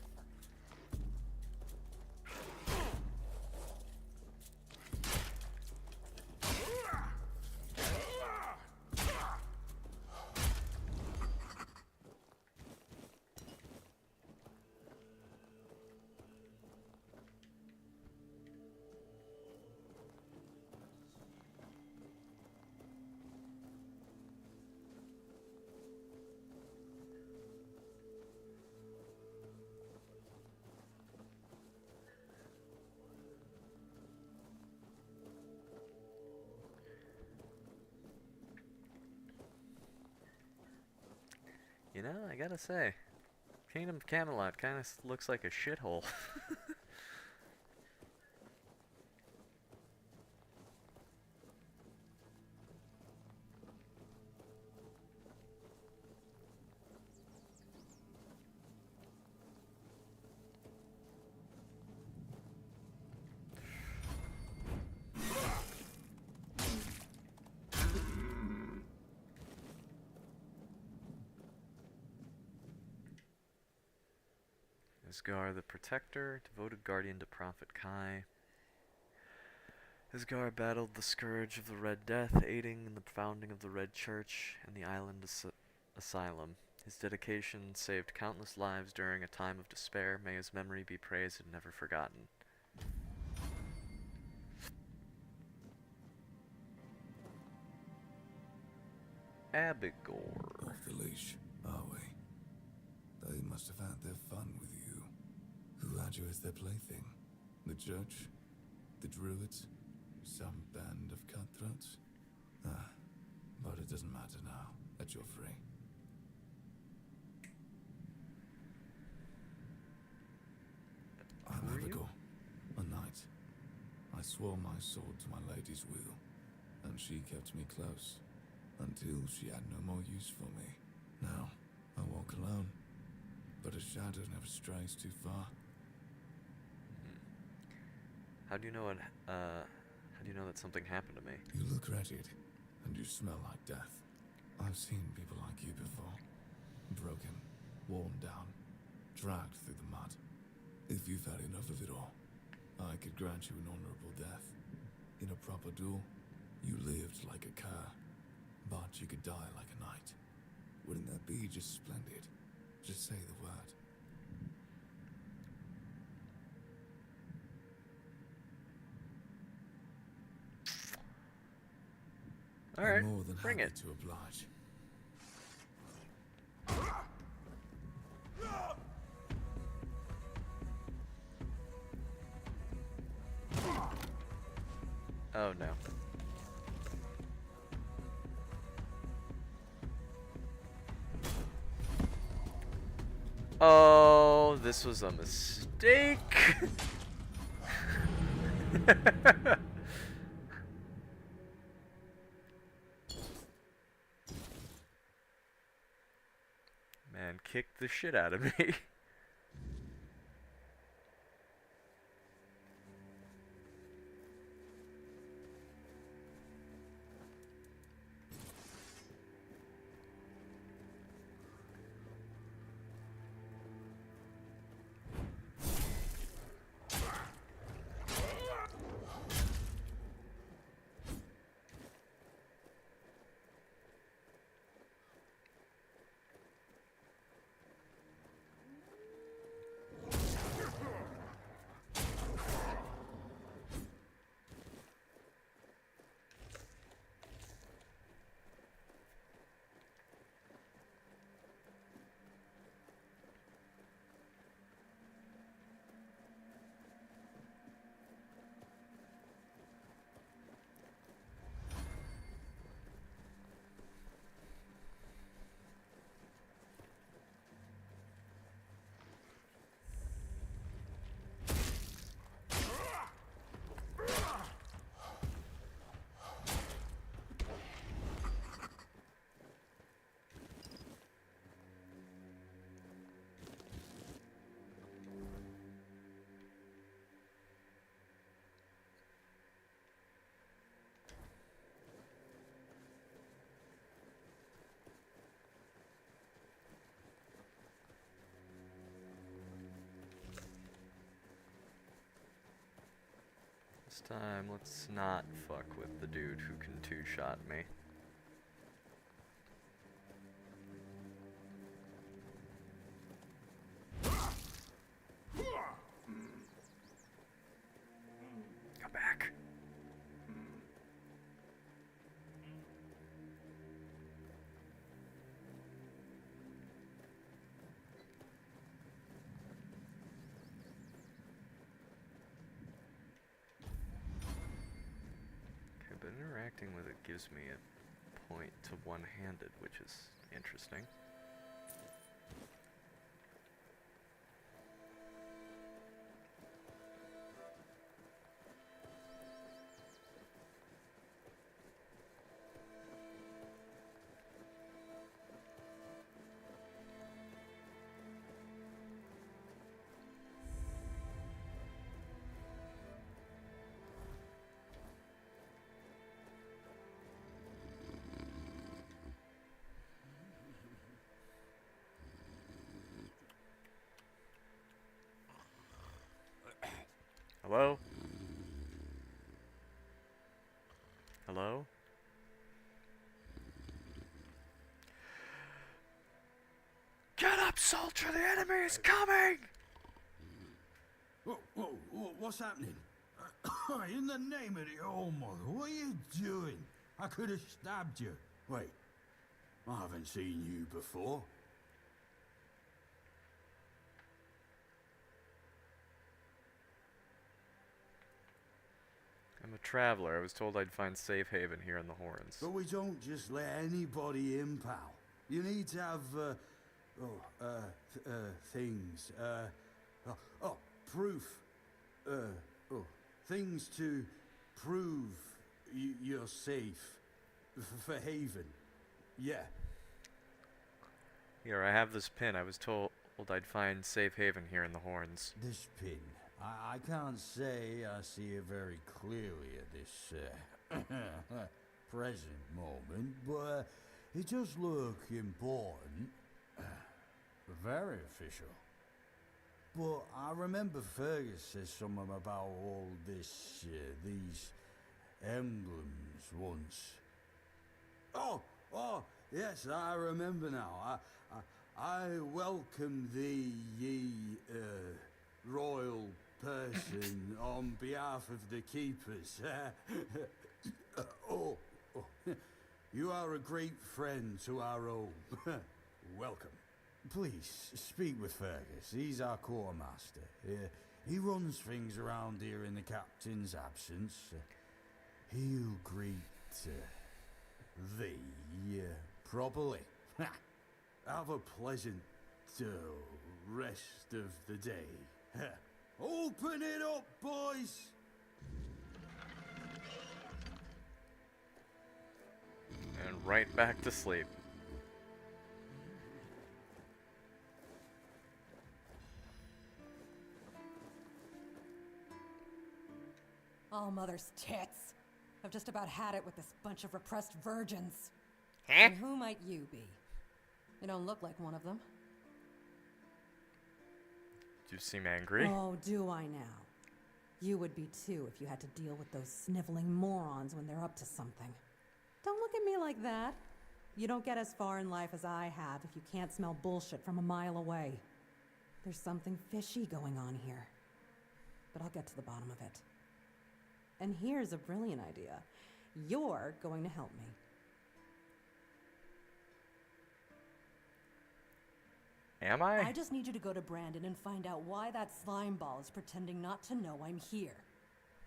You know, I gotta say, Kingdom of Camelot kind of looks like a shithole. Isgar the Protector, devoted guardian to Prophet Kai. Isgar battled the scourge of the Red Death, aiding in the founding of the Red Church and the island asylum. His dedication saved countless lives during a time of despair. May his memory be praised and never forgotten. Abigor. Off the leash, are we? They must have had their fun with you. Who had you as their plaything? The church? The druids? Some band of cutthroats? Ah, but it doesn't matter now that you're free. I'm Abigor, a knight. I swore my sword to my lady's will, and she kept me close. until she had no more use for me. Now, I walk alone, but a shadow never strays too far. How do you know how do you know that something happened to me? You look wretched, and you smell like death. I've seen people like you before. Broken, worn down, dragged through the mud. If you've had enough of it all, I could grant you an honorable death. In a proper duel, you lived like a cur, but you could die like a knight. Wouldn't that be just splendid? Just say the word. All right, I'm more than bring happy it. to oblige. Oh no. Oh, this was a mistake. Man kicked the shit out of me. This time, let's not fuck with the dude who can two-shot me. Come back. But interacting with it gives me a point to one-handed, which is interesting. Hello? Hello? Get up, soldier! The enemy is coming! Whoa, what's happening? In the name of the All-Mother, what are you doing? I could have stabbed you. Wait, I haven't seen you before. I'm a traveler. I was told I'd find safe haven here in the Horns. But we don't just let anybody in, pal. You need to have, things, proof. Things to prove you're safe for haven. Yeah. Here, I have this pin. I was told I'd find safe haven here in the Horns. This pin. I can't say I see it very clearly at this present moment, but it does look important. Very official. But I remember Fergus said something about all this, these emblems once. Oh, yes, I remember now. I welcome thee, ye, royal person, on behalf of the keepers. You are a great friend to our own. Welcome. Please, speak with Fergus. He's our quartermaster. He runs things around here in the captain's absence. He'll greet thee properly. Have a pleasant rest of the day. Open it up, boys! And right back to sleep. Oh, mother's tits. I've just about had it with this bunch of repressed virgins. Huh? And who might you be? You don't look like one of them. Do you seem angry? Oh, do I now? You would be too if you had to deal with those sniveling morons when they're up to something. Don't look at me like that. You don't get as far in life as I have if you can't smell bullshit from a mile away. There's something fishy going on here. But I'll get to the bottom of it. And here's a brilliant idea. You're going to help me. Am I? I just need you to go to Brandon and find out why that slime ball is pretending not to know I'm here.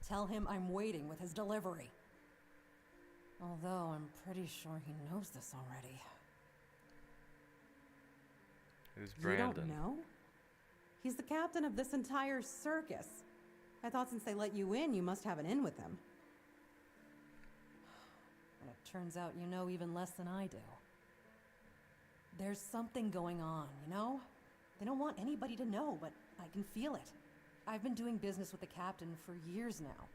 Tell him I'm waiting with his delivery. Although I'm pretty sure he knows this already. Who's Brandon? You don't know? He's the captain of this entire circus. I thought since they let you in, you must have an in with him. But it turns out you know even less than I do. There's something going on, you know? They don't want anybody to know, but I can feel it. I've been doing business with the captain for years now.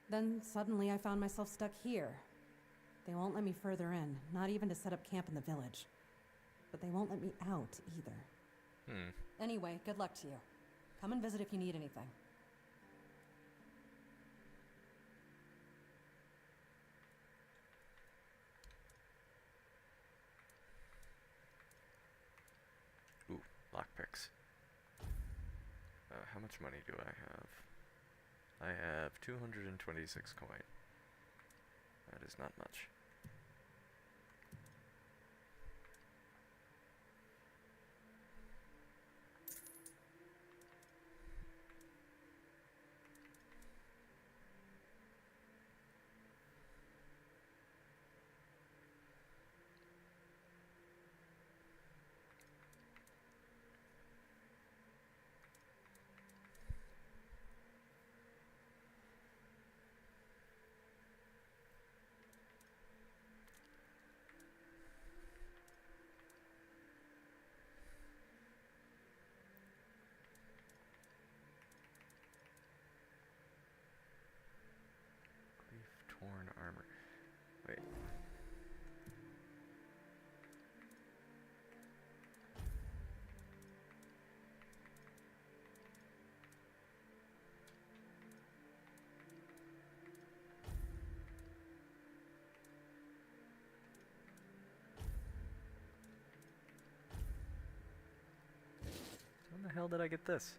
Then suddenly I found myself stuck here. They won't let me further in, not even to set up camp in the village. But they won't let me out either. Anyway, good luck to you. Come and visit if you need anything. Ooh, lockpicks. How much money do I have? I have 226 coin. That is not much. Torn armor. Wait. When the hell did I get this?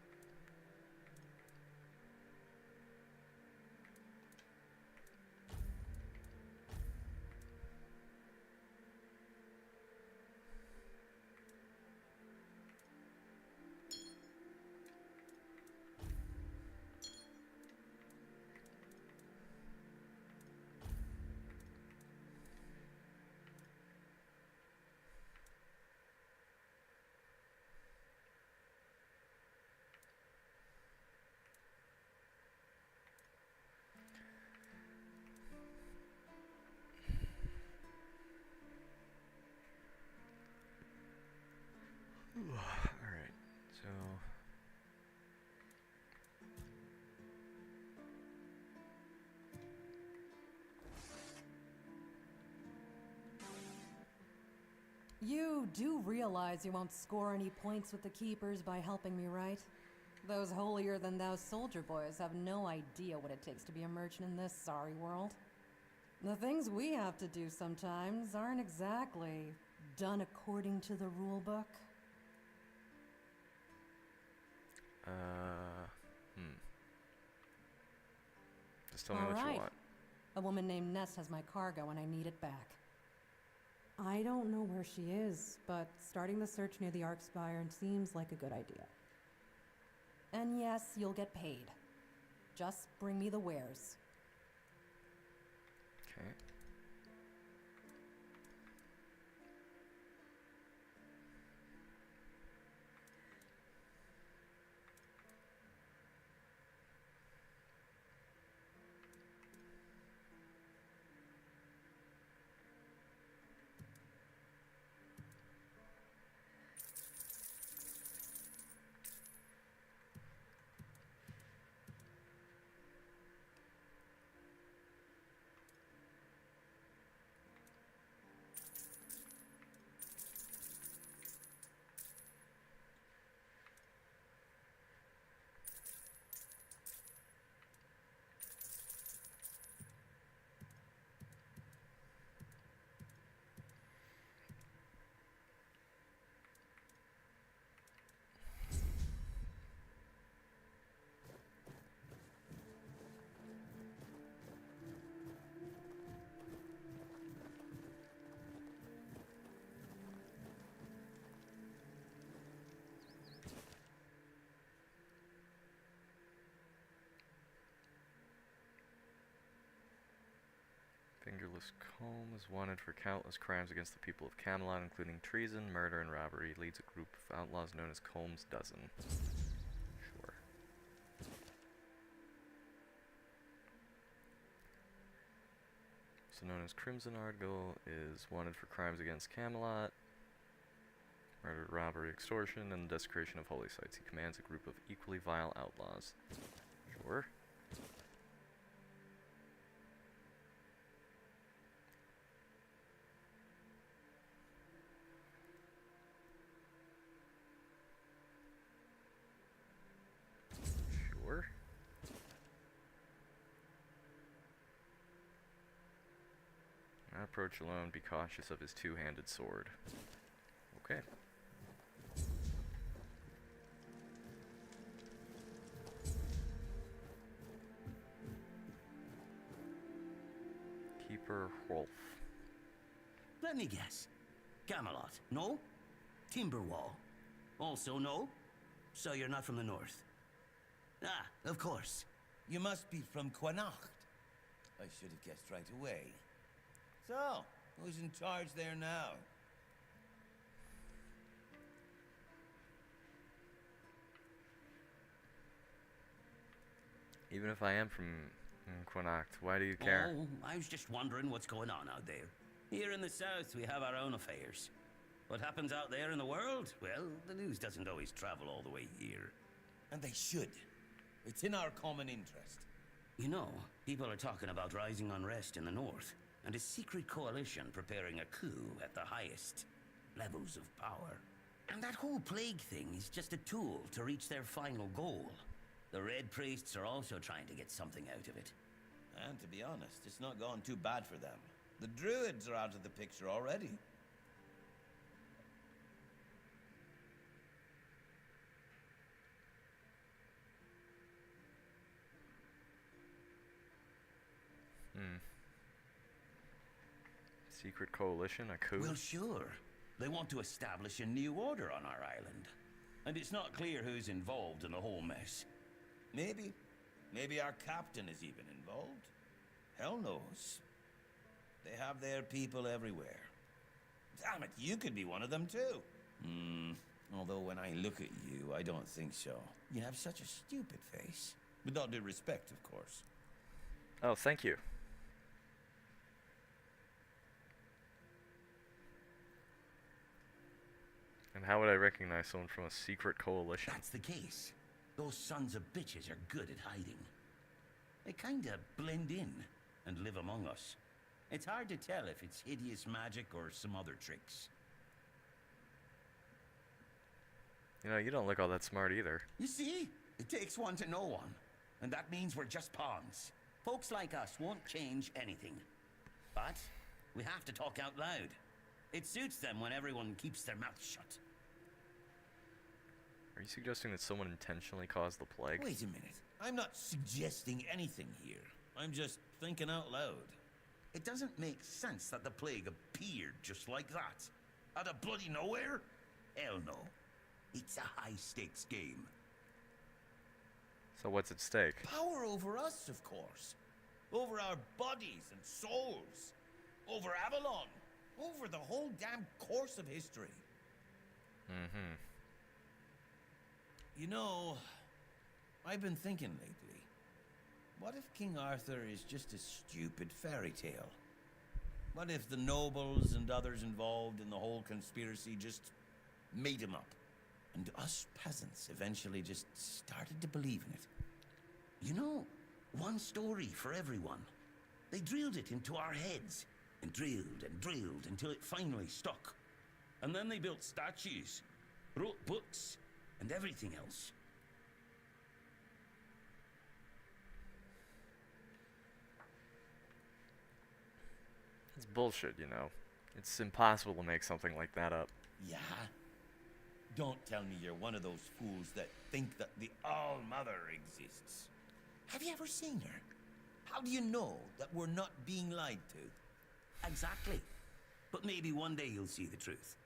You do realize you won't score any points with the Keepers by helping me, right? Those holier-than-thou soldier boys have no idea what it takes to be a merchant in this sorry world. The things we have to do sometimes aren't exactly done according to the rule book. Just tell me what you want. A woman named Ness has my cargo and I need it back. I don't know where she is, but starting the search near the Arkspire seems like a good idea. And yes, you'll get paid. Just bring me the wares. Okay. Fingerless Comb is wanted for countless crimes against the people of Camelot, including treason, murder, and robbery. He leads a group of outlaws known as Comb's Dozen. Sure. Also known as Crimson Argo, is wanted for crimes against Camelot, murder, robbery, extortion, and desecration of holy sites. He commands a group of equally vile outlaws. Sure. Not approach alone, be cautious of his two-handed sword. Okay. Keeper Wolf. Let me guess. Camelot, no? Timberwall, also no? So you're not from the north? Ah, of course. You must be from Connacht. I should have guessed right away. So, who's in charge there now? Even if I am from Connacht, why do you care? Oh, I was just wondering what's going on out there. Here in the south, we have our own affairs. What happens out there in the world? Well, the news doesn't always travel all the way here. And they should. It's in our common interest. You know, people are talking about rising unrest in the north, and a secret coalition preparing a coup at the highest levels of power. And that whole plague thing is just a tool to reach their final goal. The Red Priests are also trying to get something out of it. And to be honest, it's not gone too bad for them. The Druids are out of the picture already. Secret coalition, a coup? Well, sure. They want to establish a new order on our island. And it's not clear who's involved in the whole mess. Maybe. Maybe our captain is even involved. Hell knows. They have their people everywhere. Damn it, you could be one of them too. Although when I look at you, I don't think so. You have such a stupid face. With all due respect, of course. Oh, thank you. And how would I recognize someone from a secret coalition? That's the case. Those sons of bitches are good at hiding. They kinda blend in and live among us. It's hard to tell if it's hideous magic or some other tricks. You know, you don't look all that smart either. You see? It takes one to know one. And that means we're just pawns. Folks like us won't change anything. But we have to talk out loud. It suits them when everyone keeps their mouth shut. Are you suggesting that someone intentionally caused the plague? Wait a minute. I'm not suggesting anything here. I'm just thinking out loud. It doesn't make sense that the plague appeared just like that. Out of bloody nowhere? Hell no. It's a high-stakes game. So what's at stake? Power over us, of course. Over our bodies and souls. Over Avalon. Over the whole damn course of history. Mm-hmm. You know, I've been thinking lately. What if King Arthur is just a stupid fairy tale? What if the nobles and others involved in the whole conspiracy just made him up? And us peasants eventually just started to believe in it. You know, one story for everyone. They drilled it into our heads. And drilled until it finally stuck. And then they built statues, wrote books, and everything else. It's bullshit, you know. It's impossible to make something like that up. Yeah? Don't tell me you're one of those fools that think that the All-Mother exists. Have you ever seen her? How do you know that we're not being lied to? Exactly. But maybe one day you'll see the truth.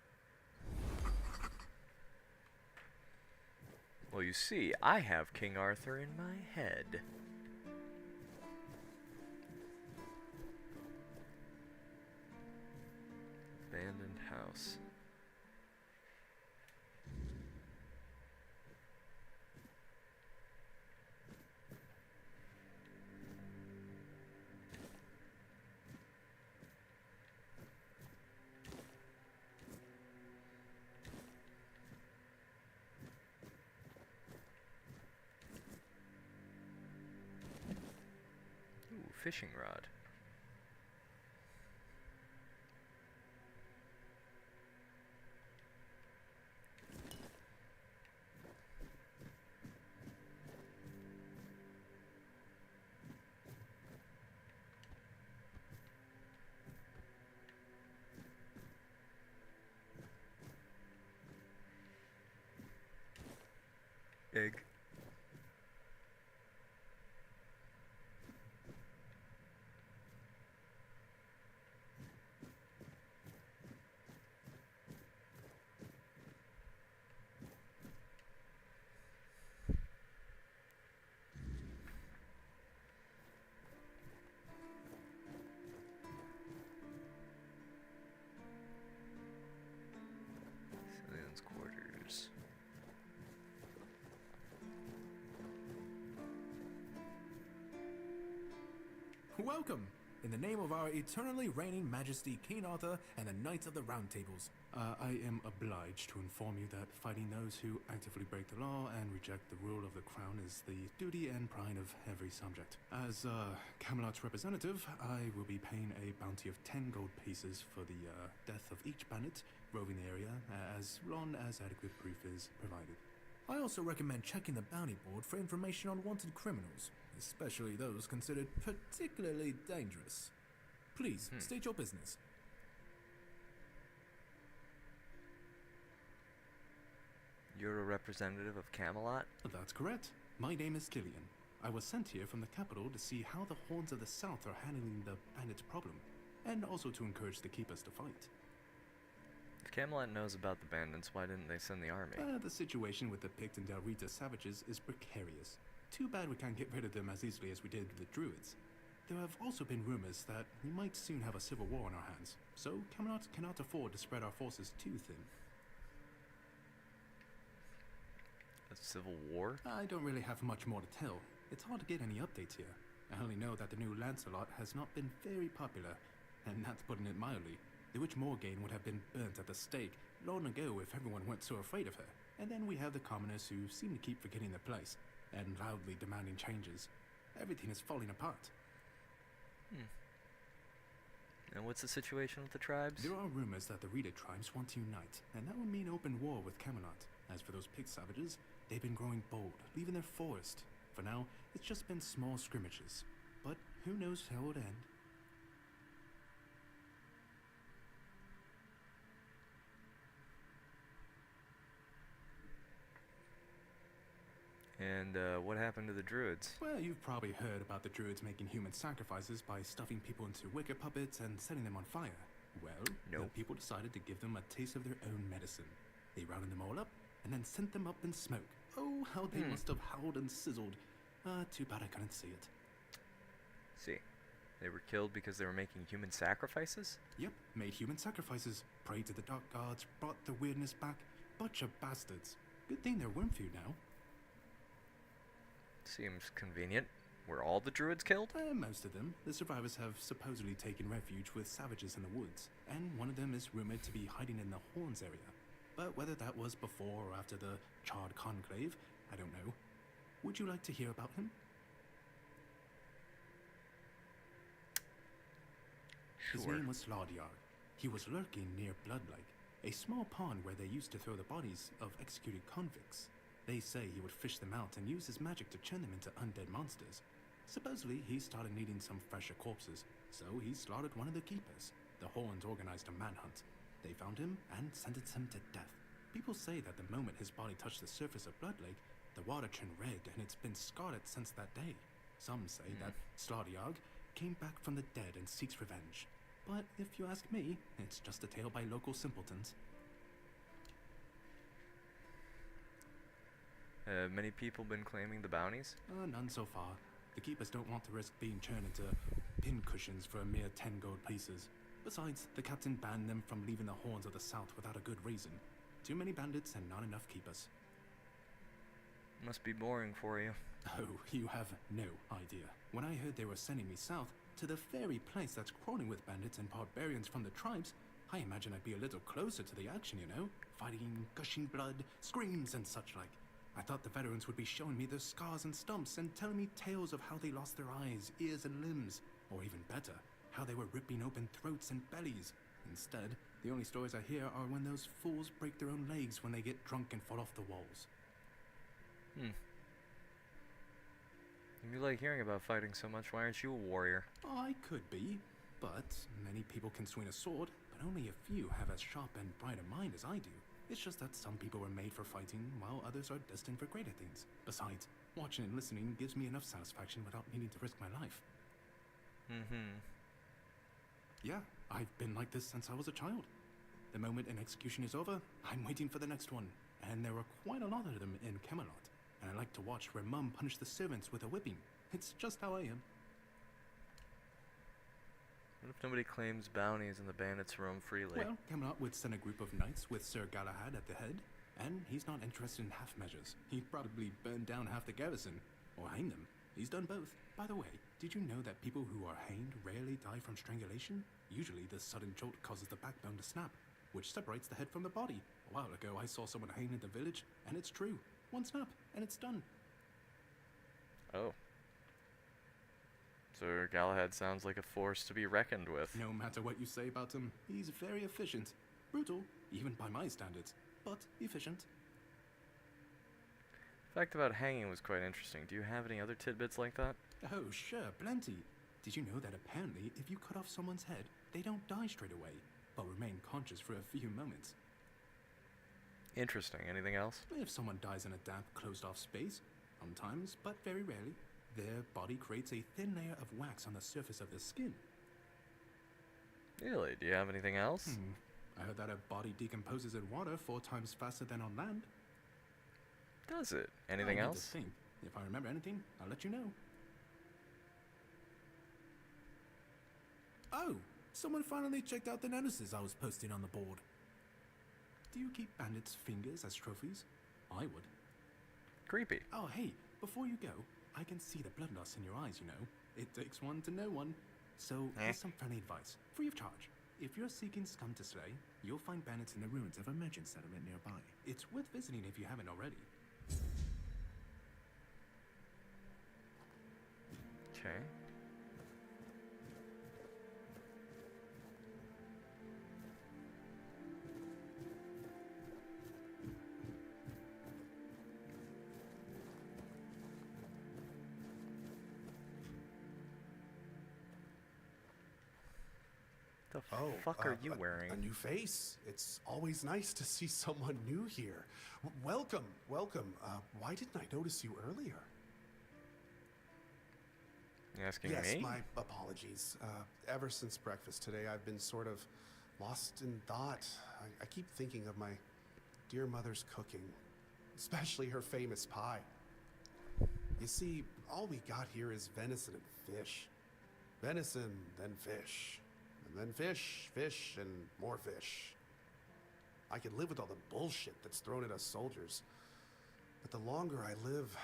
Well, you see, I have King Arthur in my head. Abandoned house. Fishing rod. Egg. Civilians' quarters. Welcome! In the name of our eternally reigning Majesty King Arthur and the Knights of the Round Tables, I am obliged to inform you that fighting those who actively break the law and reject the rule of the crown is the duty and pride of every subject. As Camelot's representative, I will be paying a bounty of 10 gold pieces for the death of each bandit roving the area, as long as adequate proof is provided. I also recommend checking the bounty board for information on wanted criminals, especially those considered particularly dangerous. Please, state your business. You're a representative of Camelot? That's correct. My name is Lillian. I was sent here from the capital to see how the horns of the south are handling the bandit problem, and also to encourage the keepers to fight. If Camelot knows about the bandits, why didn't they send the army? The situation with the Pict and Del Rita savages is precarious. Too bad we can't get rid of them as easily as we did with the Druids. There have also been rumors that we might soon have a civil war on our hands, so Camelot cannot afford to spread our forces too thin. A civil war? I don't really have much more to tell. It's hard to get any updates here. I only know that the new Lancelot has not been very popular, and that's putting it mildly. The Witch Morgaine would have been burnt at the stake long ago if everyone weren't so afraid of her. And then we have the commoners who seem to keep forgetting their place, and loudly demanding changes. Everything is falling apart. And what's the situation with the tribes? There are rumors that the Rita tribes want to unite, and that would mean open war with Camelot. As for those pig savages, they've been growing bold, leaving their forest. For now, it's just been small scrimmages. But who knows how it'll end. And what happened to the druids? Well, you've probably heard about the druids making human sacrifices by stuffing people into wicker puppets and setting them on fire. Well, the people decided to give them a taste of their own medicine. They rounded them all up and then sent them up in smoke. Oh, how they must have howled and sizzled. Too bad I couldn't see it. See, they were killed because they were making human sacrifices? Yep, made human sacrifices, prayed to the dark gods, brought the weirdness back. Bunch of bastards. Good thing they're worm food now. Seems convenient. Were all the druids killed? Most of them. The survivors have supposedly taken refuge with savages in the woods, and one of them is rumored to be hiding in the Horns area. But whether that was before or after the Charred Conclave, I don't know. Would you like to hear about him? Sure. His name was Lardyard. He was lurking near Blood Lake, a small pond where they used to throw the bodies of executed convicts. They say he would fish them out and use his magic to turn them into undead monsters. Supposedly, he started needing some fresher corpses, so he slaughtered one of the keepers. The Horns organized a manhunt. They found him and sentenced him to death. People say that the moment his body touched the surface of Blood Lake, the water turned red and it's been scarred since that day. Some say that Slaughterjag came back from the dead and seeks revenge. But if you ask me, it's just a tale by local simpletons. Have many people been claiming the bounties? None so far. The keepers don't want to risk being turned into pincushions for a mere 10 gold pieces. Besides, the captain banned them from leaving the Horns of the South without a good reason. Too many bandits and not enough keepers. Must be boring for you. Oh, you have no idea. When I heard they were sending me south, to the very place that's crawling with bandits and barbarians from the tribes, I imagine I'd be a little closer to the action, you know? Fighting, gushing blood, screams and such like. I thought the veterans would be showing me their scars and stumps and telling me tales of how they lost their eyes, ears and limbs. Or even better, how they were ripping open throats and bellies. Instead, the only stories I hear are when those fools break their own legs when they get drunk and fall off the walls. If you like hearing about fighting so much, why aren't you a warrior? I could be, but many people can swing a sword, but only a few have as sharp and bright a mind as I do. It's just that some people were made for fighting, while others are destined for greater things. Besides, watching and listening gives me enough satisfaction without needing to risk my life. Yeah, I've been like this since I was a child. The moment an execution is over, I'm waiting for the next one. And there are quite a lot of them in Camelot. And I like to watch where Mum punished the servants with a whipping. It's just how I am. What if nobody claims bounties and the bandits roam freely? Well, Camelot would send a group of knights with Sir Galahad at the head, and he's not interested in half measures. He'd probably burn down half the garrison, or hang them. He's done both. By the way, did you know that people who are hanged rarely die from strangulation? Usually the sudden jolt causes the backbone to snap, which separates the head from the body. A while ago I saw someone hanged in the village, and it's true. One snap, and it's done. Oh. Sir Galahad sounds like a force to be reckoned with. No matter what you say about him, he's very efficient. Brutal, even by my standards, but efficient. The fact about hanging was quite interesting. Do you have any other tidbits like that? Oh, sure, plenty. Did you know that apparently if you cut off someone's head, they don't die straight away, but remain conscious for a few moments? Interesting. Anything else? If someone dies in a damp, closed-off space, sometimes, but very rarely, their body creates a thin layer of wax on the surface of the skin. Really? Do you have anything else? I heard that a body decomposes in water 4 times faster than on land. Does it? Anything I need else? to think. If I remember anything, I'll let you know. Oh, someone finally checked out the notices I was posting on the board. Do you keep bandits' fingers as trophies? I would. Creepy. Oh, hey, before you go, I can see the bloodlust in your eyes, you know. It takes one to know one. So, here's some friendly advice, free of charge. If you're seeking scum to slay, you'll find bandits in the ruins of a merchant settlement nearby. It's worth visiting if you haven't already. Okay. The fuck are you wearing? A new face. It's always nice to see someone new here. Welcome, welcome. Why didn't I notice you earlier? You asking yes, me? My apologies. Ever since breakfast today, I've been sort of lost in thought. I keep thinking of my dear mother's cooking, especially her famous pie. You see, all we got here is venison and fish. Venison, then fish. And then fish, fish, and more fish. I can live with all the bullshit that's thrown at us soldiers. But the longer I live,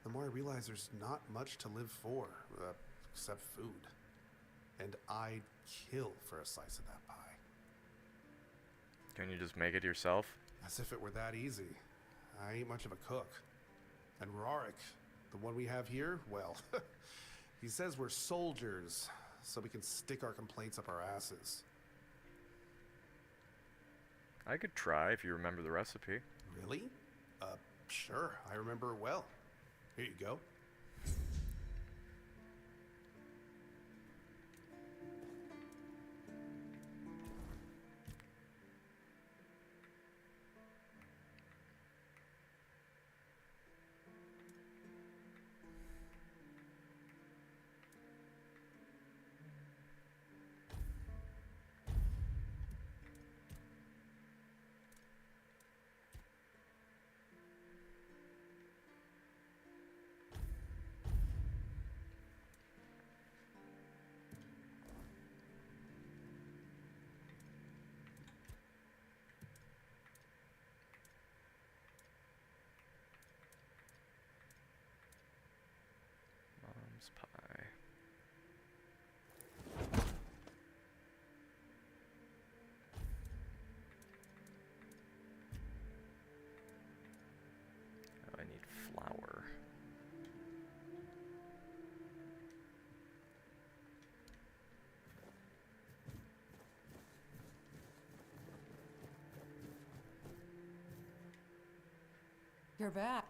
the more I realize there's not much to live for, except food. And I'd kill for a slice of that pie. Can you just make it yourself? As if it were that easy. I ain't much of a cook. And Rorik, the one we have here, well, he says we're soldiers, so we can stick our complaints up our asses. I could try if you remember the recipe. Really? Sure, I remember it well. Here you go. Mom's pie. Oh, I need flour. You're back.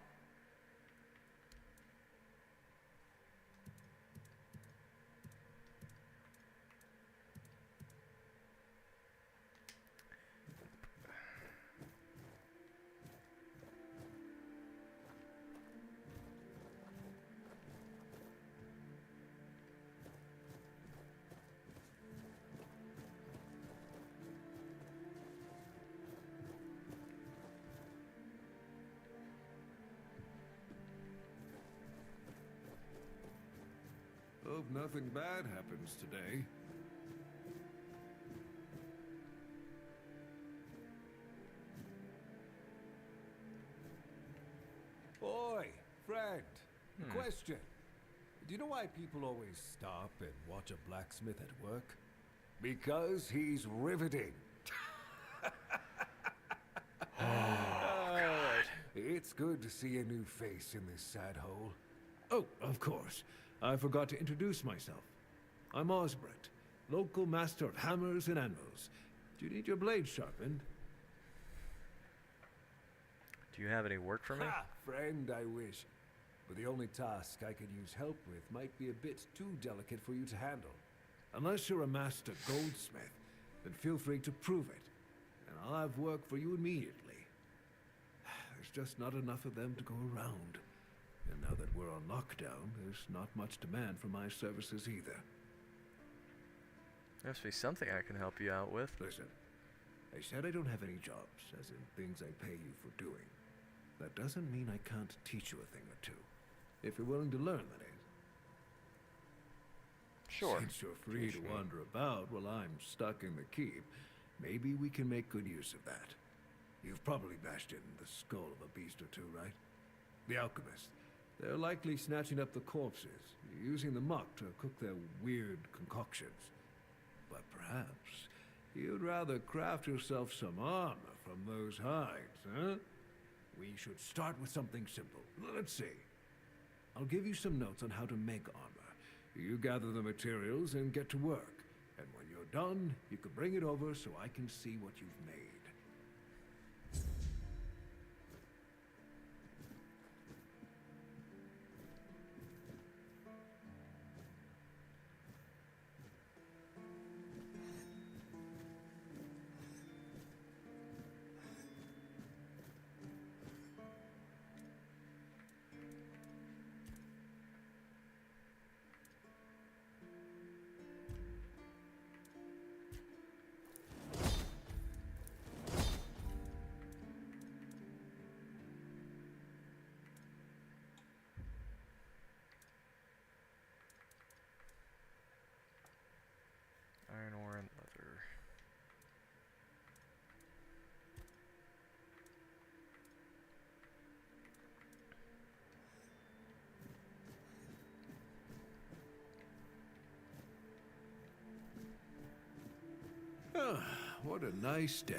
Hope nothing bad happens today. Boy, friend, question. Do you know why people always stop and watch a blacksmith at work? Because he's riveting. It's good to see a new face in this sad hole. Oh, of course. I forgot to introduce myself. I'm Osbert, local master of hammers and anvils. Do you need your blade sharpened? Do you have any work for me? Ha! Friend, I wish. But the only task I could use help with might be a bit too delicate for you to handle. Unless you're a master goldsmith, then feel free to prove it. And I'll have work for you immediately. There's just not enough of them to go around. And now that we're on lockdown, there's not much demand for my services either. There must be something I can help you out with. Listen, I said I don't have any jobs, as in things I pay you for doing. That doesn't mean I can't teach you a thing or two. If you're willing to learn, that is. Sure. Since you're free to wander about while I'm stuck in the keep, maybe we can make good use of that. You've probably bashed in the skull of a beast or two, right? The alchemist. They're likely snatching up the corpses, using the muck to cook their weird concoctions. But perhaps you'd rather craft yourself some armor from those hides, huh? We should start with something simple. Let's see. I'll give you some notes on how to make armor. You gather the materials and get to work. And when you're done, you can bring it over so I can see what you've made. What a nice day.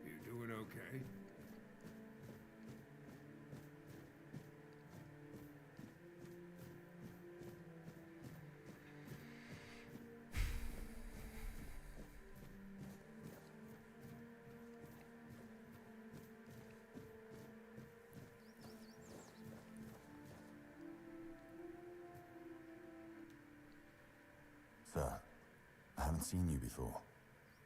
You doing okay? Sir, I haven't seen you before.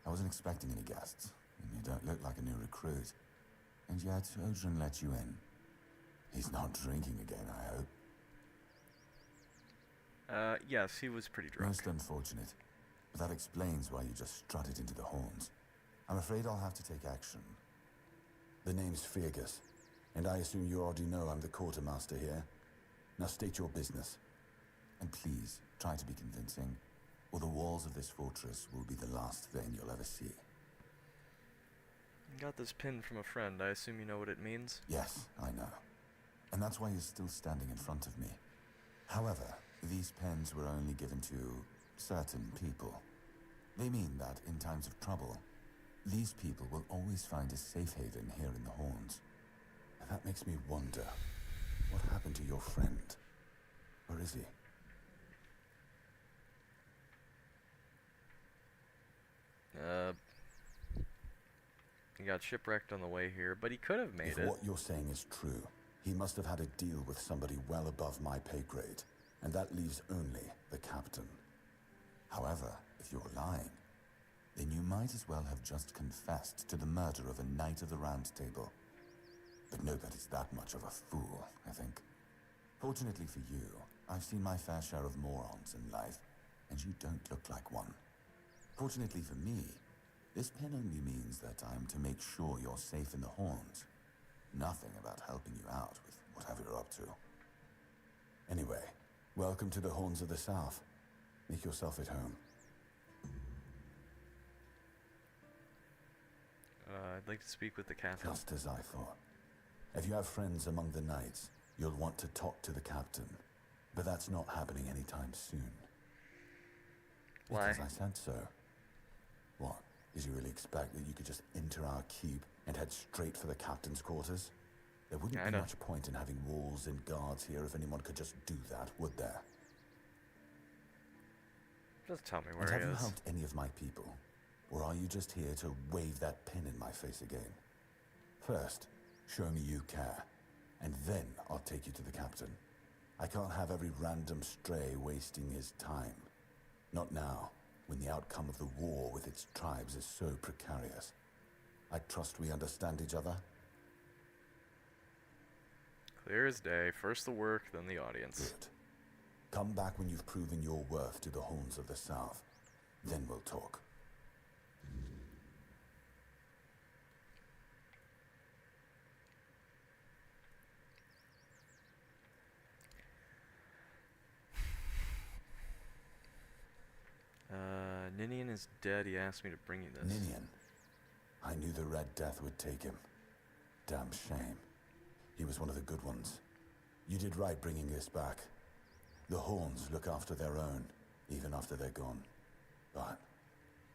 I wasn't expecting any guests, and you don't look like a new recruit. And yet, Odrin let you in. He's not drinking again, I hope. Yes, he was pretty drunk. Most unfortunate. But that explains why you just strutted into the horns. I'm afraid I'll have to take action. The name's Fergus, and I assume you already know I'm the quartermaster here. Now state your business. And please, try to be convincing, or the walls of this fortress will be the last thing you'll ever see. Got this pin from a friend. I assume you know what it means? Yes, I know. And that's why you're still standing in front of me. However, these pens were only given to certain people. They mean that in times of trouble, these people will always find a safe haven here in the Horns. And that makes me wonder, what happened to your friend? Where is he? He got shipwrecked on the way here, but he could have made it. If what you're saying is true, he must have had a deal with somebody well above my pay grade, and that leaves only the captain. However, if you're lying, then you might as well have just confessed to the murder of a Knight of the Round Table. But nobody's that much of a fool, I think. Fortunately for you, I've seen my fair share of morons in life, and you don't look like one. Fortunately for me, this pen only means that I'm to make sure you're safe in the Horns. Nothing about helping you out with whatever you're up to. Anyway, welcome to the Horns of the South. Make yourself at home. I'd like to speak with the captain. Just as I thought. If you have friends among the knights, you'll want to talk to the captain. But that's not happening anytime soon. Why? Because I said so. What? Did you really expect that you could just enter our keep and head straight for the captain's quarters? There wouldn't be much point in having walls and guards here if anyone could just do that, would there? Just tell me where And he have you is. helped any of my people? Or are you just here to wave that pin in my face again? First, show me you care, and then I'll take you to the captain. I can't have every random stray wasting his time. Not now, when the outcome of the war with its tribes is so precarious. I trust we understand each other? Clear as day. First the work, then the audience. Good. Come back when you've proven your worth to the Horns of the South. Then we'll talk. Ninian is dead. He asked me to bring you this. Ninian. I knew the Red Death would take him. Damn shame. He was one of the good ones. You did right bringing this back. The Horns look after their own, even after they're gone. But,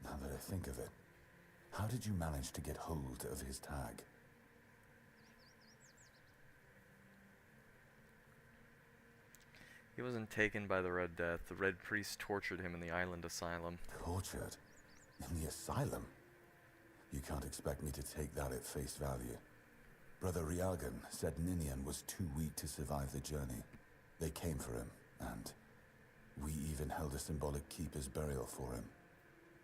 now that I think of it, how did you manage to get hold of his tag? He wasn't taken by the Red Death. The Red Priest tortured him in the island asylum. Tortured? In the asylum? You can't expect me to take that at face value. Brother Rialgan said Ninian was too weak to survive the journey. They came for him, and we even held a symbolic keeper's burial for him.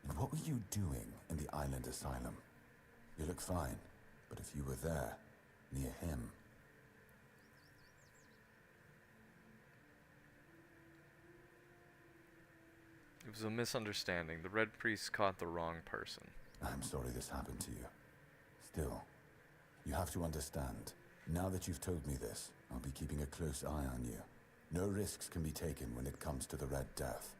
And what were you doing in the island asylum? You look fine, but if you were there, near him... It was a misunderstanding. The Red Priest caught the wrong person. I'm sorry this happened to you. Still, you have to understand. Now that you've told me this, I'll be keeping a close eye on you. No risks can be taken when it comes to the Red Death.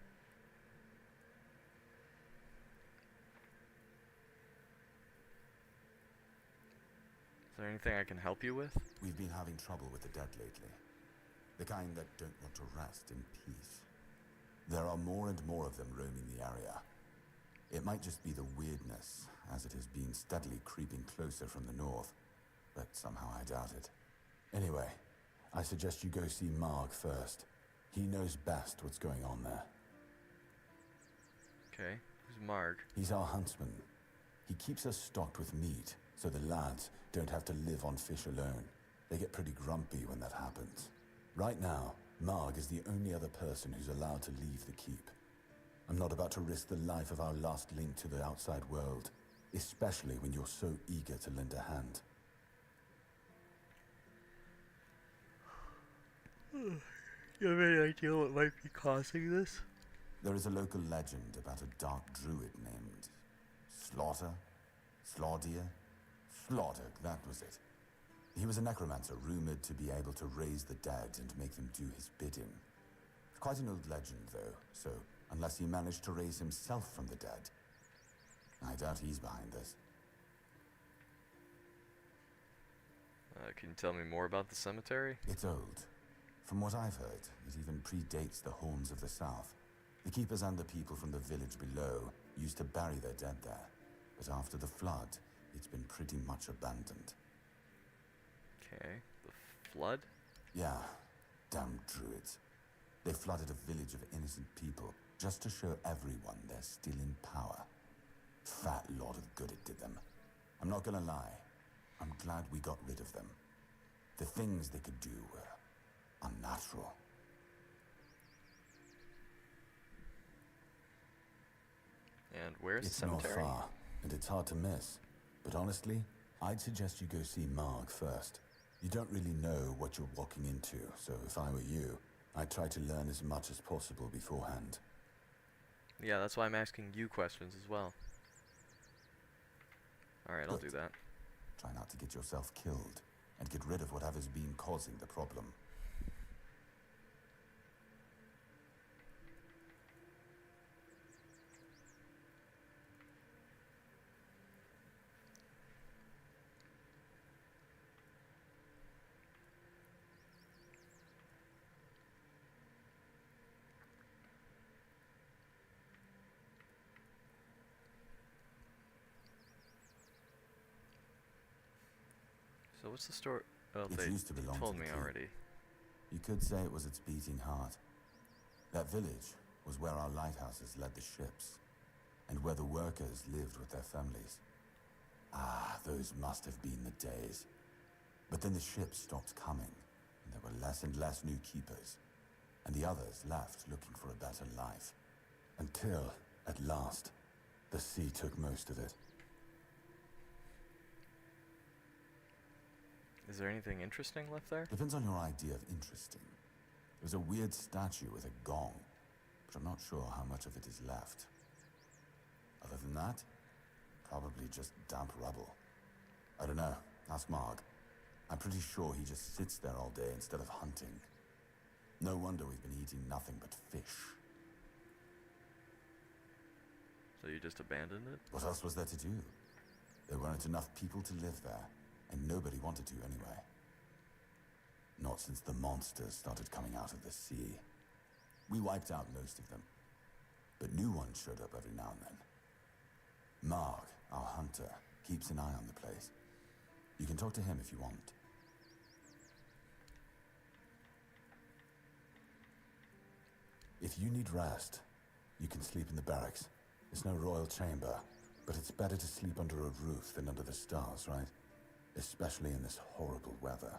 Is there anything I can help you with? We've been having trouble with the dead lately. The kind that don't want to rest in peace. There are more and more of them roaming the area. It might just be the weirdness, as it has been steadily creeping closer from the north, but somehow I doubt it. Anyway, I suggest you go see Marg first. He knows best what's going on there. Okay, who's Marg? He's our huntsman. He keeps us stocked with meat, so the lads don't have to live on fish alone. They get pretty grumpy when that happens. Right now, Marg is the only other person who's allowed to leave the keep. I'm not about to risk the life of our last link to the outside world, especially when you're so eager to lend a hand. You have any idea what might be causing this? There is a local legend about a dark druid named Slaughter? Slaughter, that was it. He was a necromancer rumored to be able to raise the dead and make them do his bidding. Quite an old legend, though, so unless he managed to raise himself from the dead, I doubt he's behind this. Can you tell me more about the cemetery? It's old. From what I've heard, it even predates the Horns of the South. The keepers and the people from the village below used to bury their dead there, but after the flood, it's been pretty much abandoned. Okay, the flood? Yeah, damn druids. They flooded a village of innocent people just to show everyone they're still in power. Fat lot of good it did them. I'm not gonna lie, I'm glad we got rid of them. The things they could do were unnatural. And where's the cemetery? It's not far, and it's hard to miss. But honestly, I'd suggest you go see Marg first. You don't really know what you're walking into, so if I were you, I'd try to learn as much as possible beforehand. Yeah, that's why I'm asking you questions as well. Alright, I'll do that. Try not to get yourself killed, and get rid of whatever's been causing the problem. So what's the story? Oh, It used to belong told to me the keep. already. You could say it was its beating heart. That village was where our lighthouses led the ships, and where the workers lived with their families. Ah, those must have been the days. But then the ships stopped coming, and there were less and less new keepers, and the others left looking for a better life. Until, at last, the sea took most of it. Is there anything interesting left there? Depends on your idea of interesting. There's a weird statue with a gong, but I'm not sure how much of it is left. Other than that, probably just damp rubble. I don't know. Ask Marg. I'm pretty sure he just sits there all day instead of hunting. No wonder we've been eating nothing but fish. So you just abandoned it? What else was there to do? There weren't enough people to live there, and nobody wanted to anyway. Not since the monsters started coming out of the sea. We wiped out most of them, but new ones showed up every now and then. Marg, our hunter, keeps an eye on the place. You can talk to him if you want. If you need rest, you can sleep in the barracks. It's no royal chamber, but it's better to sleep under a roof than under the stars, right? Especially in this horrible weather.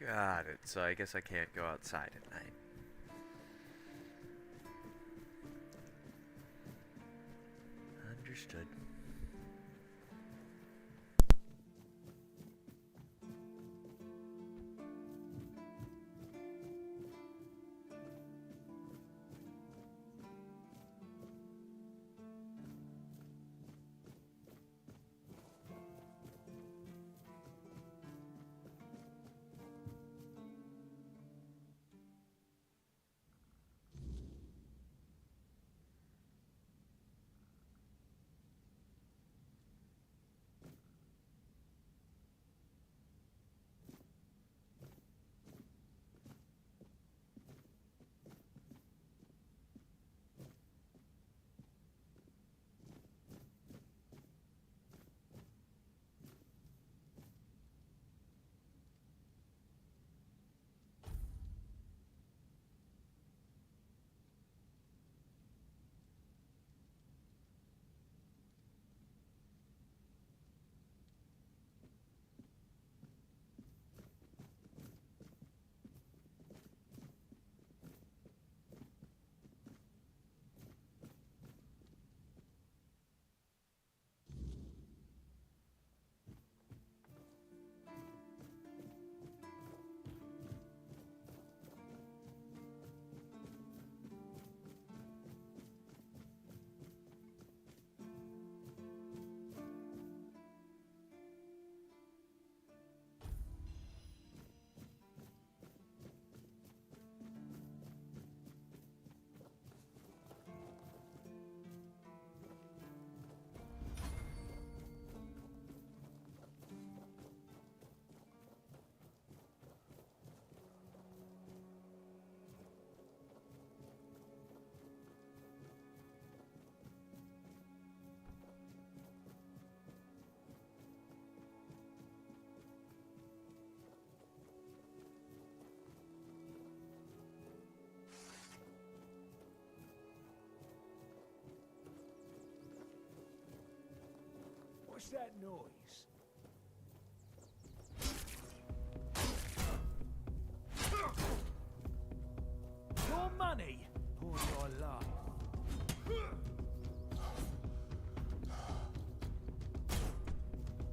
Got it. So I guess I can't go outside at night. Understood. What's that noise? Your money or your life?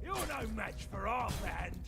You're no match for our band.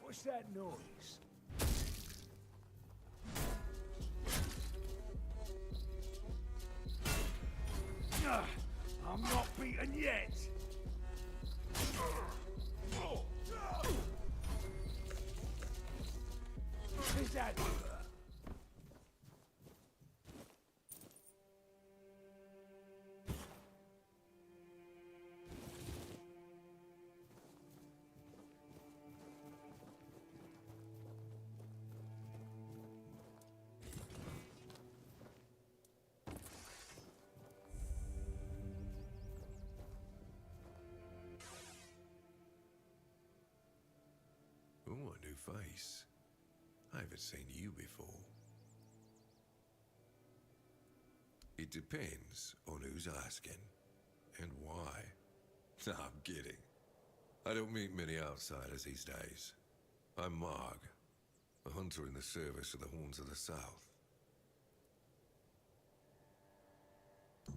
What's that noise? I'm not beaten yet. Is that? Oh, a new face. I haven't seen you before. It depends on who's asking and why. No, I'm kidding. I don't meet many outsiders these days. I'm Marg, a hunter in the service of the Horns of the South.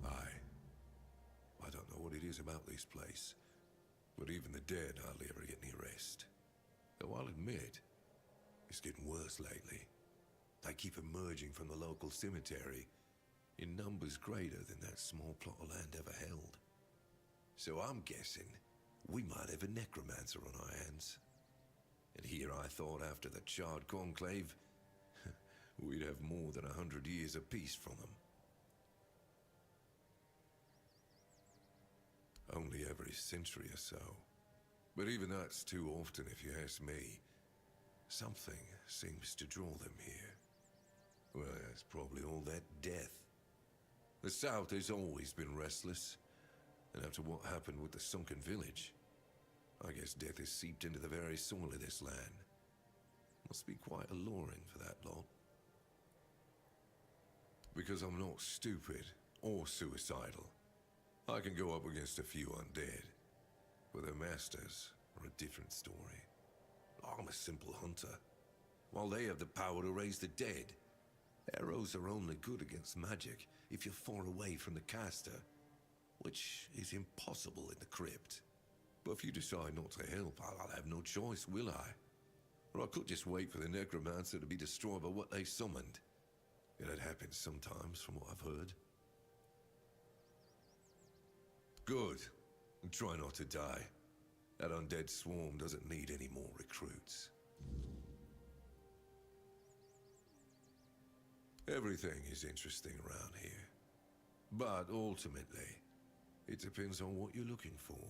I don't know what it is about this place, but even the dead hardly ever get any rest. Though I'll admit, it's getting worse lately. They keep emerging from the local cemetery in numbers greater than that small plot of land ever held. So I'm guessing we might have a necromancer on our hands. And here I thought after the Charred Conclave, we'd have more than 100 years of peace from them. Only every century or so. But even that's too often, if you ask me. Something seems to draw them here. Well, it's probably all that death. The South has always been restless, and after what happened with the sunken village, I guess death has seeped into the very soil of this land. Must be quite alluring for that lot. Because I'm not stupid or suicidal. I can go up against a few undead, but their masters are a different story. I'm a simple hunter, while they have the power to raise the dead. Arrows are only good against magic if you're far away from the caster, which is impossible in the crypt. But if you decide not to help, I'll have no choice, will I? Or I could just wait for the necromancer to be destroyed by what they summoned. It happens sometimes, from what I've heard. Good. And try not to die. That undead swarm doesn't need any more recruits. Everything is interesting around here. But ultimately, it depends on what you're looking for.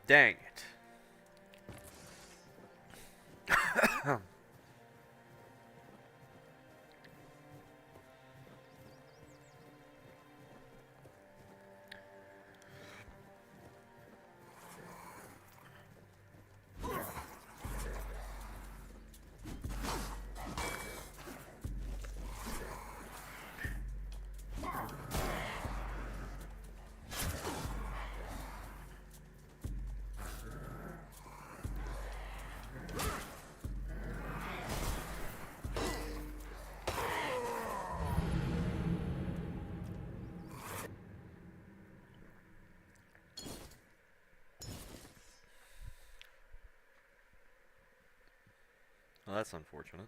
Dang it. Well, that's unfortunate.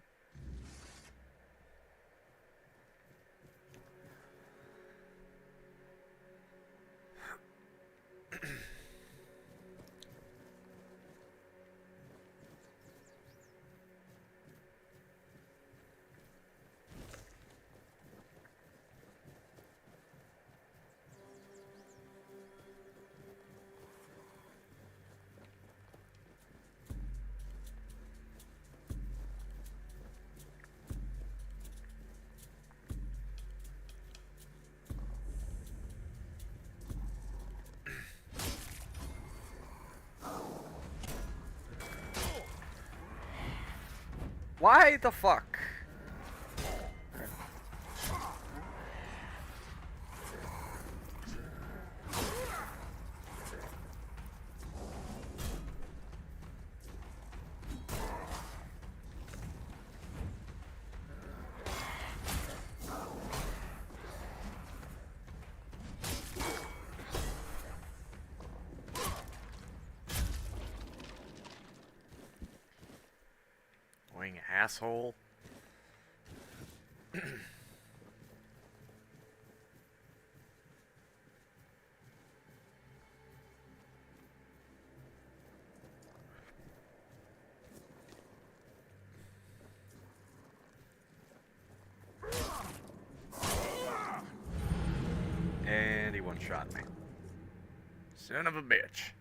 Why the fuck? Annoying asshole. And he one-shot me. Son of a bitch.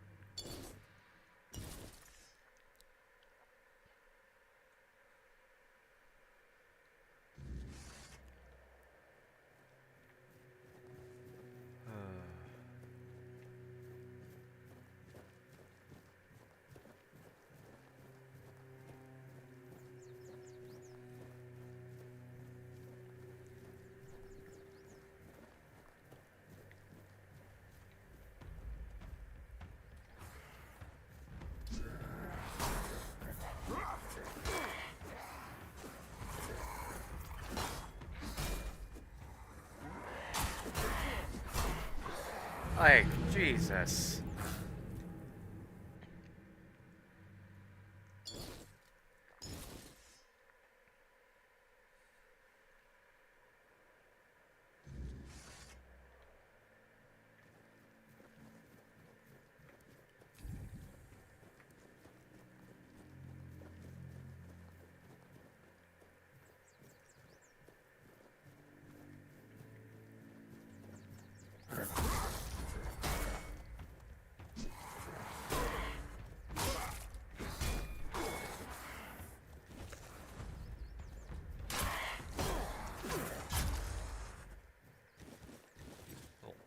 Like, Jesus.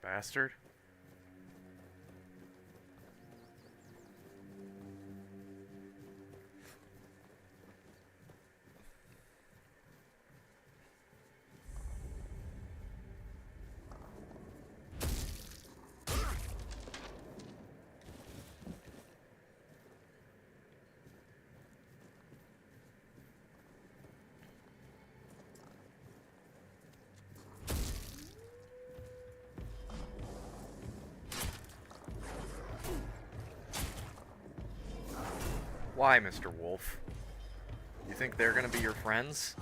Bastard. Why, Mr. Wolf? You think they're gonna be your friends?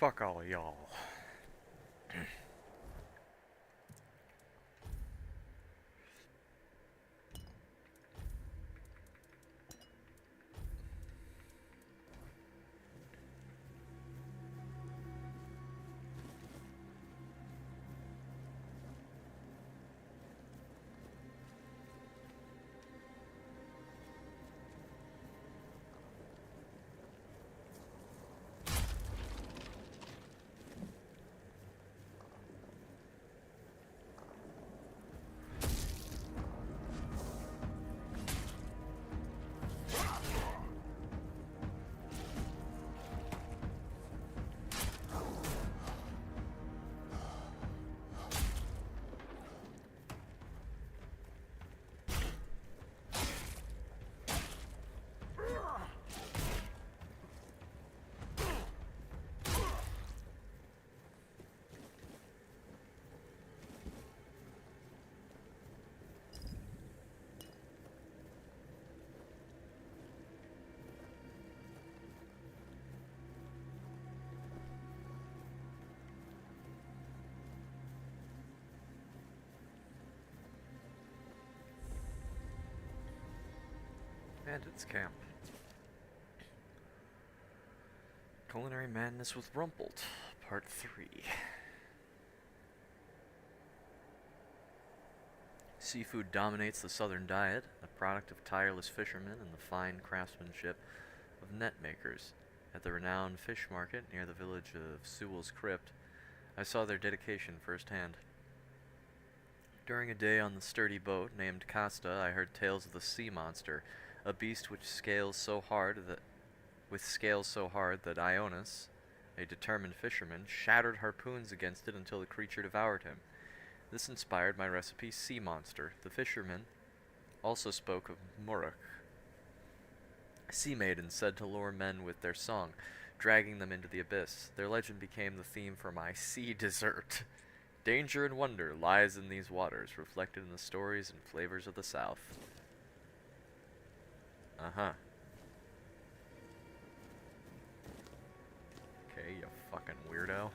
Fuck all of y'all. Bandits camp. Culinary Madness with Rumpled, Part 3. Seafood dominates the southern diet, a product of tireless fishermen and the fine craftsmanship of net makers. At the renowned fish market near the village of Sewell's Crypt, I saw their dedication firsthand. During a day on the sturdy boat named Costa, I heard tales of the sea monster, a beast with scales so hard that Ionis, a determined fisherman, shattered harpoons against it until the creature devoured him. This inspired my recipe, Sea Monster. The fisherman also spoke of Muruk, a sea maiden said to lure men with their song, dragging them into the abyss. Their legend became the theme for my sea dessert. Danger and wonder lies in these waters, reflected in the stories and flavors of the South. Uh-huh. Okay, you fucking weirdo.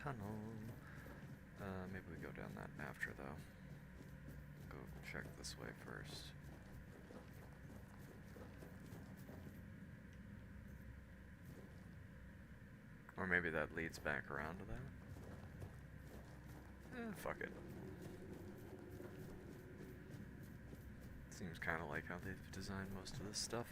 tunnel. Maybe we go down that after, though. Go check this way first. Or maybe that leads back around to that. Fuck it. Seems kind of like how they've designed most of this stuff.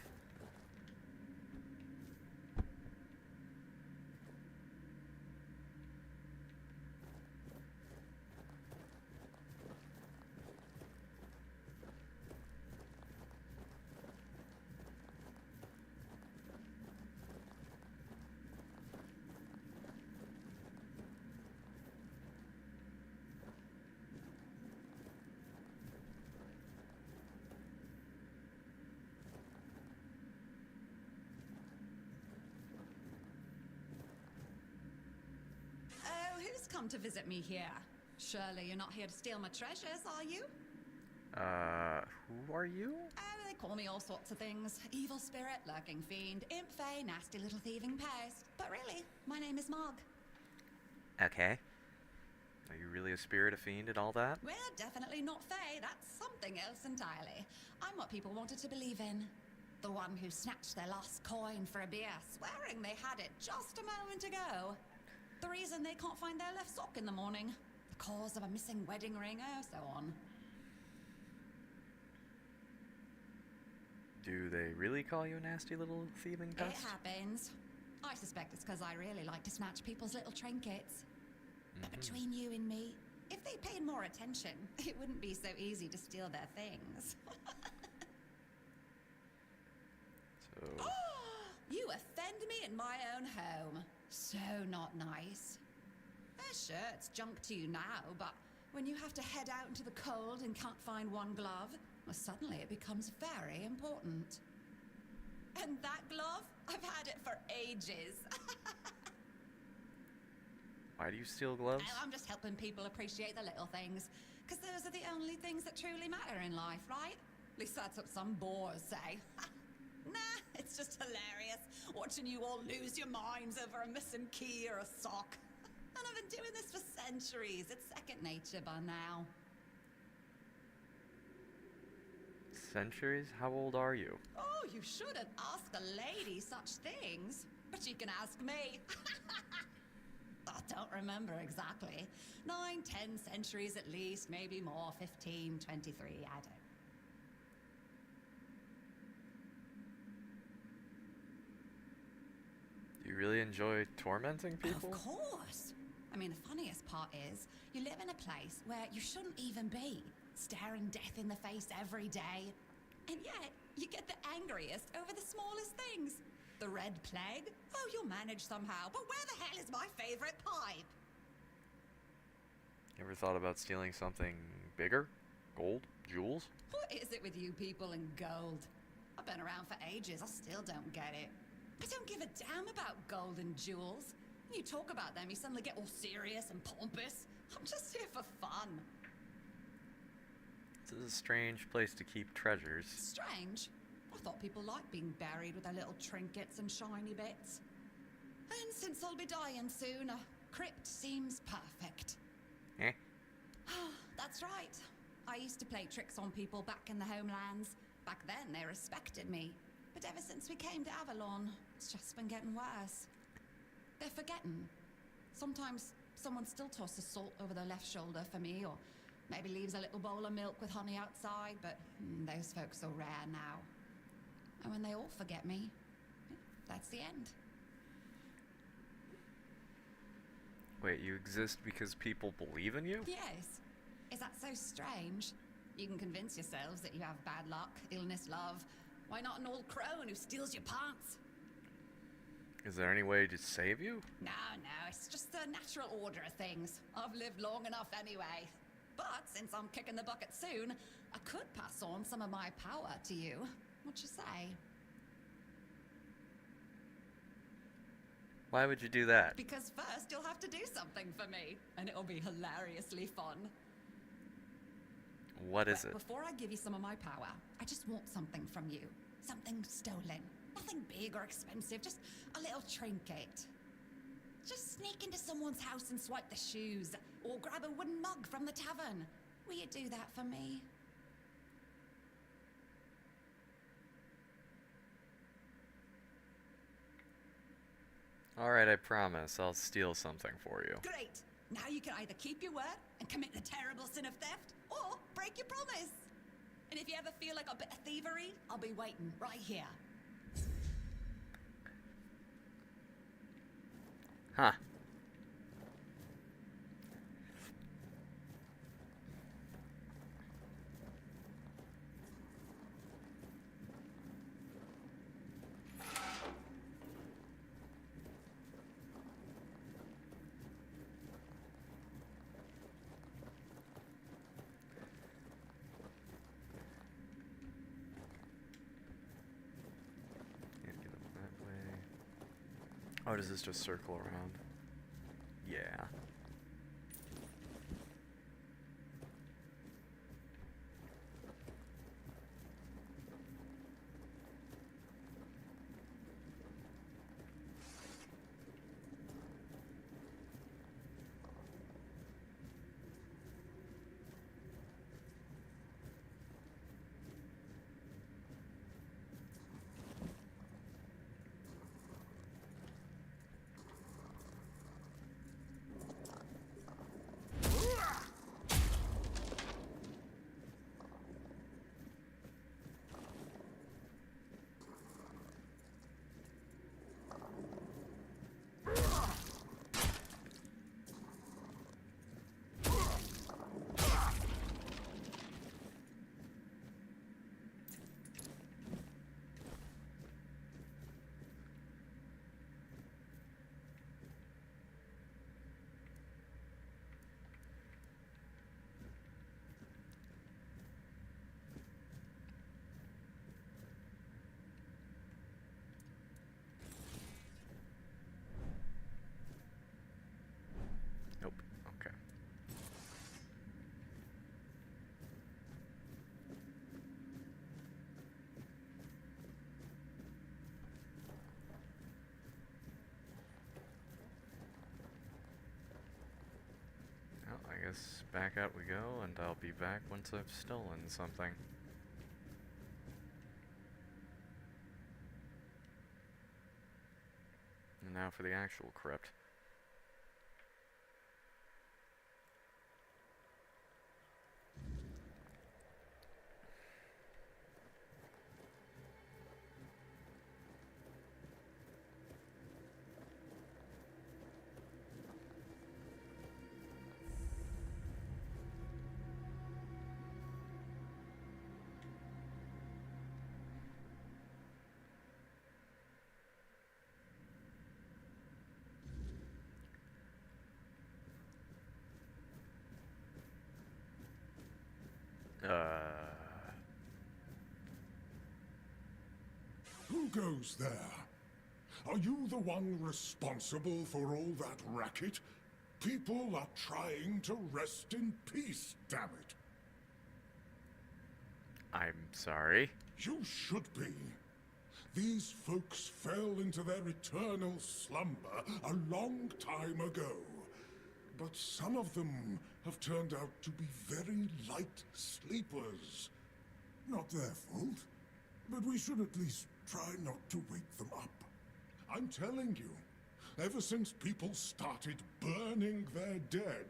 Who's come to visit me here? Surely you're not here to steal my treasures, are you? Who are you? Oh, they call me all sorts of things. Evil spirit, lurking fiend, imp fae, nasty little thieving pest. But really, my name is Mog. Okay. Are you really a spirit, a fiend, and all that? We're definitely not fae. That's something else entirely. I'm what people wanted to believe in. The one who snatched their lost coin for a beer, swearing they had it just a moment ago. The reason they can't find their left sock in the morning. The cause of a missing wedding ring, oh, so on. Do they really call you a nasty little thieving pest? It happens. I suspect it's because I really like to snatch people's little trinkets. But between you and me, if they paid more attention, it wouldn't be so easy to steal their things. So... You offend me in my own home. So not nice. Sure, it's junk to you now, but when you have to head out into the cold and can't find one glove, well, suddenly it becomes very important. And that glove? I've had it for ages. Why do you steal gloves? Oh, I'm just helping people appreciate the little things. Because those are the only things that truly matter in life, right? At least that's what some bores say. Nah, it's just hilarious, watching you all lose your minds over a missing key or a sock. And I've been doing this for centuries. It's second nature by now. Centuries? How old are you? Oh, you shouldn't ask a lady such things. But you can ask me. I don't remember exactly. 9, 10 centuries at least, maybe more. 15, 23, I don't. Do you really enjoy tormenting people? Of course. I mean, the funniest part is, you live in a place where you shouldn't even be, staring death in the face every day. And yet, you get the angriest over the smallest things. The Red Plague? Oh, you'll manage somehow, but where the hell is my favorite pipe? You ever thought about stealing something bigger? Gold? Jewels? What is it with you people and gold? I've been around for ages, I still don't get it. I don't give a damn about gold and jewels. When you talk about them, you suddenly get all serious and pompous. I'm just here for fun. This is a strange place to keep treasures. Strange? I thought people liked being buried with their little trinkets and shiny bits. And since I'll be dying soon, a crypt seems perfect. Eh? That's right. I used to play tricks on people back in the homelands. Back then, they respected me. But ever since we came to Avalon, it's just been getting worse. They're forgetting. Sometimes someone still tosses salt over their left shoulder for me, or maybe leaves a little bowl of milk with honey outside, but those folks are rare now. And when they all forget me, that's the end. Wait, you exist because people believe in you? Yes. Is that so strange? You can convince yourselves that you have bad luck, illness, love. Why not an old crone who steals your pants? Is there any way to save you? No, it's just the natural order of things. I've lived long enough anyway. But since I'm kicking the bucket soon, I could pass on some of my power to you. What you say? Why would you do that? Because first you'll have to do something for me, and it'll be hilariously fun. What is it? Before I give you some of my power, I just want something from you. Something stolen. Nothing big or expensive, just a little trinket. Just sneak into someone's house and swipe the shoes, or grab a wooden mug from the tavern. Will you do that for me? Alright, I promise. I'll steal something for you. Great! Now you can either keep your word and commit the terrible sin of theft, or break your promise. And if you ever feel like a bit of thievery, I'll be waiting right here. Huh. Can't get up that way. Oh, does this just circle around? Yeah. Nope. Okay. Well, I guess back out we go, and I'll be back once I've stolen something. And now for the actual crypt. Who goes there? Are you the one responsible for all that racket? People are trying to rest in peace, damn it. I'm sorry. You should be. These folks fell into their eternal slumber a long time ago. But some of them have turned out to be very light sleepers. Not their fault, but we should at least try not to wake them up. I'm telling you, ever since people started burning their dead,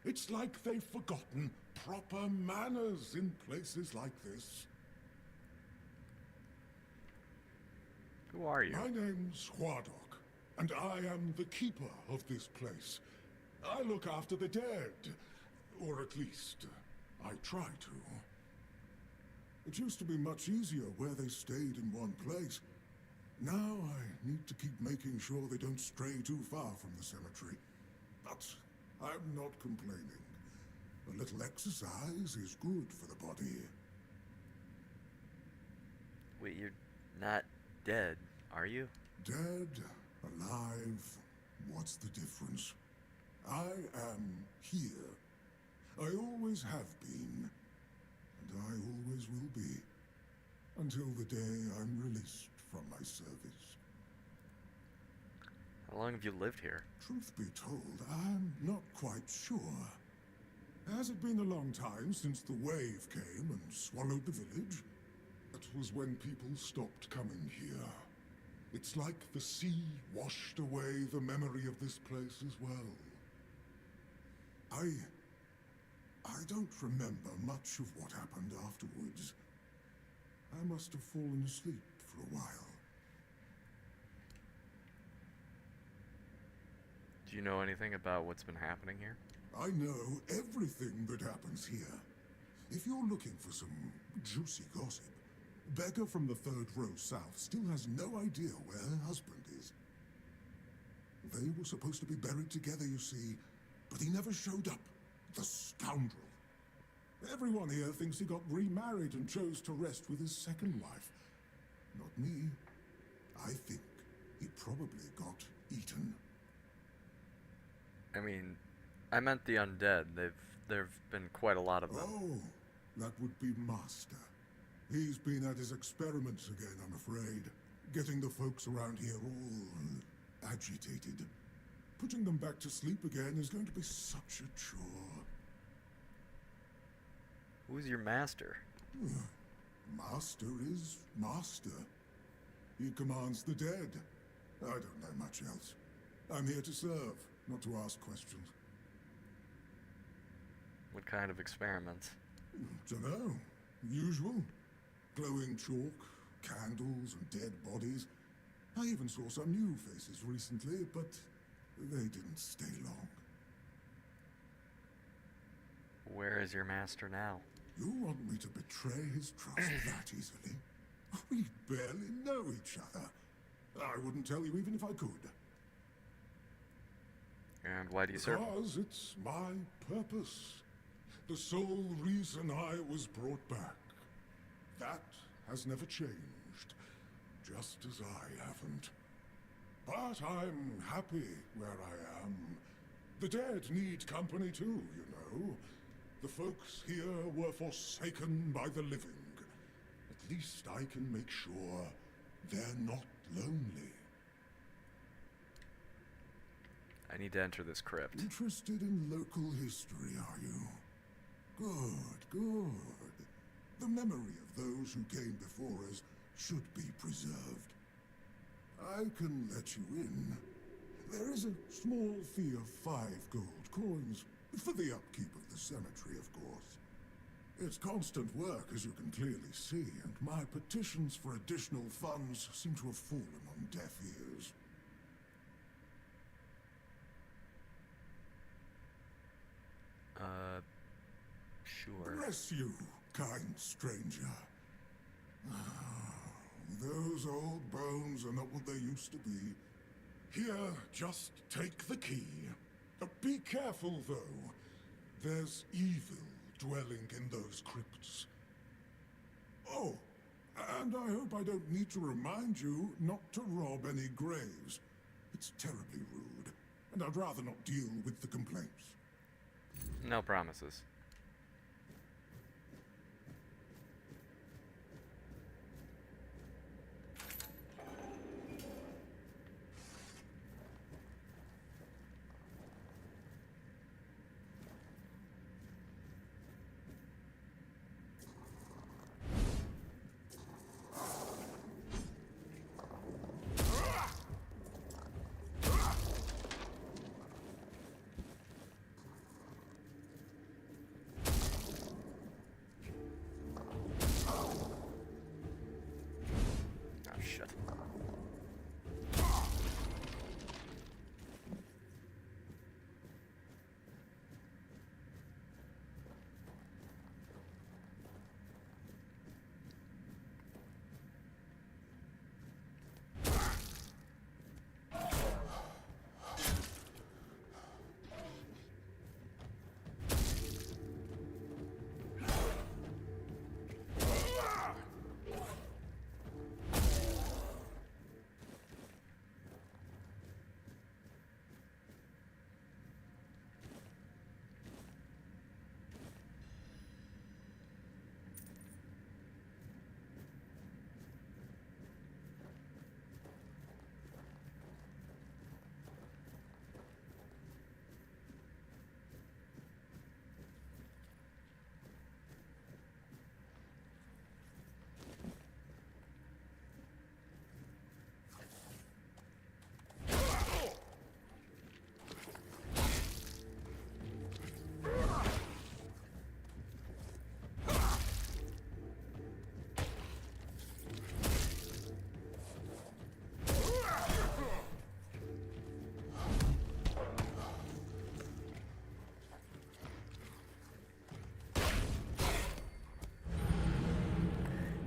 it's like they've forgotten proper manners in places like this. Who are you? My name's Huardok, and I am the keeper of this place. I look after the dead, or at least, I try to. It used to be much easier where they stayed in one place. Now I need to keep making sure they don't stray too far from the cemetery. But I'm not complaining. A little exercise is good for the body. Wait, you're not dead, are you? Dead, alive, what's the difference? I am here. I always have been, and I always will be, until the day I'm released from my service. How long have you lived here? Truth be told, I'm not quite sure. Has it been a long time since the wave came and swallowed the village? That was when people stopped coming here. It's like the sea washed away the memory of this place as well. I don't remember much of what happened afterwards. I must have fallen asleep for a while. Do you know anything about what's been happening here? I know everything that happens here. If you're looking for some juicy gossip, Becca from the third row south still has no idea where her husband is. They were supposed to be buried together, you see, but he never showed up. The scoundrel. Everyone here thinks he got remarried and chose to rest with his second wife. Not me. I think he probably got eaten. I mean, I meant the undead. There've been quite a lot of them. Oh, that would be Master. He's been at his experiments again, I'm afraid. Getting the folks around here all agitated. Putting them back to sleep again is going to be such a chore. Who's your master? Master is Master. He commands the dead. I don't know much else. I'm here to serve, not to ask questions. What kind of experiments? Dunno. Usual. Glowing chalk, candles, and dead bodies. I even saw some new faces recently, but they didn't stay long. Where is your master now? You want me to betray his trust that easily? We barely know each other. I wouldn't tell you even if I could. And why do you serve? Because it's my purpose. The sole reason I was brought back. That has never changed. Just as I haven't. But I'm happy where I am. The dead need company too, you know. The folks here were forsaken by the living. At least I can make sure they're not lonely. I need to enter this crypt. Interested in local history, are you? Good, good. The memory of those who came before us should be preserved. I can let you in. There is a small fee of 5 gold coins for the upkeep of the cemetery, of course. It's constant work, as you can clearly see, and my petitions for additional funds seem to have fallen on deaf ears. Sure. Bless you, kind stranger. Those old bones are not what they used to be. Here, just take the key. Be careful, though. There's evil dwelling in those crypts. Oh, and I hope I don't need to remind you not to rob any graves. It's terribly rude, and I'd rather not deal with the complaints. No promises.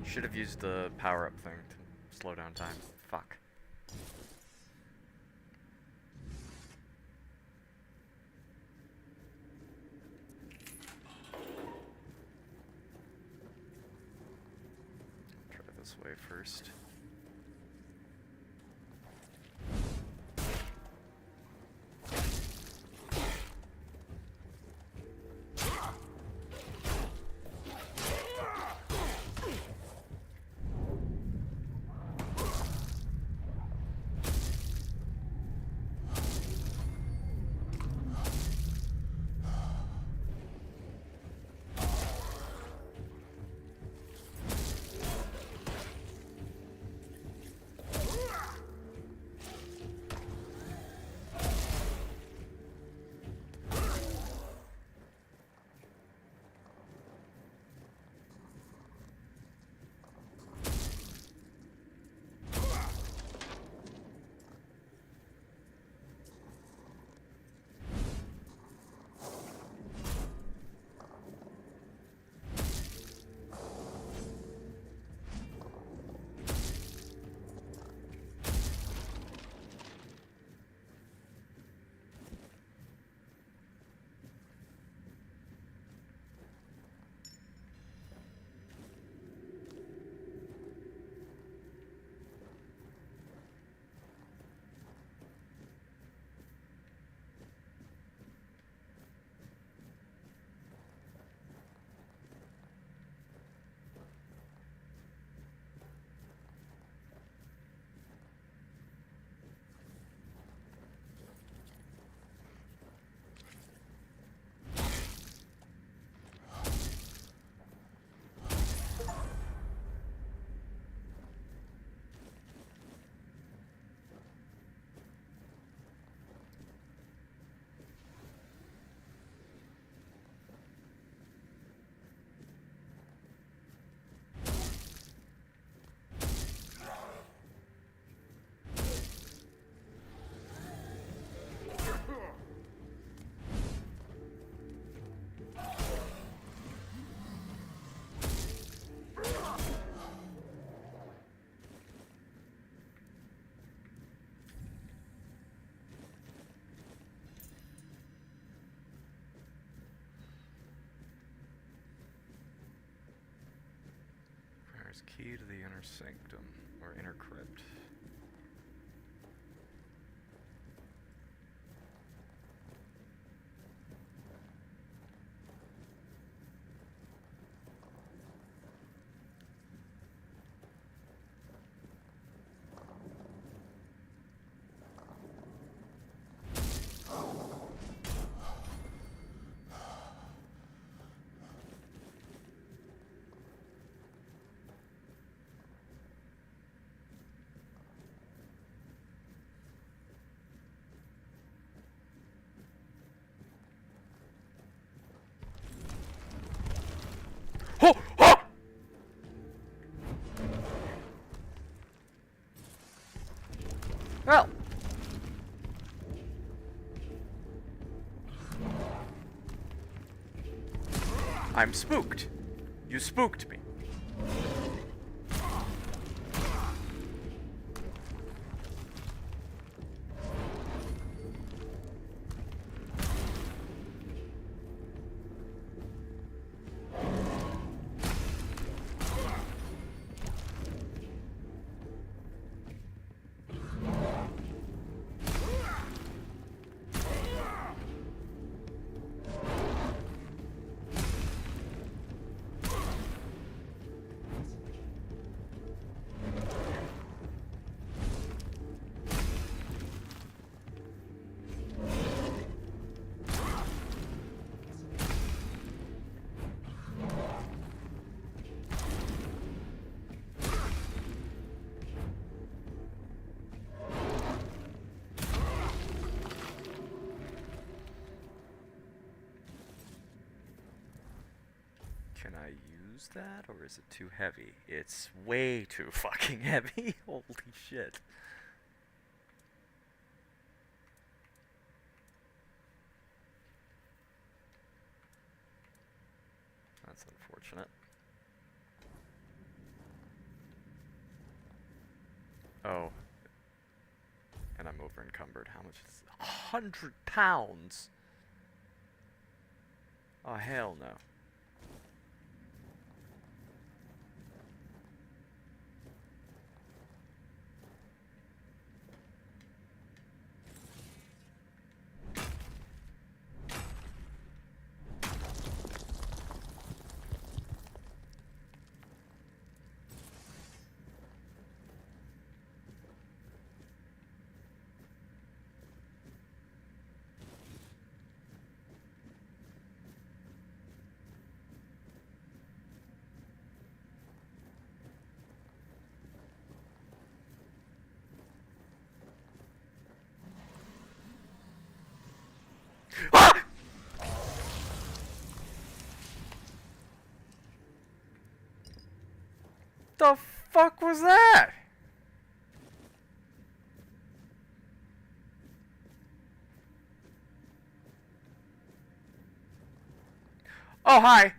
Should have used the power-up thing to slow down time. Fuck. Try this way first. Key to the inner sanctum, or inner crypt. Oh! Oh! Well. I'm spooked. You spooked me. Can I use that, or is it too heavy? It's way too fucking heavy. Holy shit. That's unfortunate. Oh. And I'm over encumbered. How much is 100 pounds? Oh, hell no. Ah! The fuck was that? Oh, hi.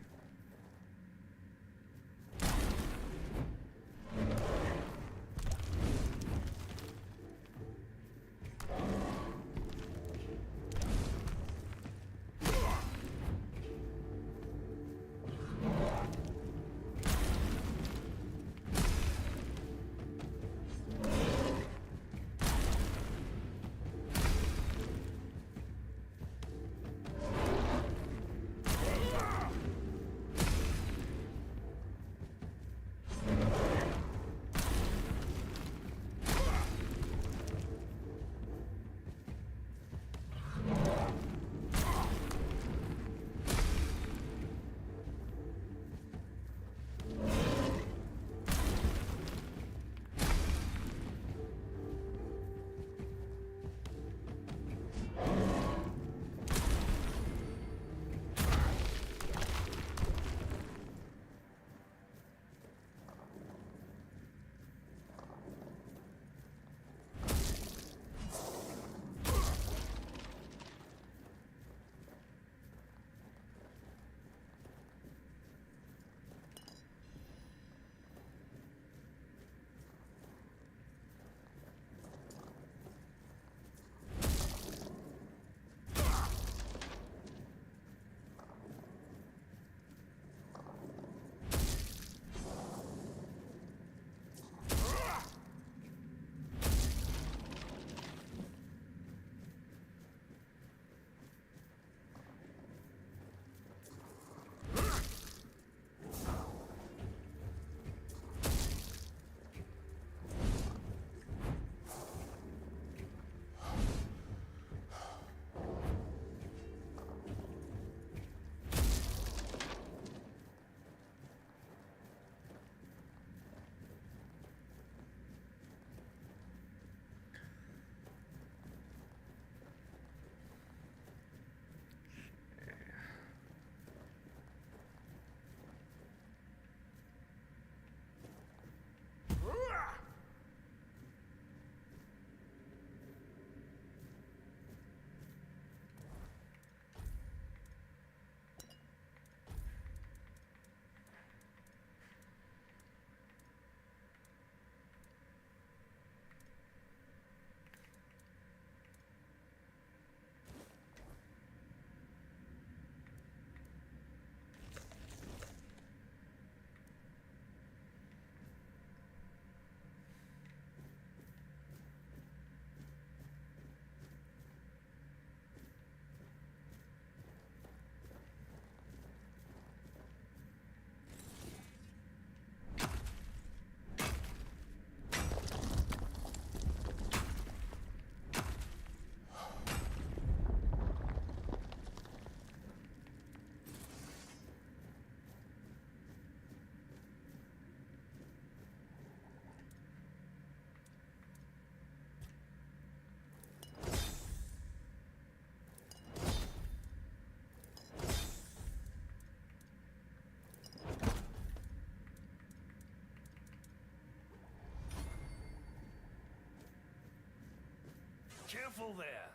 Careful there.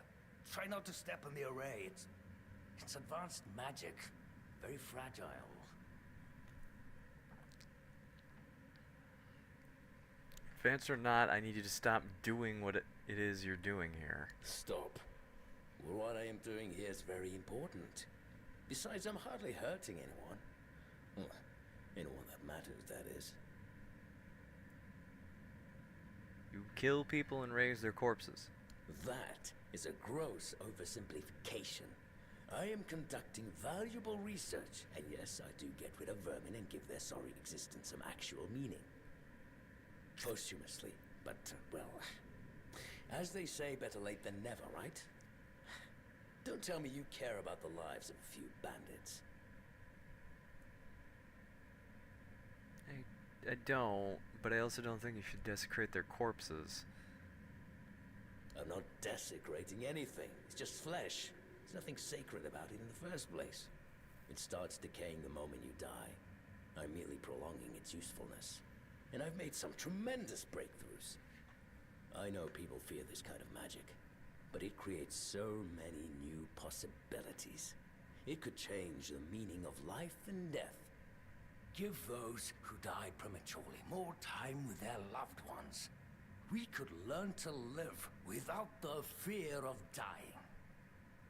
Try not to step on the array. It's advanced magic. Very fragile. Advance or not, I need you to stop doing what it is you're doing here. Stop. Well, what I am doing here is very important. Besides, I'm hardly hurting anyone. Well, anyone that matters, that is. You kill people and raise their corpses. That is a gross oversimplification. I am conducting valuable research, and yes, I do get rid of vermin and give their sorry existence some actual meaning. Posthumously, but, well, as they say, better late than never, right? Don't tell me you care about the lives of a few bandits. I don't, but I also don't think you should desecrate their corpses. I'm not desecrating anything. It's just flesh. There's nothing sacred about it in the first place. It starts decaying the moment you die. I'm merely prolonging its usefulness. And I've made some tremendous breakthroughs. I know people fear this kind of magic, but it creates so many new possibilities. It could change the meaning of life and death. Give those who died prematurely more time with their loved ones. We could learn to live without the fear of dying.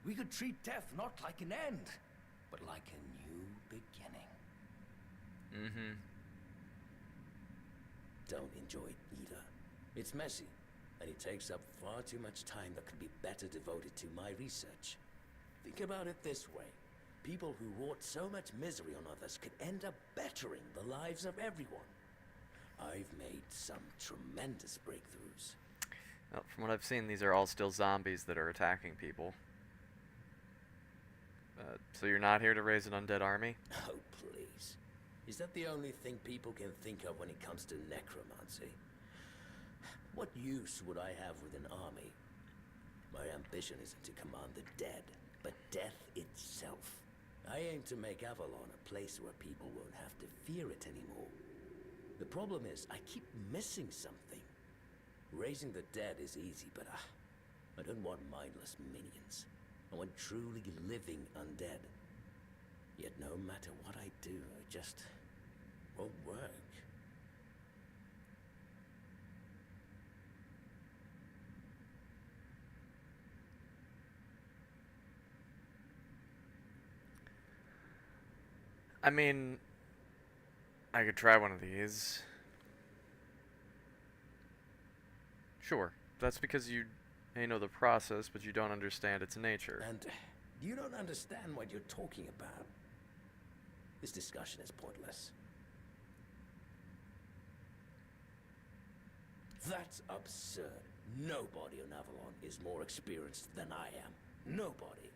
We could treat death not like an end, but like a new beginning. Mm-hmm. Don't enjoy it either. It's messy, and it takes up far too much time that could be better devoted to my research. Think about it this way. People who wrought so much misery on others could end up bettering the lives of everyone. I've made some tremendous breakthroughs. Well, from what I've seen, these are all still zombies that are attacking people. So you're not here to raise an undead army? Oh, please. Is that the only thing people can think of when it comes to necromancy? What use would I have with an army? My ambition isn't to command the dead, but death itself. I aim to make Avalon a place where people won't have to fear it anymore. The problem is, I keep missing something. Raising the dead is easy, but I don't want mindless minions. I want truly living undead. Yet no matter what I do, it just won't work. I mean, I could try one of these. Sure. That's because you may know the process, but you don't understand its nature. And you don't understand what you're talking about. This discussion is pointless. That's absurd. Nobody on Avalon is more experienced than I am. Nobody.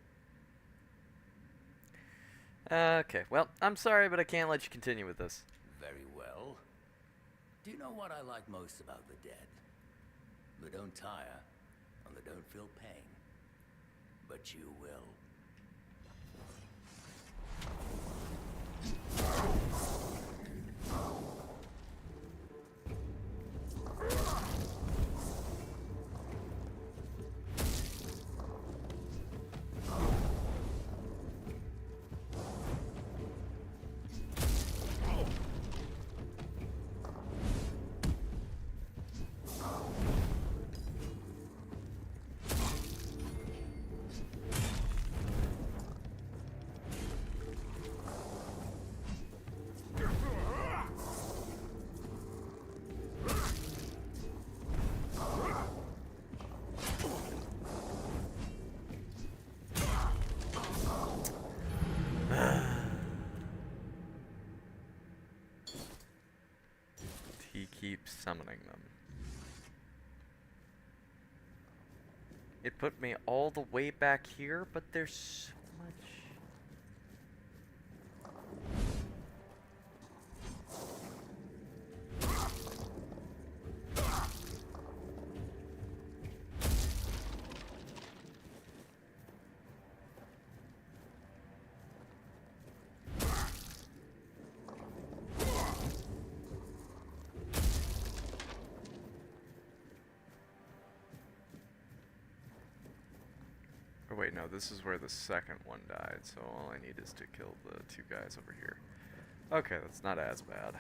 Okay, well, I'm sorry, but I can't let you continue with this. Very well. Do you know what I like most about the dead? They don't tire, and they don't feel pain. But you will. He keeps summoning them. It put me all the way back here, but there's so much. Oh wait, no, this is where the second one died, so all I need is to kill the two guys over here. Okay, that's not as bad.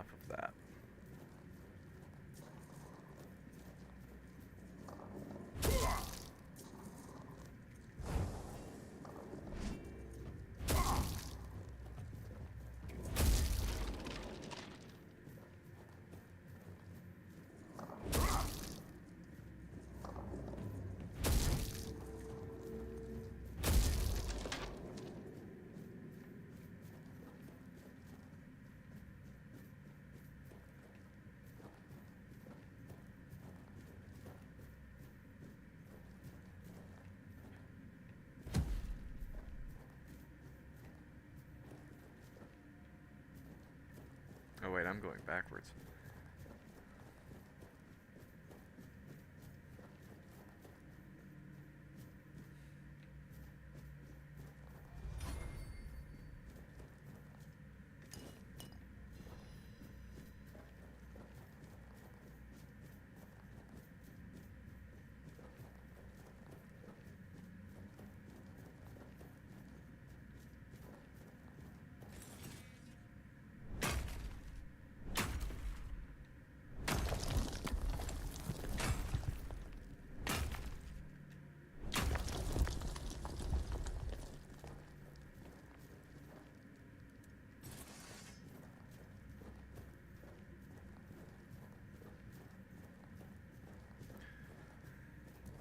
enough of that. Oh wait, I'm going backwards.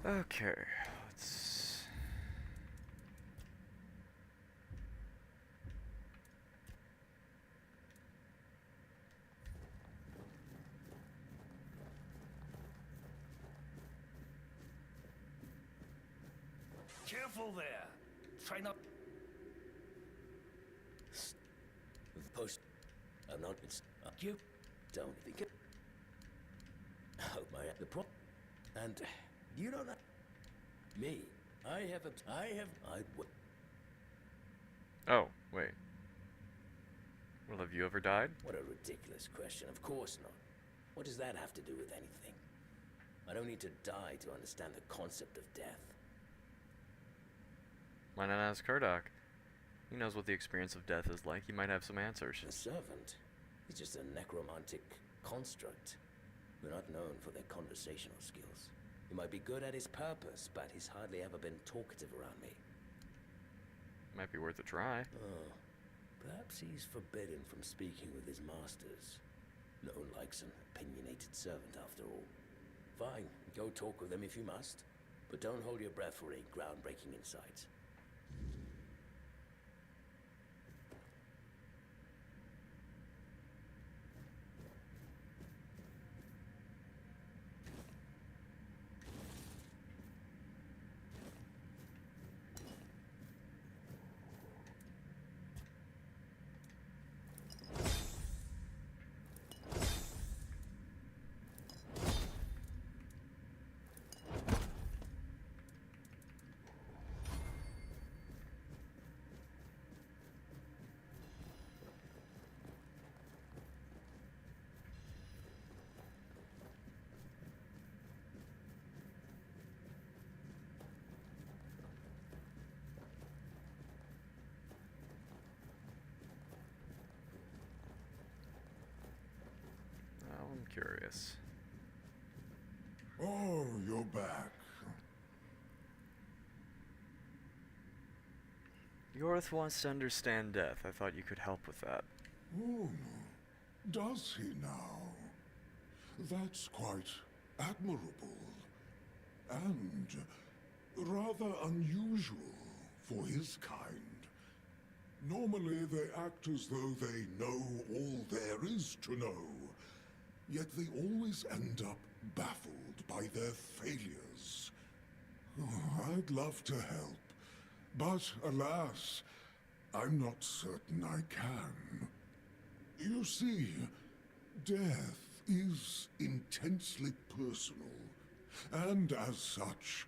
Okay, let's... Careful there. Try not. Post. I'm not. It's you. Don't think it. Hope my the prop. And you don't know me. I have. Oh, wait. Well, have you ever died? What a ridiculous question. Of course not. What does that have to do with anything? I don't need to die to understand the concept of death. Why not ask Kurdok? He knows what the experience of death is like. He might have some answers. The servant. He's just a necromantic construct. We're not known for their conversational skills. He might be good at his purpose, but he's hardly ever been talkative around me. Might be worth a try. Oh, perhaps he's forbidden from speaking with his masters. Known like an opinionated servant, after all. Fine, go talk with him if you must, but don't hold your breath for any groundbreaking insights. Now I'm curious. Oh, you're back. Yorth wants to understand death. I thought you could help with that. Oh, does he now? That's quite admirable. And rather unusual for his kind. Normally they act as though they know all there is to know. Yet they always end up baffled by their failures. Oh, I'd love to help, but alas, I'm not certain I can. You see, death is intensely personal, and as such,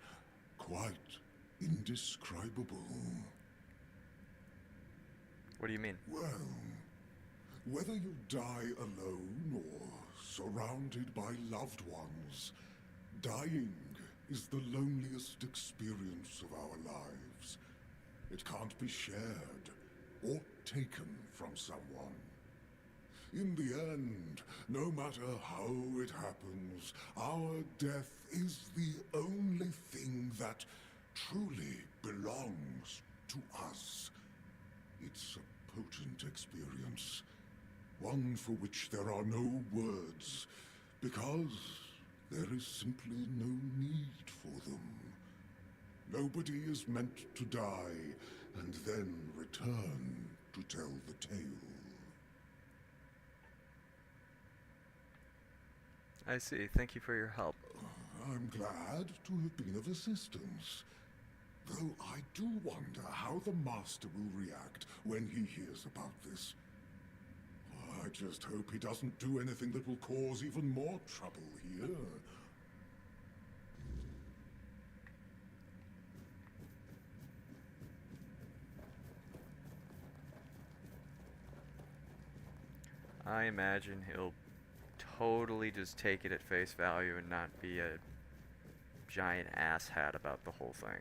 quite indescribable. What do you mean? Well, whether you die alone or surrounded by loved ones, dying is the loneliest experience of our lives. It can't be shared or taken from someone. In the end, no matter how it happens, our death is the only thing that truly belongs to us. It's a potent experience, one for which there are no words, because there is simply no need for them. Nobody is meant to die and then return to tell the tale. I see. Thank you for your help. I'm glad to have been of assistance. Though I do wonder how the Master will react when he hears about this. I just hope he doesn't do anything that will cause even more trouble here. I imagine he'll totally just take it at face value and not be a giant asshat about the whole thing.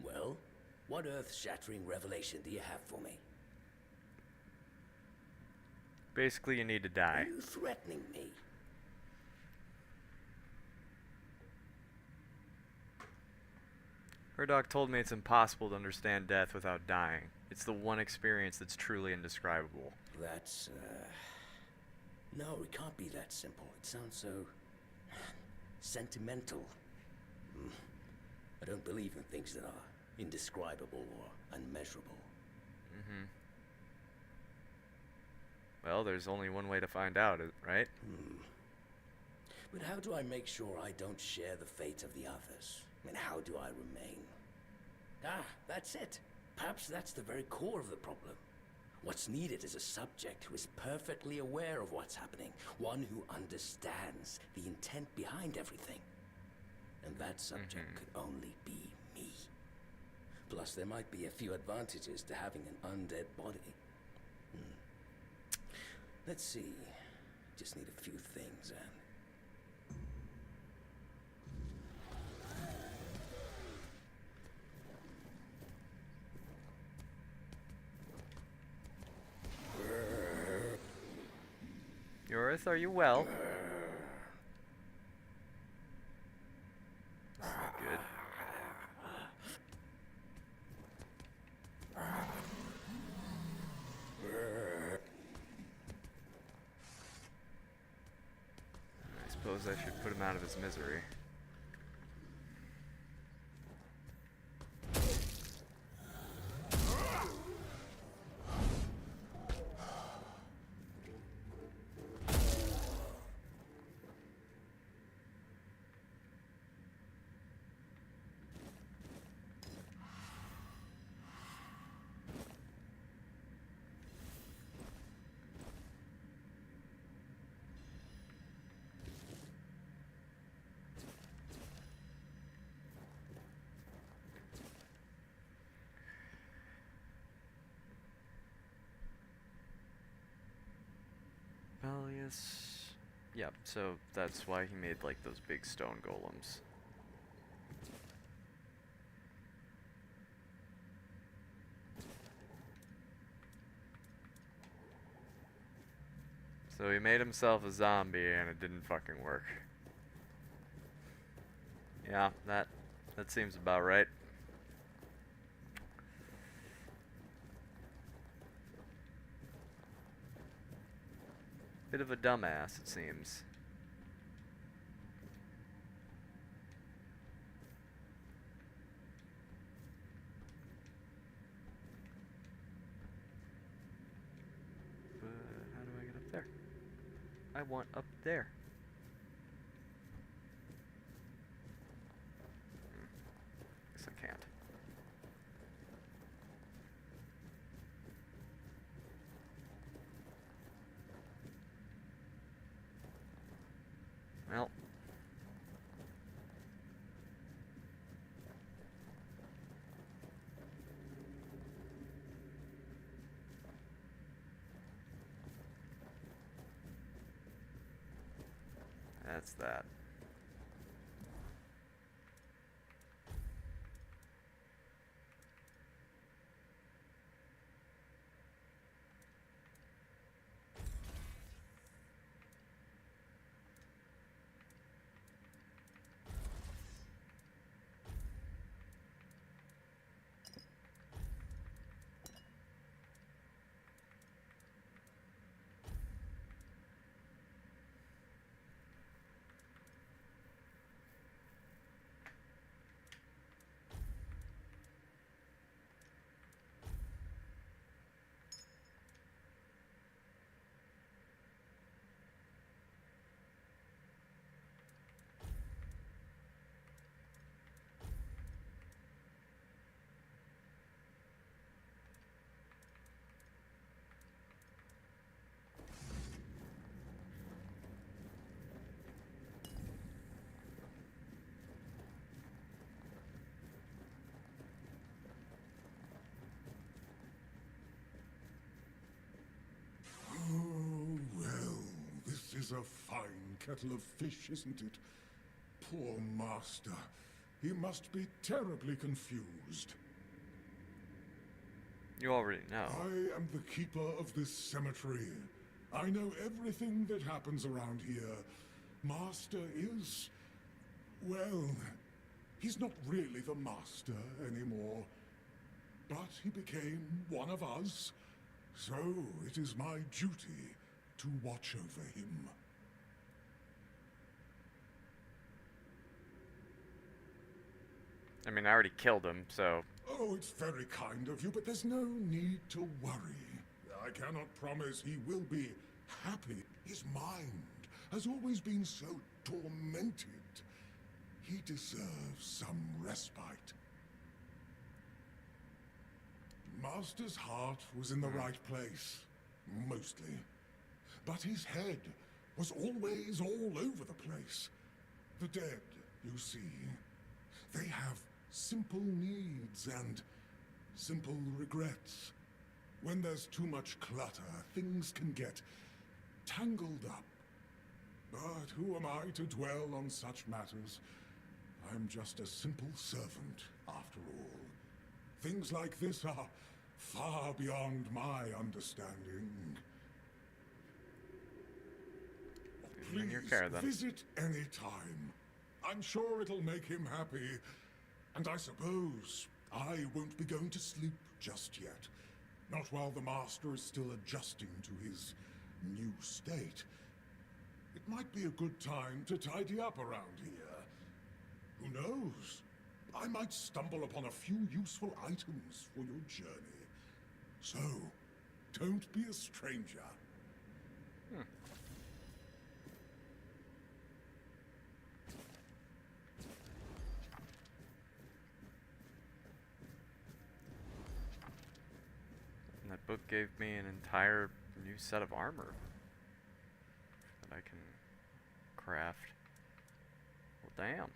Well, what earth-shattering revelation do you have for me? Basically, you need to die. Are you threatening me? Murdoch told me it's impossible to understand death without dying. It's the one experience that's truly indescribable. That's, no, it can't be that simple. It sounds so sentimental. I don't believe in things that are indescribable or unmeasurable. Mm-hmm. Well, there's only one way to find out, right? But how do I make sure I don't share the fate of the others? And how do I remain? Ah, that's it. Perhaps that's the very core of the problem. What's needed is a subject who is perfectly aware of what's happening, one who understands the intent behind everything. And that subject could only be me. Plus, there might be a few advantages to having an undead body. Let's see. Just need a few things, and... Yorith, are you well? That's not good. I suppose I should put him out of his misery. Yep, so that's why he made like those big stone golems. So he made himself a zombie and it didn't fucking work. Yeah, that seems about right. Bit of a dumbass, it seems. But how do I get up there? I want up there. Guess I can't. Well. That's that. Oh, well, this is a fine kettle of fish, isn't it? Poor master. He must be terribly confused. You already know. I am the keeper of this cemetery. I know everything that happens around here. Master is... well, he's not really the master anymore. But he became one of us. So it is my duty to watch over him. I mean, I already killed him, so... Oh, it's very kind of you, but there's no need to worry. I cannot promise he will be happy. His mind has always been so tormented. He deserves some respite. Master's heart was in the right place, mostly. But his head was always all over the place. The dead, you see, they have simple needs and simple regrets. When there's too much clutter, things can get tangled up. But who am I to dwell on such matters? I'm just a simple servant, after all. Things like this are far beyond my understanding. He's in your care, then. Visit any time. I'm sure it'll make him happy. And I suppose I won't be going to sleep just yet. Not while the master is still adjusting to his new state. It might be a good time to tidy up around here. Who knows? I might stumble upon a few useful items for your journey. So, don't be a stranger. And that book gave me an entire new set of armor that I can craft. Well, damn.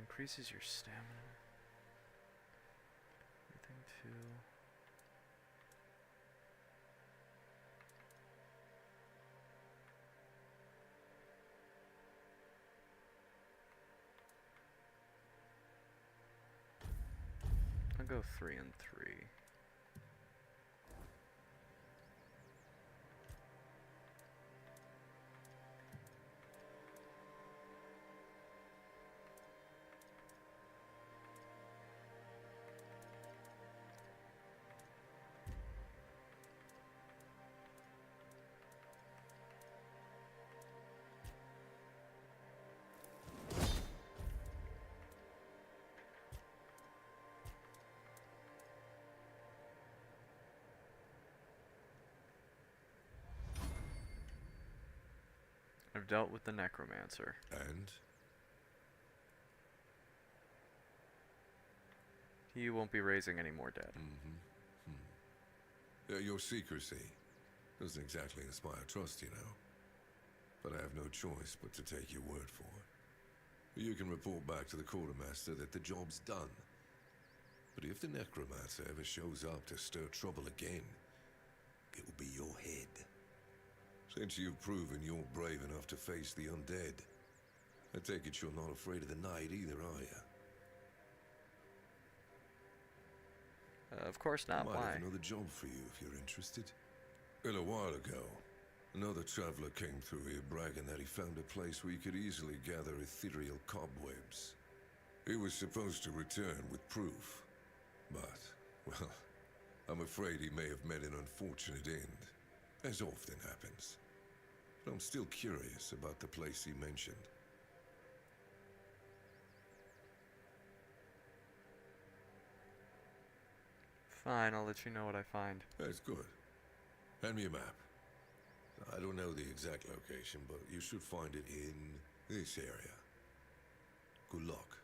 increases your stamina. Everything too. I'll go 3 and 3. I've dealt with the necromancer. And? He won't be raising any more dead. Your secrecy doesn't exactly inspire trust, you know. But I have no choice but to take your word for it. You can report back to the quartermaster that the job's done. But if the necromancer ever shows up to stir trouble again, it will be your head. Since you've proven you're brave enough to face the undead, I take it you're not afraid of the night either, are you? Of course not. I might Why? have another job for you if you're interested. A little while ago, another traveler came through here bragging that he found a place where you could easily gather ethereal cobwebs. He was supposed to return with proof, but, well, I'm afraid he may have met an unfortunate end, as often happens. But I'm still curious about the place he mentioned. Fine, I'll let you know what I find. That's good. Hand me a map. I don't know the exact location, but you should find it in this area. Good luck.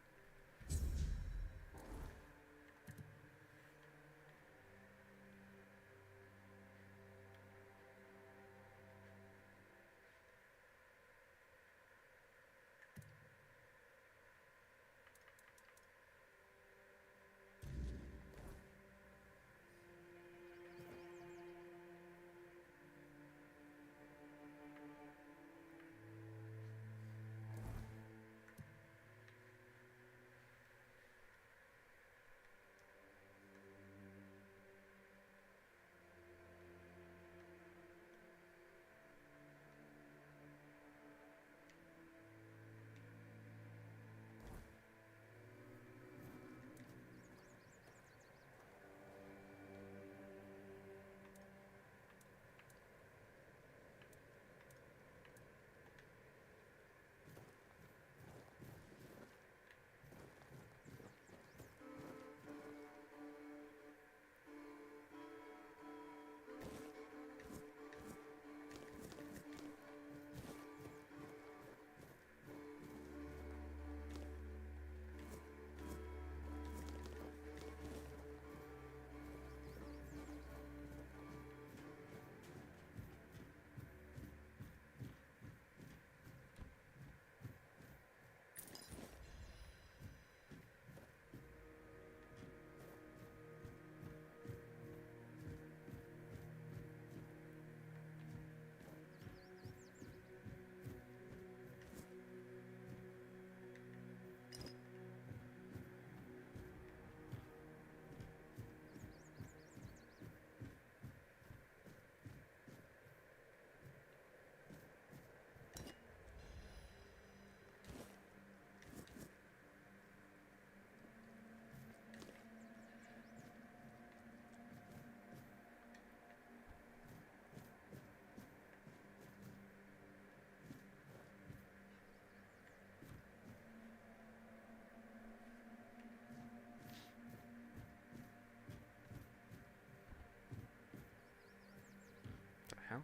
Hell?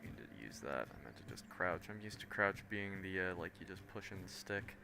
Need to use that. I meant to just crouch. I'm used to crouch being the, like, you just push in the stick.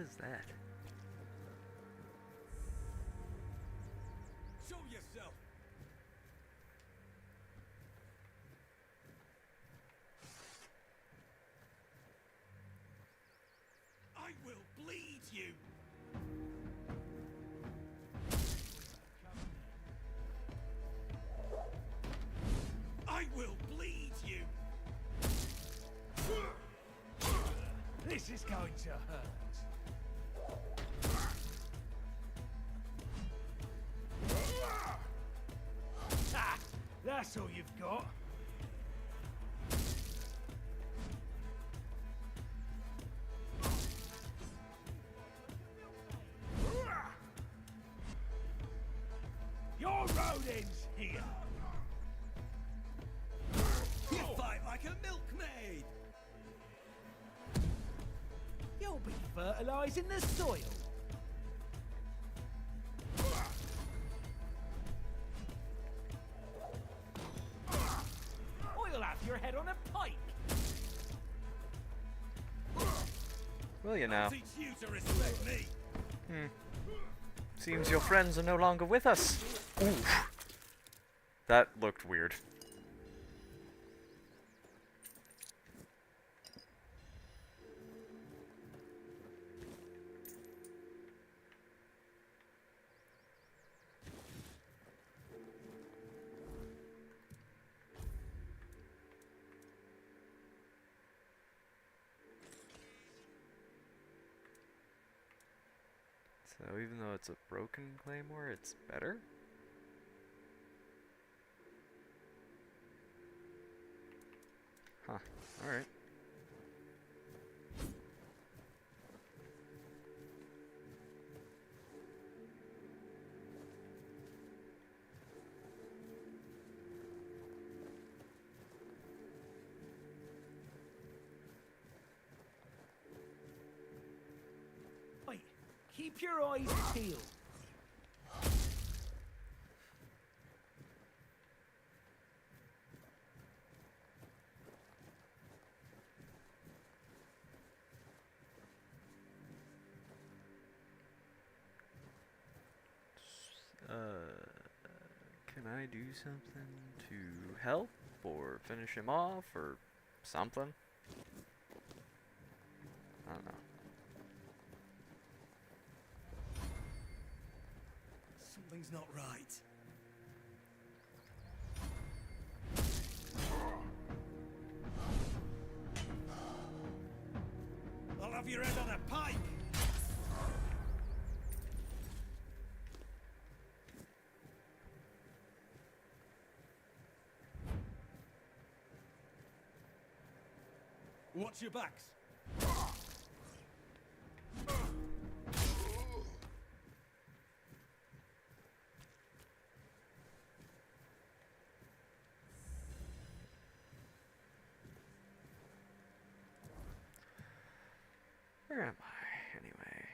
is that? Show yourself! I will bleed you! I will bleed you! This is going to hurt. Ha! That's all you've got. Your road ends here. You fight like a milkmaid. You'll be fertilizing the soil. Or you'll have your head on a pike. Will you now? I'll teach you to respect me. Seems your friends are no longer with us. Oof. That looked weird. So even though it's a broken claymore, it's better? Huh, alright. Wait, keep your eyes peeled. Can I do something to help, or finish him off, or something? I don't know. Something's not right. I'll have your head on a pike. Watch your backs. Where am I, anyway?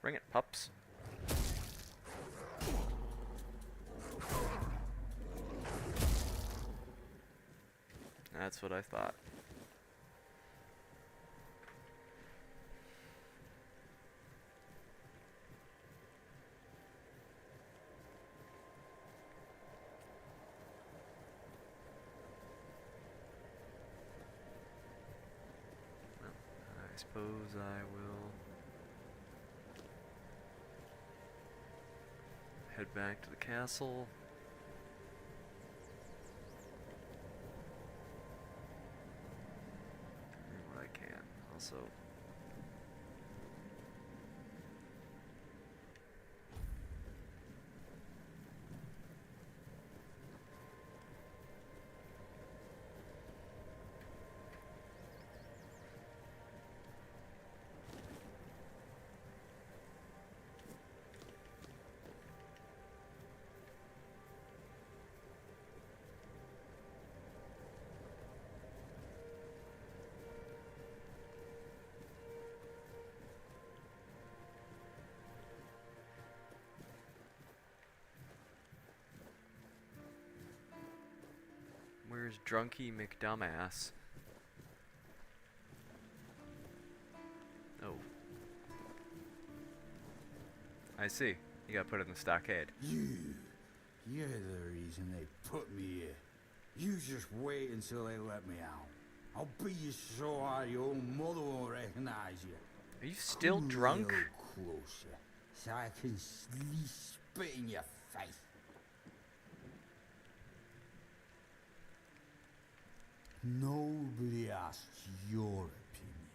Bring it, pups. That's what I thought. Well, I suppose I will head back to the castle. Do what I can. Also, Drunky McDumbass. Oh. I see. You got put in the stockade. You're the reason they put me here. You just wait until they let me out. I'll beat you so hard your own mother won't recognize you. Are you still Come drunk? a little closer, so I can spit in your face. Nobody asks your opinion.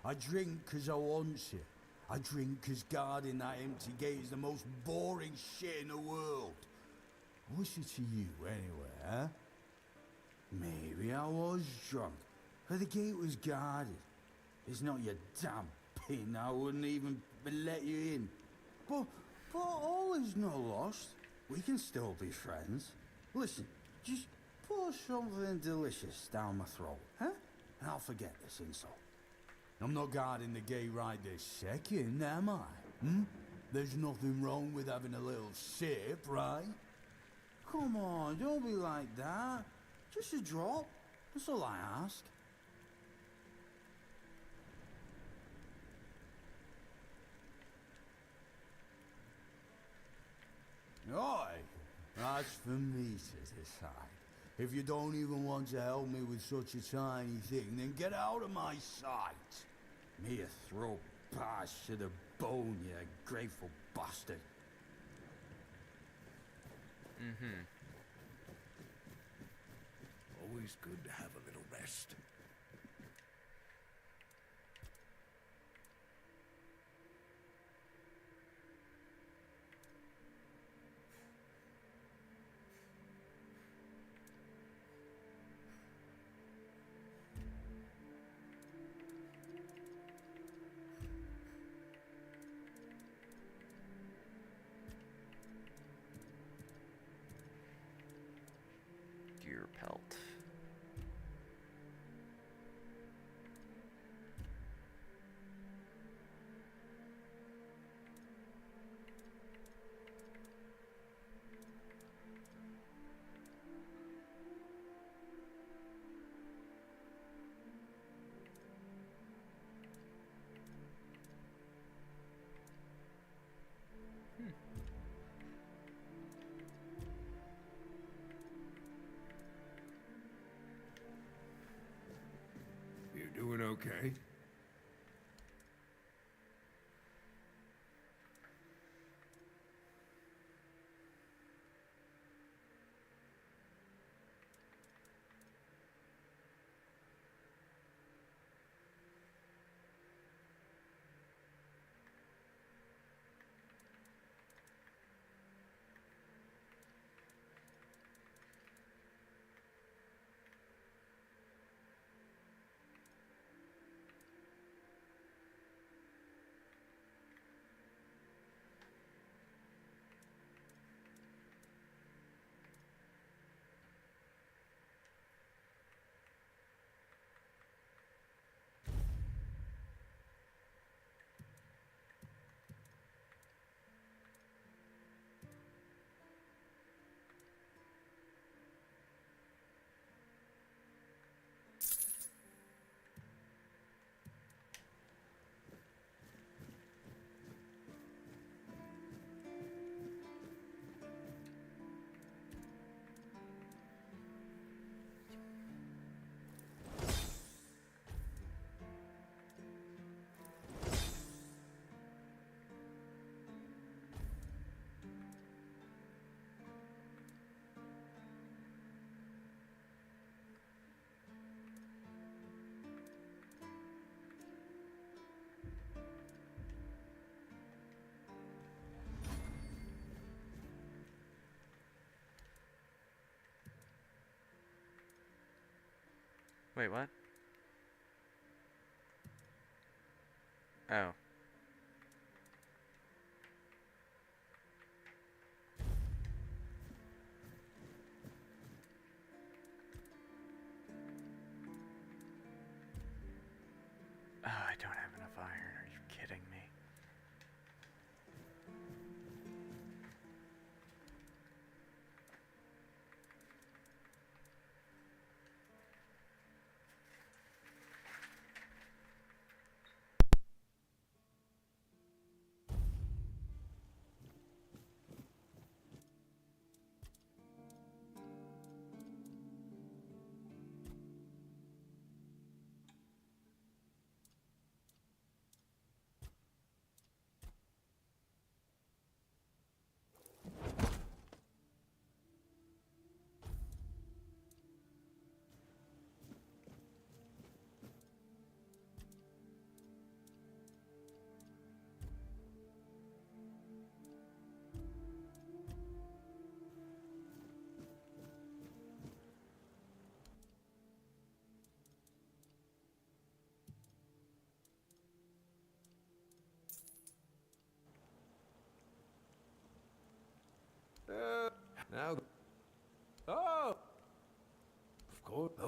I drink 'cause I want to. I drink 'cause guarding that empty gate is the most boring shit in the world. What's it to you anyway, huh? Maybe I was drunk, but the gate was guarded. It's not your damn pin, I wouldn't even let you in. But all is not lost. We can still be friends. Listen, just pour something delicious down my throat, huh? And I'll forget this insult. I'm not guarding the gate right this second, am I? There's nothing wrong with having a little sip, right? Come on, don't be like that. Just a drop. That's all I ask. Aye, that's for me to decide. If you don't even want to help me with such a tiny thing, then get out of my sight. May your throat pass to the bone, you grateful bastard. Always good to have a little rest. Deer pelt. You doing okay? Wait, what? Oh. Oh, I don't have enough iron. Are you kidding me?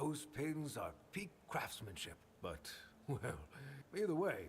Those pins are peak craftsmanship, but, well, either way.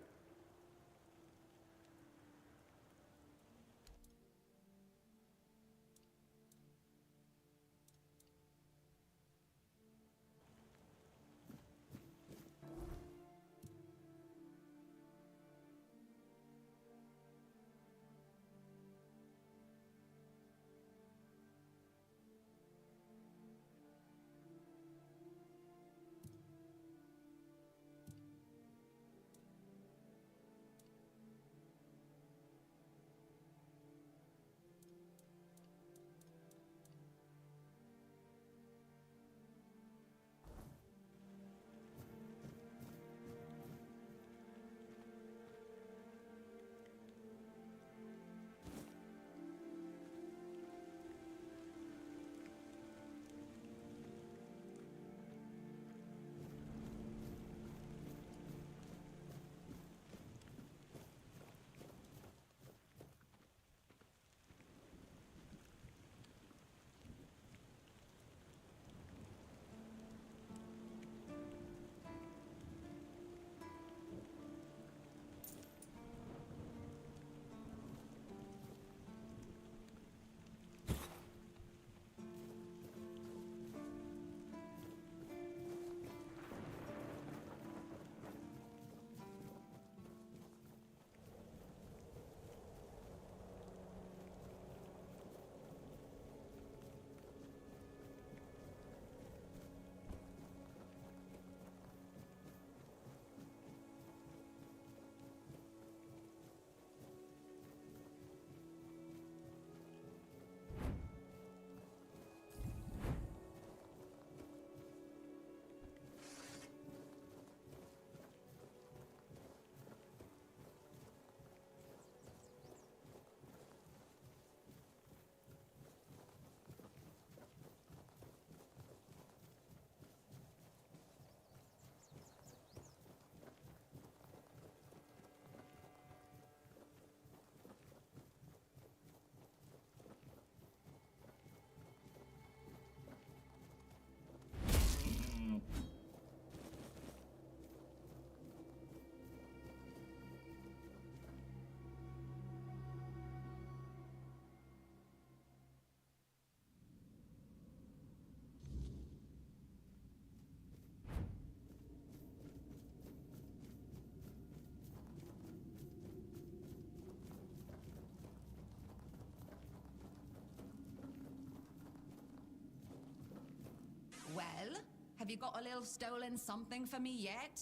Well, have you got a little stolen something for me yet?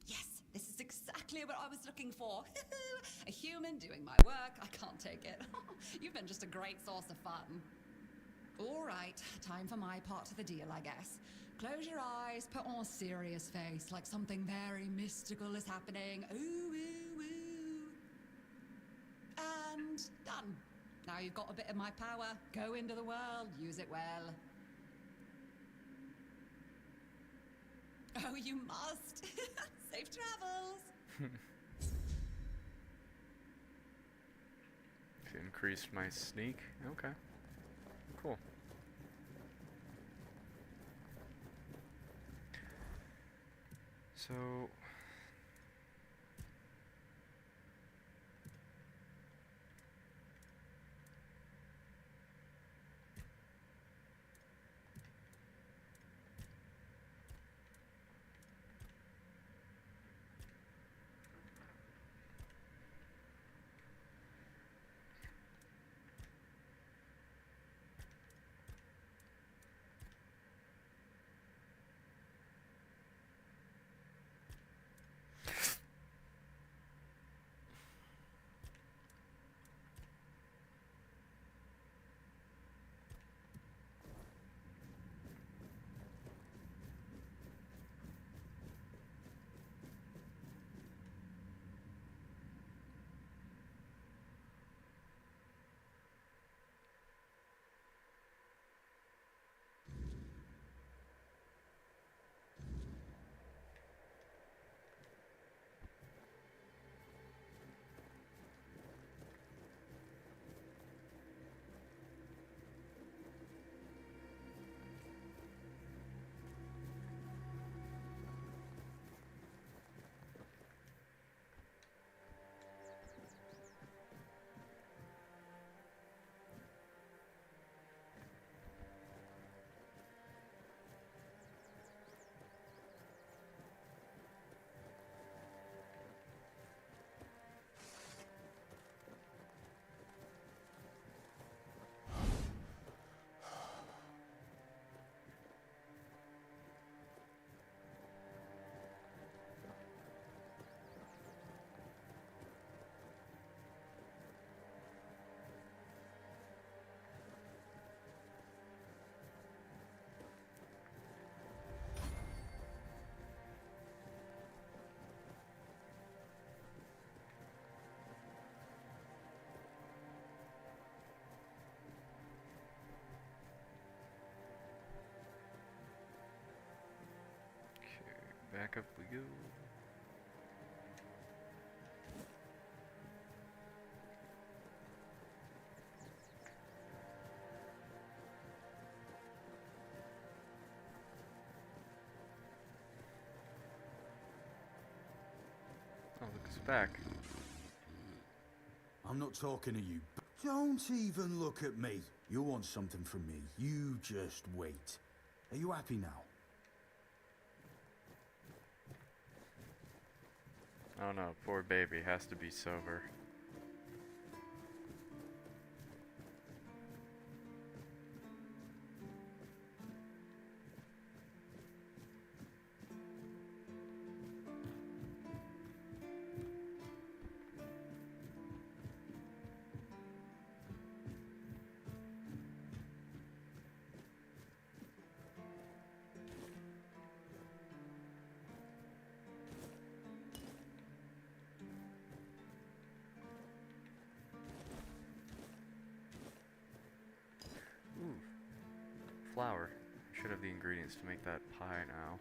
Yes, this is exactly what I was looking for. A human doing my work. I can't take it. You've been just a great source of fun. All right, time for my part of the deal, I guess. Close your eyes, put on a serious face, like something very mystical is happening. Ooh, ooh, ooh. And done. Now you've got a bit of my power. Go into the world, use it well. Oh, you must. Safe travels. Increased my sneak. Okay. Cool. So Back up we go. Oh, look, it's back. I'm not talking to you. Don't even look at me. You want something from me. You just wait. Are you happy now? Oh no, poor baby has to be sober. Ooh, flour. I should have the ingredients to make that pie now.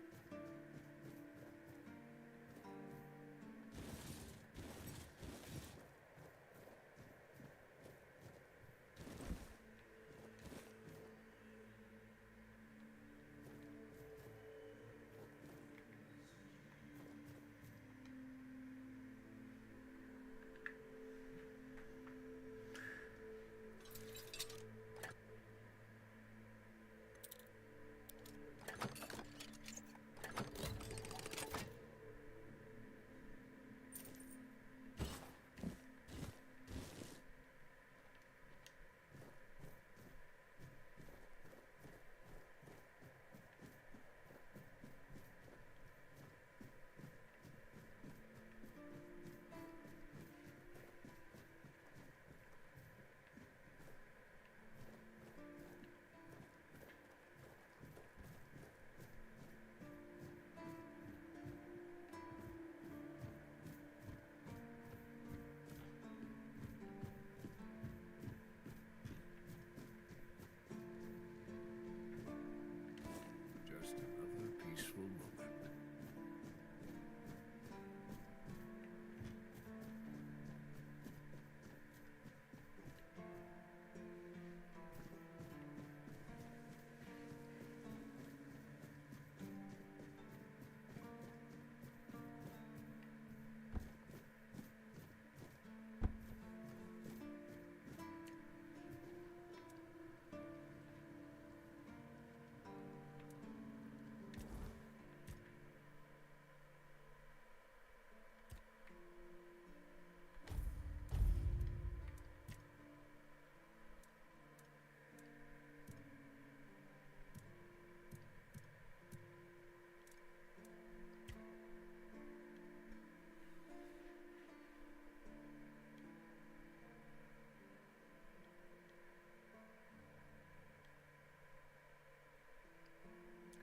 Just another peaceful moment.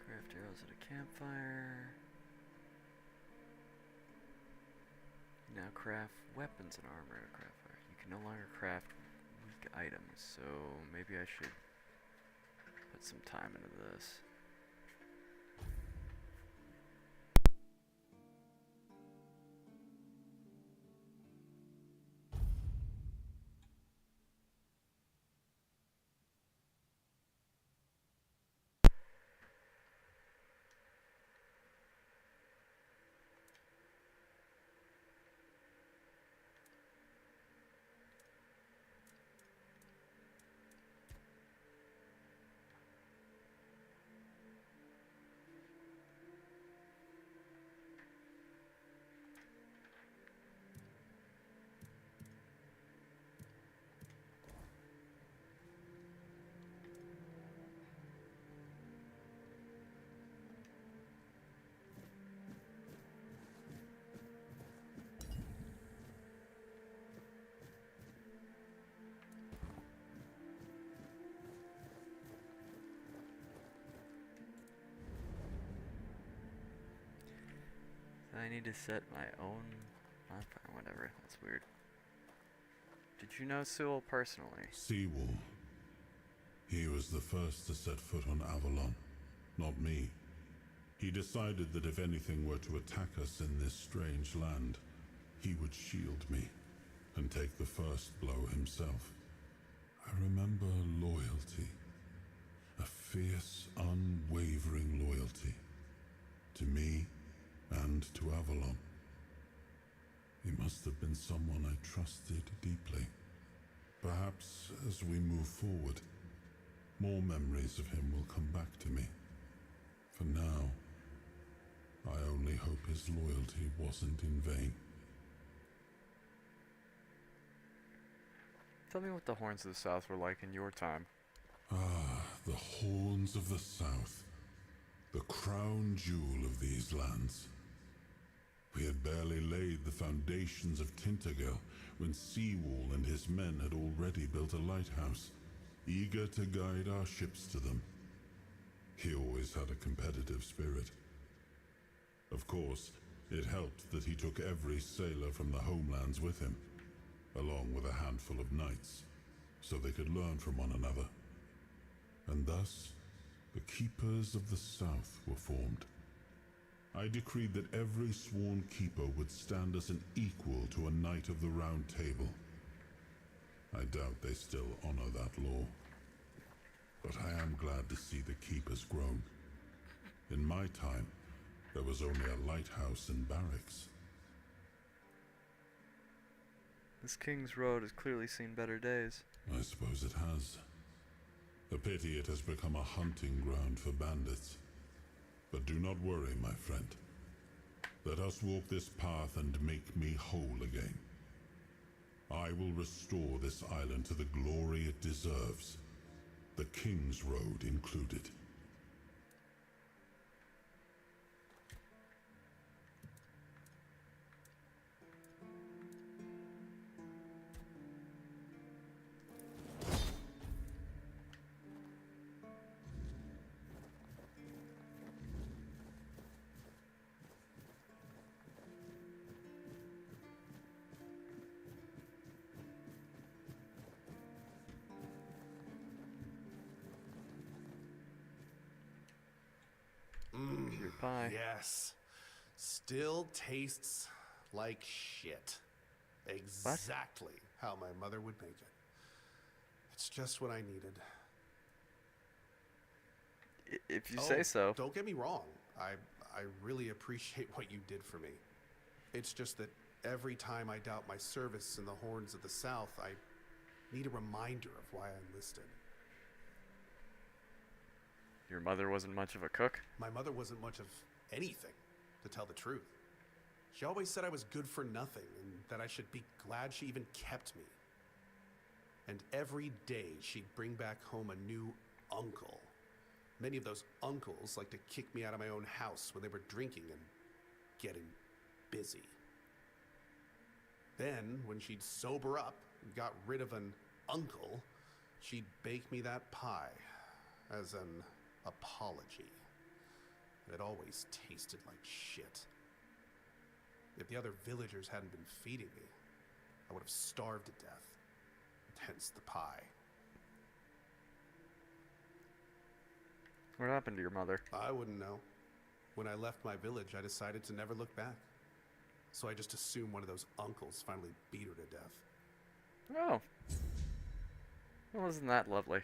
Craft arrows at a campfire. Now craft weapons and armor at a campfire. You can no longer craft weak items, so maybe I should put some time into this. I need to set my own bonfire, whatever. That's weird. Did you know Sewell personally? Sewell. He was the first to set foot on Avalon, not me. He decided that if anything were to attack us in this strange land, he would shield me and take the first blow himself. I remember loyalty. A fierce, unwavering loyalty. To me and to Avalon. He must have been someone I trusted deeply. Perhaps as we move forward, more memories of him will come back to me. For now, I only hope his loyalty wasn't in vain. Tell me what the Horns of the South were like in your time. Ah, the Horns of the South. The crown jewel of these lands. We had barely laid the foundations of Tintagel when Seawall and his men had already built a lighthouse, eager to guide our ships to them. He always had a competitive spirit. Of course, it helped that he took every sailor from the homelands with him, along with a handful of knights, so they could learn from one another. And thus, the Keepers of the South were formed. I decreed that every sworn keeper would stand as an equal to a Knight of the Round Table. I doubt they still honor that law. But I am glad to see the keepers grown. In my time, there was only a lighthouse and barracks. This King's Road has clearly seen better days. I suppose it has. A pity it has become a hunting ground for bandits. But do not worry, my friend. Let us walk this path and make me whole again. I will restore this island to the glory it deserves, the King's Road included. Pie. Yes. Still tastes like shit. Exactly how my mother would make it. It's just what I needed. If you say so. Don't get me wrong. I really appreciate what you did for me. It's just that every time I doubt my service in the Horns of the South, I need a reminder of why I enlisted. Your mother wasn't much of a cook? My mother wasn't much of anything, to tell the truth. She always said I was good for nothing, and that I should be glad she even kept me. And every day she'd bring back home a new uncle. Many of those uncles like to kick me out of my own house when they were drinking and getting busy. Then, when she'd sober up and got rid of an uncle, she'd bake me that pie as an apology. It always tasted like shit. If the other villagers hadn't been feeding me, I would have starved to death. Hence the pie. What happened to your mother? I wouldn't know. When I left my village, I decided to never look back. So I just assumed one of those uncles finally beat her to death. Oh. Well, isn't that lovely?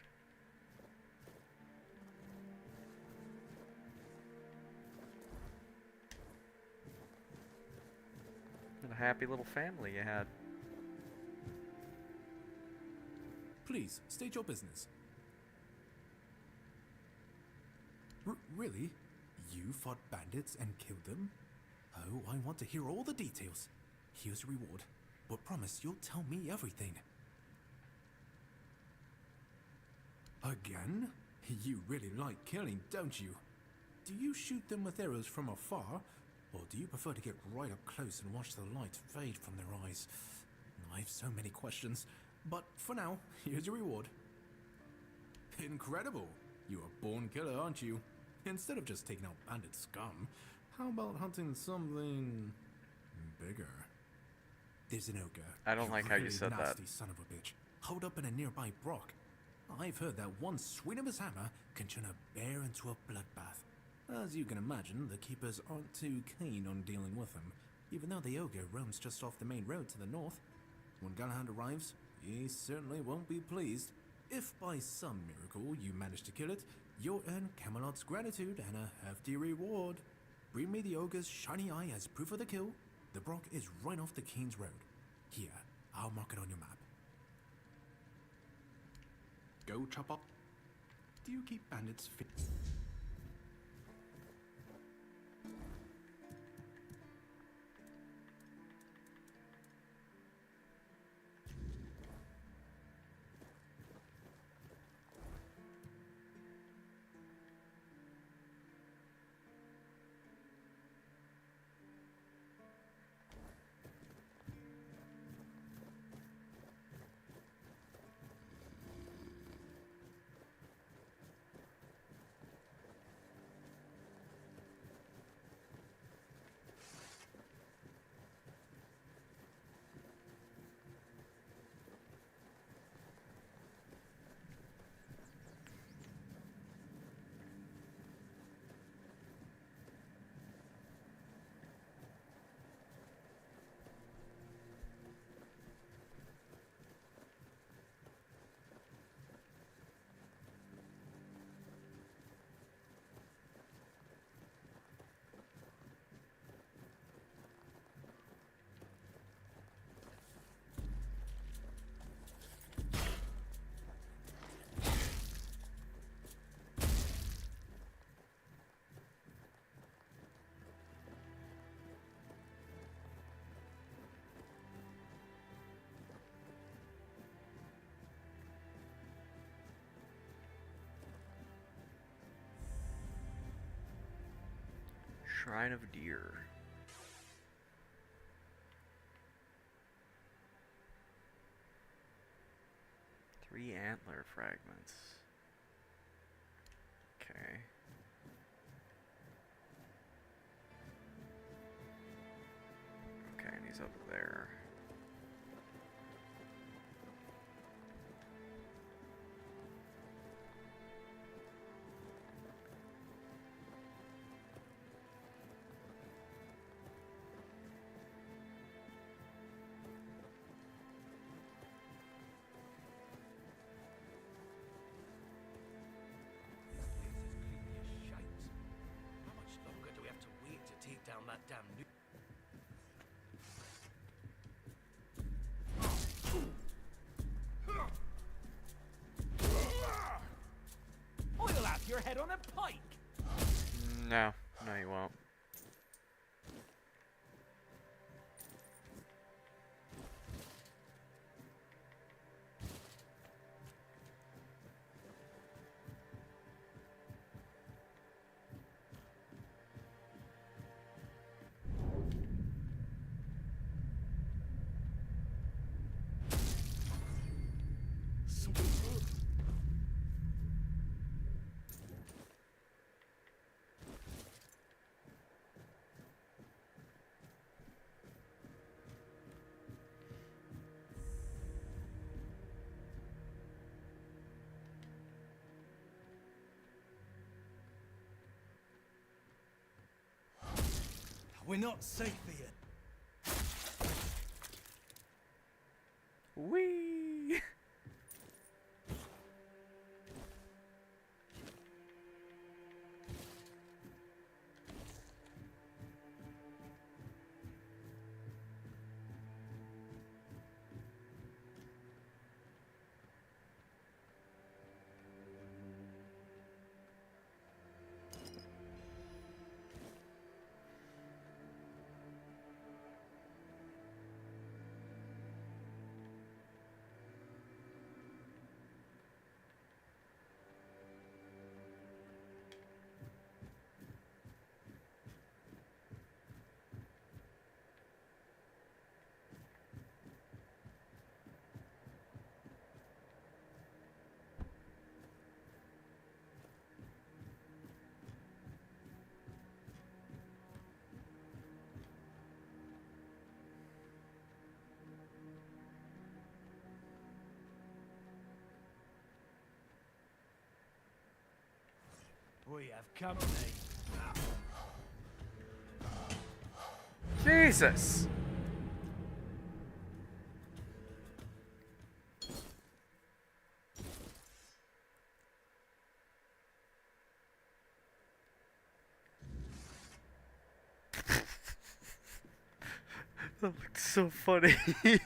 What a happy little family you had. Please, state your business. Really? You fought bandits and killed them? Oh, I want to hear all the details. Here's your reward, but promise you'll tell me everything. Again? You really like killing, don't you? Do you shoot them with arrows from afar, or do you prefer to get right up close and watch the light fade from their eyes? I have so many questions, but for now, here's your reward. Incredible! You're a born killer, aren't you? Instead of just taking out bandit scum, how about hunting something bigger? There's an ogre. I don't like how you said that. Nasty son of a bitch. Hold up in a nearby brook. I've heard that one swing of his hammer can turn a bear into a bloodbath. As you can imagine, the keepers aren't too keen on dealing with him, even though the ogre roams just off the main road to the north. When Galahad arrives, he certainly won't be pleased. If by some miracle you manage to kill it, you'll earn Camelot's gratitude and a hefty reward. Bring me the ogre's shiny eye as proof of the kill. The Brock is right off the King's Road. Here, I'll mark it on your map. Go chop up. Do you keep bandits fit? Shrine of Deer. Three antler fragments. Okay. Okay, and he's up there. Down that damn new. I'll have your head on a pike. No, no, you won't. We're not safe here. Whee! We have company. Jesus! That looks so funny. Okay,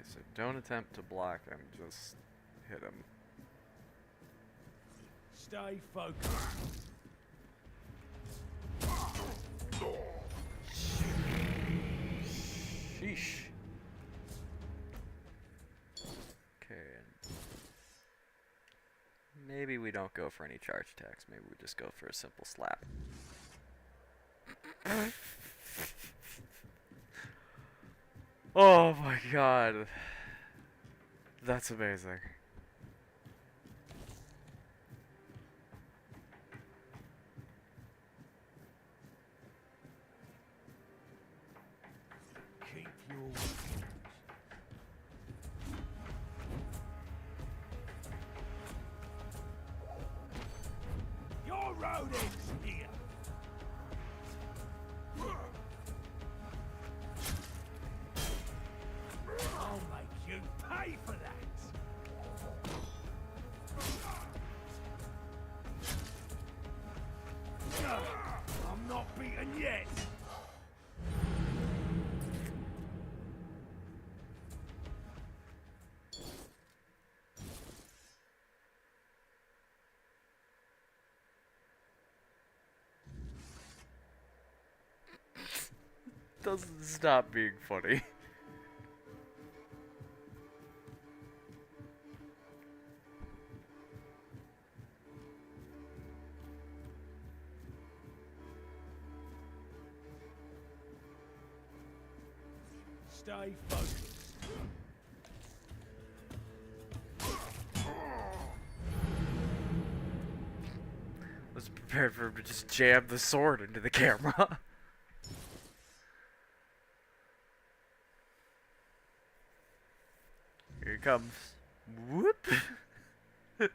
so don't attempt to block him, just hit him. Stay focused. Sheesh. Okay. Maybe we don't go for any charge attacks. Maybe we just go for a simple slap. Oh my god. That's amazing. Keep your Your road ends here. I'll make you pay for that. I'm not beaten yet. Doesn't stop being funny. Stay focused. I was prepared for him to just jam the sword into the camera. Here he comes. Whoop! Oh,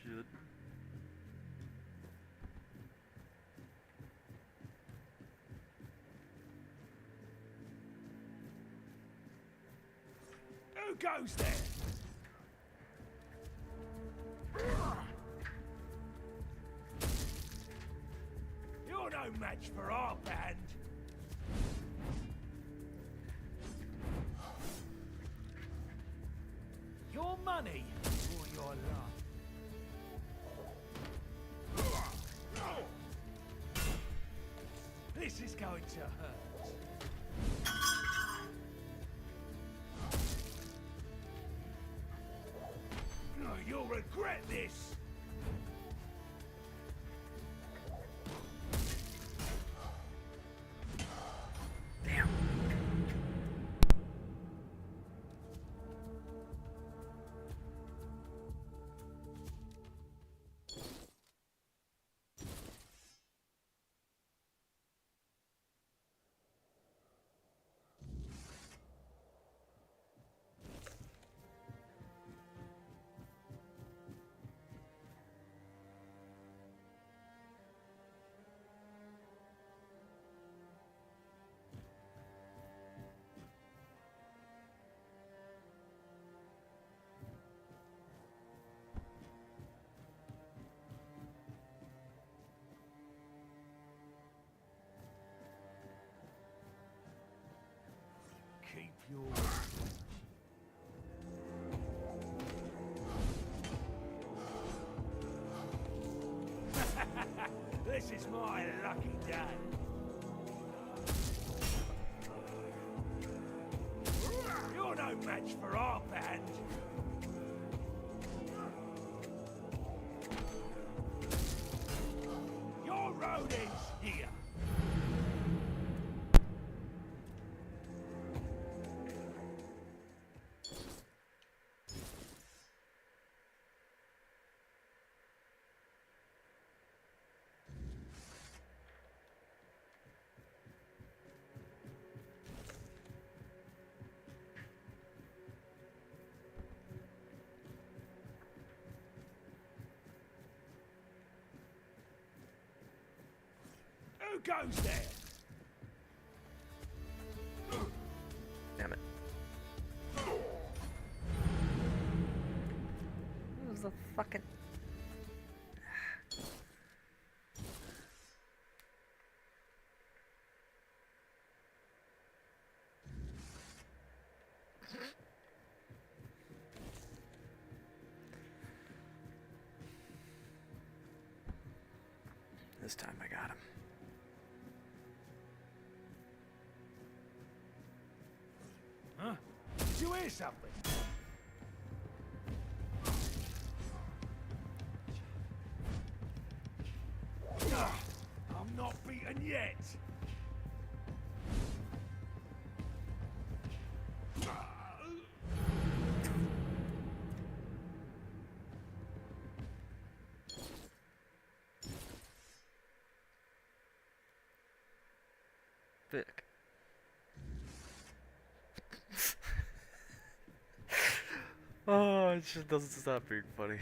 shit. Who goes there? You're no match for our band. Your money or your life. This is going to hurt. You'll regret this. Damn. Keep your... This is my lucky day. You're no match for our band. Your road ends here. goes there? Damn it. What was the fucking... This time I got him. Huh? Did you hear something? I'm not beaten yet. Vic. Oh, it just doesn't stop being funny.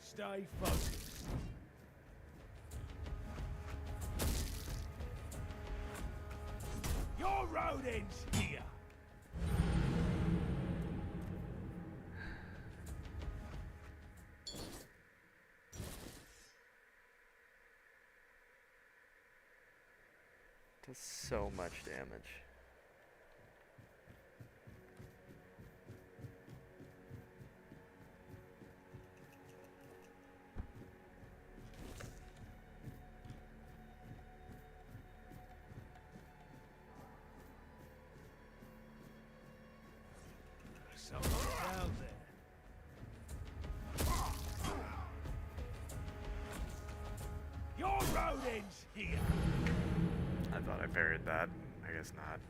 Stay focused. Your road ends here. Does so much damage. Someone's down there. Your road ends here. I thought I parried that. I guess not.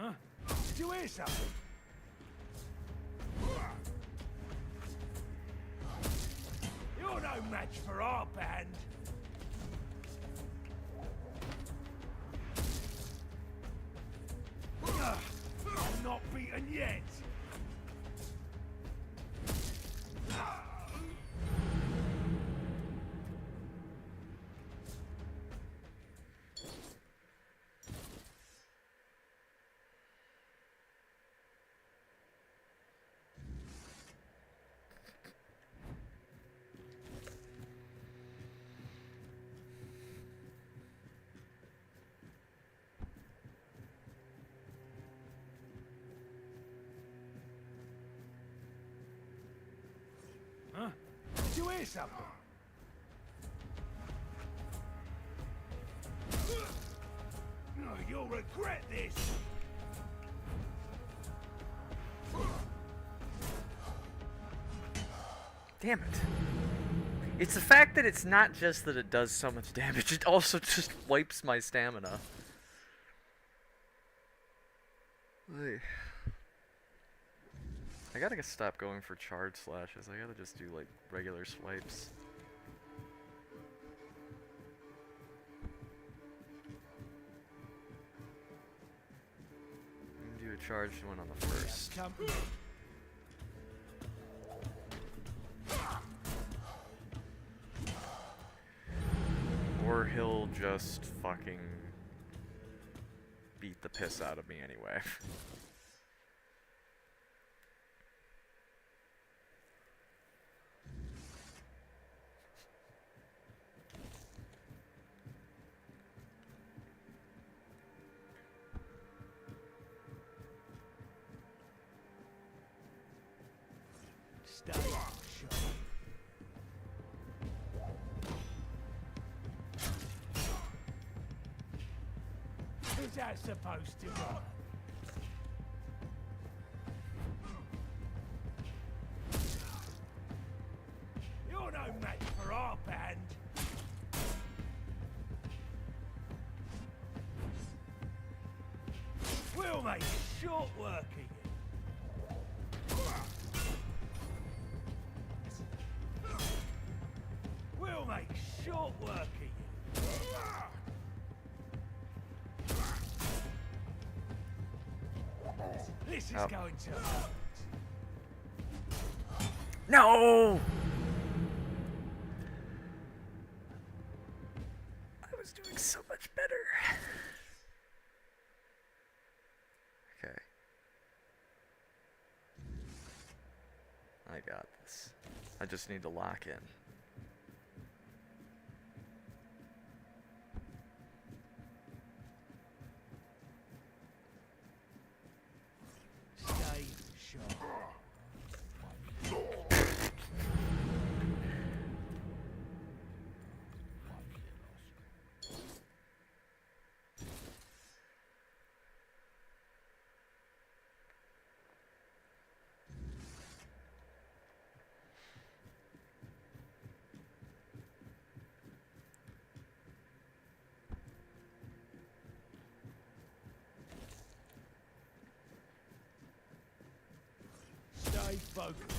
Huh? Did you hear something? You're no match for our band. I'm not beaten yet. Huh? Did you hear something? You'll regret this. Damn it. It's the fact that it's not just that it does so much damage, it also just wipes my stamina. Ugh. I gotta stop going for charge slashes. I gotta just do like regular swipes. Do a charged one on the first. Or he'll just fucking beat the piss out of me anyway. Stay sharp. that supposed to work? You're no match for our band. We'll make short work of you. We'll make short work of you. This is going to hurt. No! I was doing so much better. Okay. I got this. I just need to lock in. Stay sharp. Stay focused.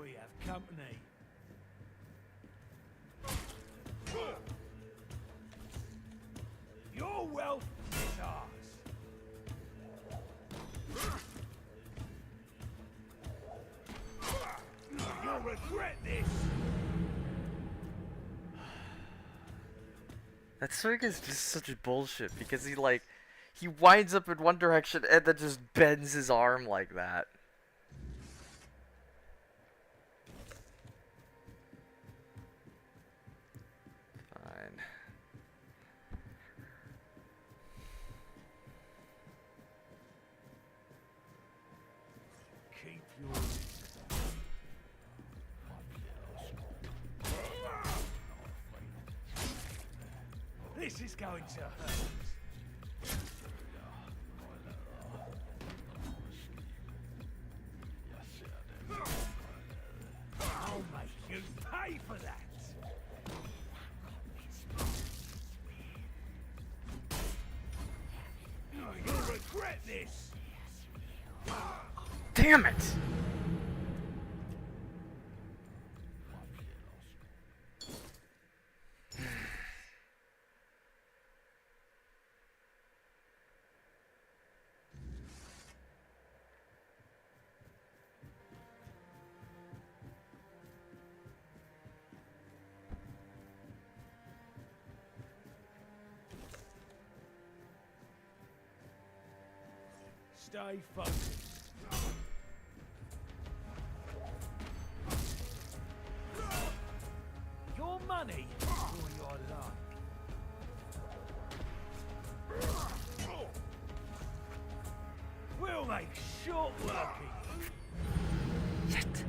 We have company. Your wealth is ours. You'll regret this. That swing is just such bullshit because he winds up in one direction and then just bends his arm like that. Fine. Keep your... This is going to hurt. I'll make you pay for that. You'll regret this. Damn it! Stay focused. Your money or your luck. We'll make short work of you. Shit.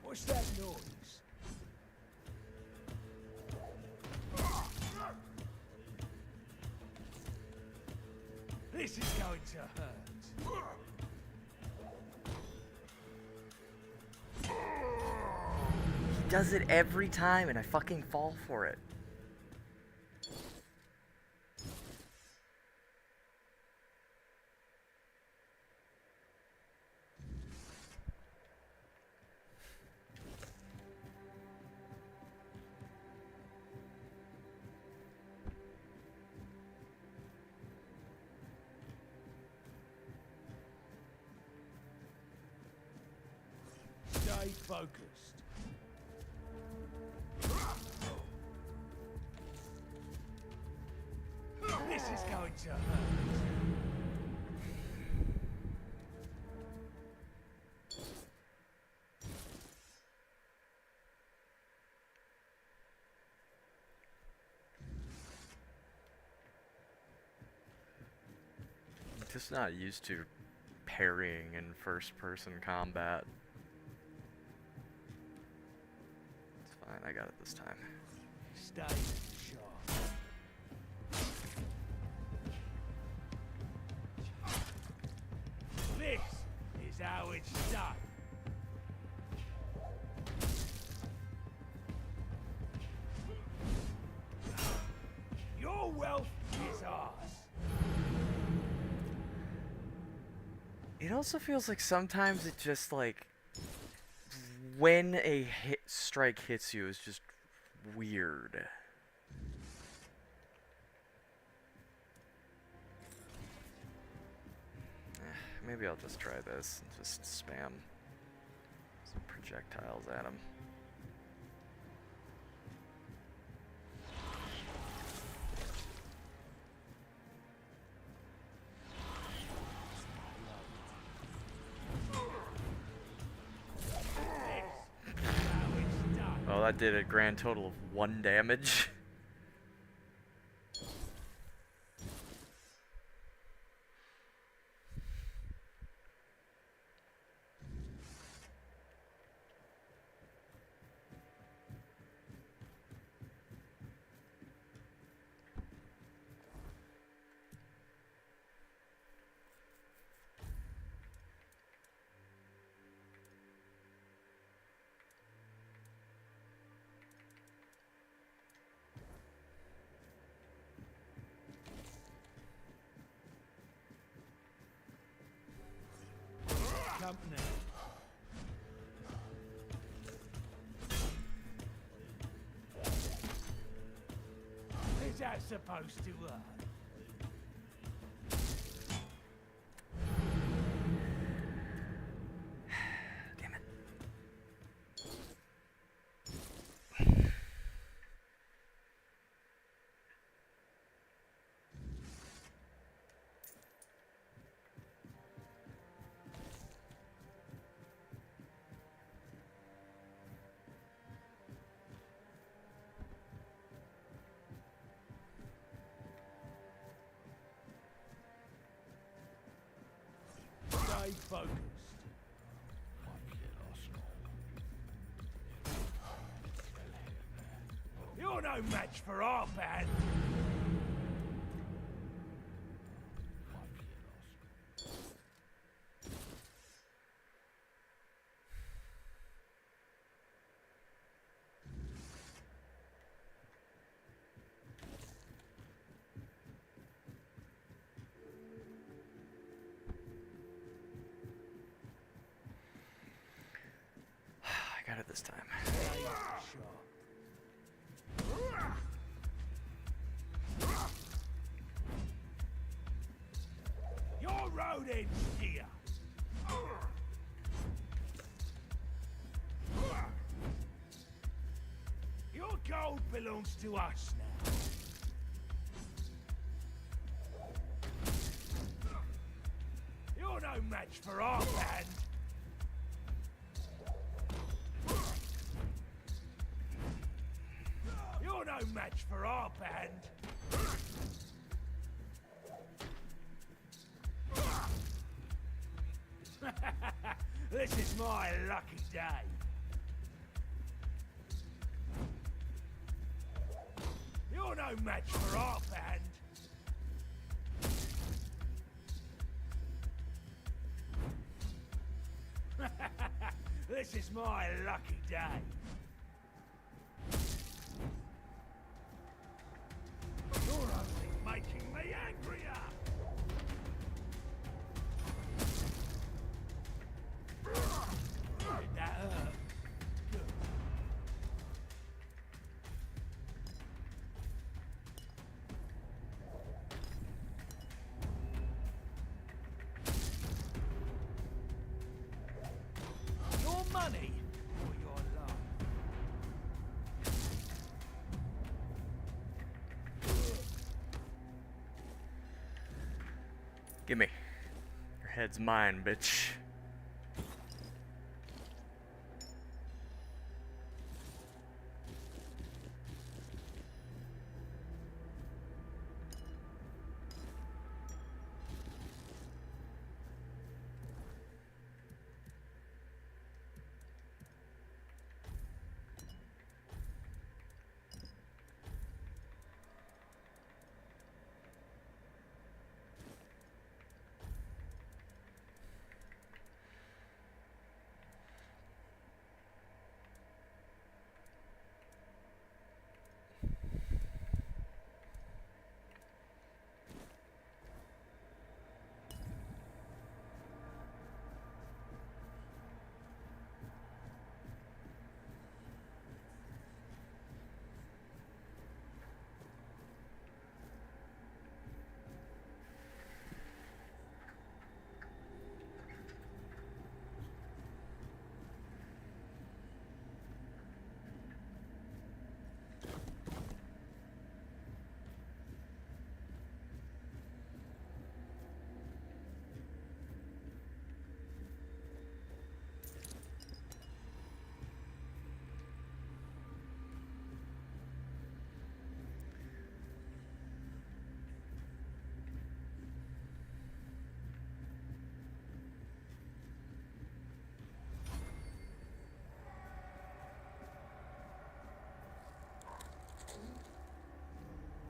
What's that noise? This is going to hurt. He does it every time and I fucking fall for it. Stay focused. This is going to hurt. I'm just not used to parrying in first-person combat. It's fine, I got it this time. Stay sharp. This is how it's done. Your wealth is ours. It also feels like sometimes it just like when a strike hits you is just weird. Maybe I'll just try this and just spam some projectiles at him. Well, that did a grand total of 1 damage. Company. Is that supposed to work? Damn it. Stay focused. You're no match for our band. I got it this time. Your road ends here. Your gold belongs to us now. You're no match for our band. You're no match for our band. This is my lucky day. You're no match for our band. This is my lucky day. You're only making me angrier. Did that hurt? Good. Your money Gimme. Your head's mine, bitch.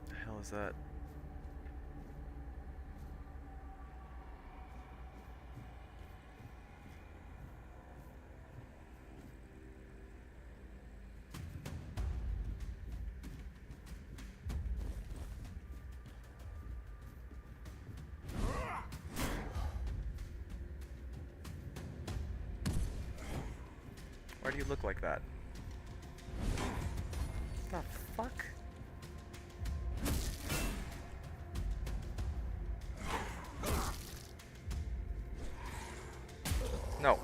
The hell is that? Why do you look like that? The fuck? No.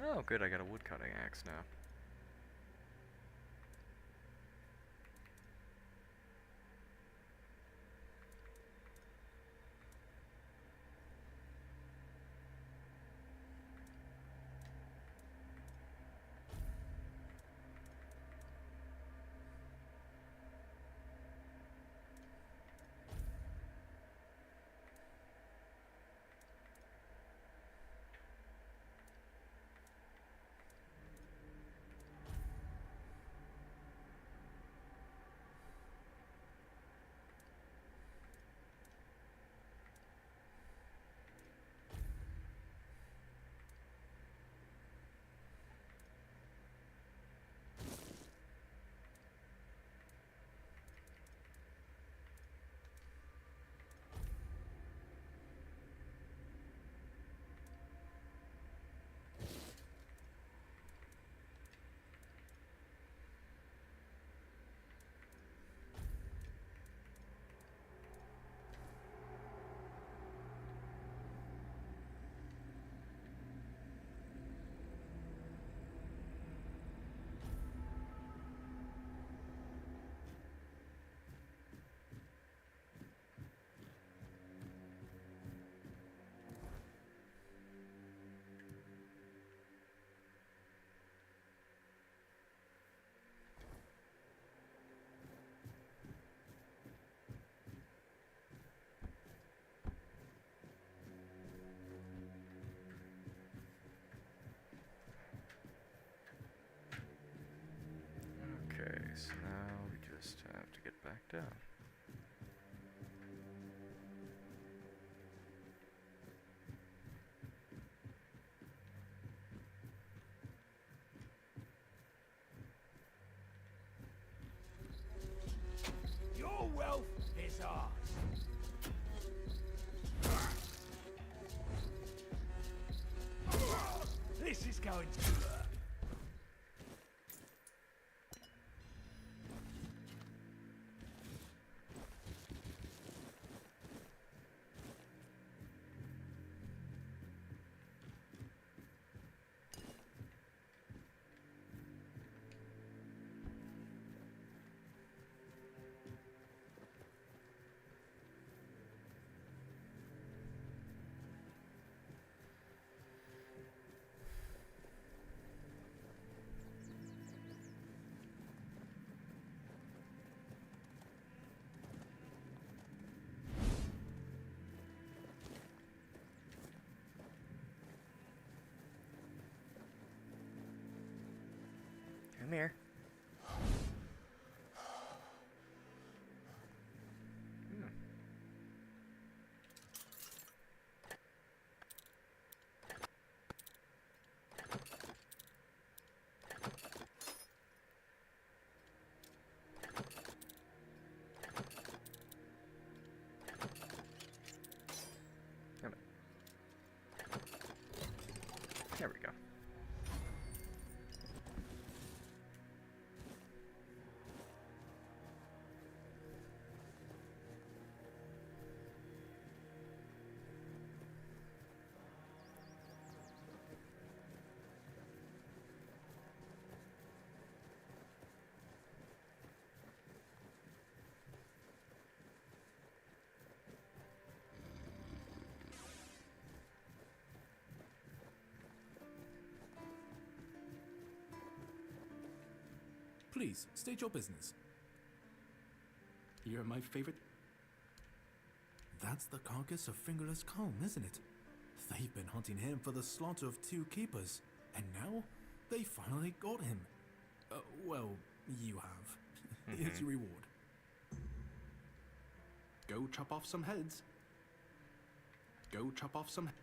Oh, good, I got a woodcutting axe now. have to get back down. Your wealth is ours. This is going to hurt. Come here. Damn it. There we go. Please, state your business. You're my favorite. That's the carcass of Fingerless Calm, isn't it? They've been hunting him for the slaughter of 2 keepers, and now they finally got him. Well, you have. Here's your reward. Go chop off some heads. Go chop off some heads.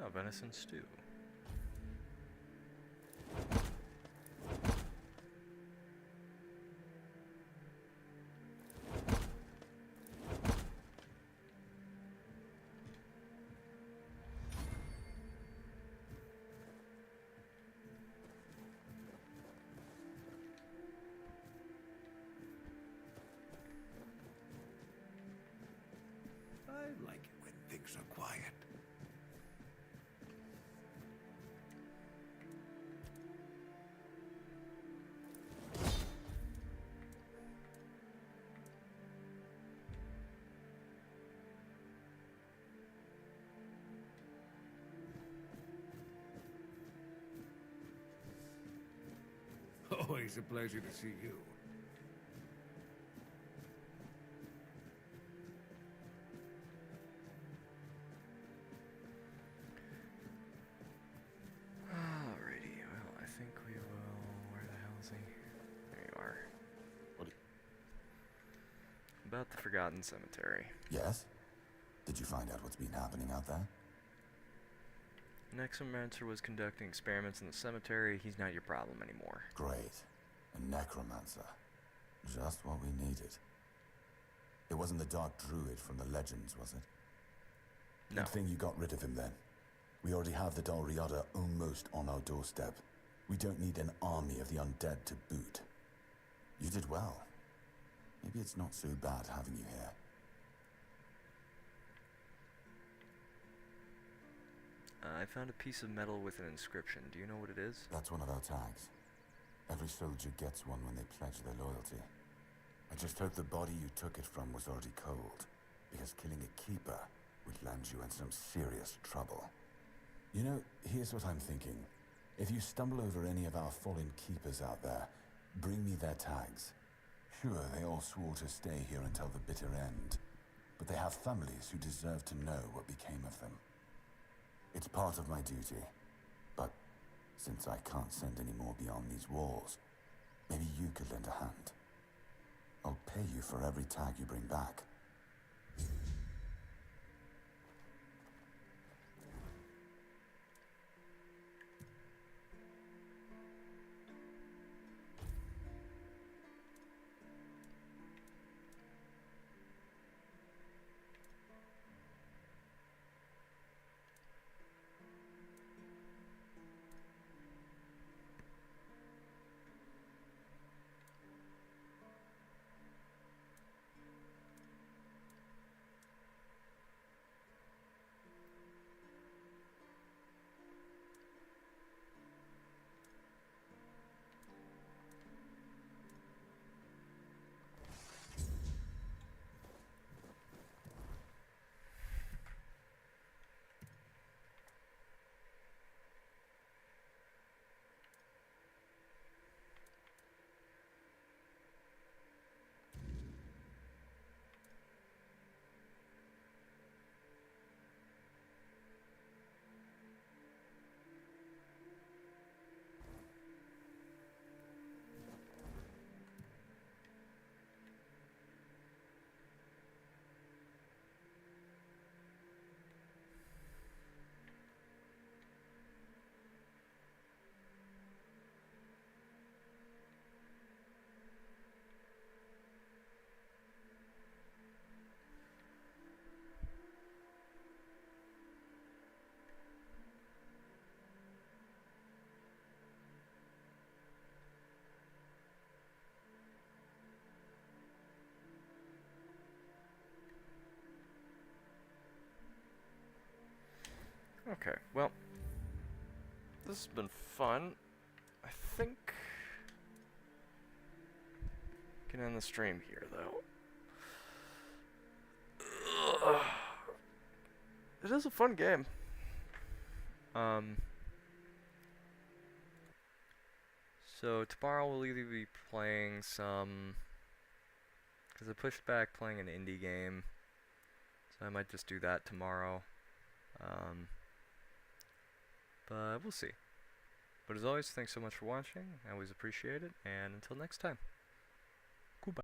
Oh, venison stew. I like it when things are quiet. Always a pleasure to see you. Alrighty, well, I think we will... Where the hell is he? There you are. About the Forgotten Cemetery. Yes? Did you find out what's been happening out there? Necromancer was conducting experiments in the cemetery. He's not your problem anymore. Great. A necromancer. Just what we needed. It wasn't the Dark Druid from the legends, was it? No. Good thing you got rid of him then. We already have the Dalriada almost on our doorstep. We don't need an army of the undead to boot. You did well. Maybe it's not so bad having you here. I found a piece of metal with an inscription. Do you know what it is? That's one of our tags. Every soldier gets one when they pledge their loyalty. I just hope the body you took it from was already cold, because killing a keeper would land you in some serious trouble. You know, here's what I'm thinking. If you stumble over any of our fallen keepers out there, bring me their tags. Sure, they all swore to stay here until the bitter end, but they have families who deserve to know what became of them. It's part of my duty, but since I can't send any more beyond these walls, maybe you could lend a hand. I'll pay you for every tag you bring back. Okay, well, this has been fun. I think I can end the stream here, though. Ugh. It is a fun game. So tomorrow we'll either be playing some, because I pushed back playing an indie game, so I might just do that tomorrow. But we'll see. But as always, thanks so much for watching. I always appreciate it, and until next time.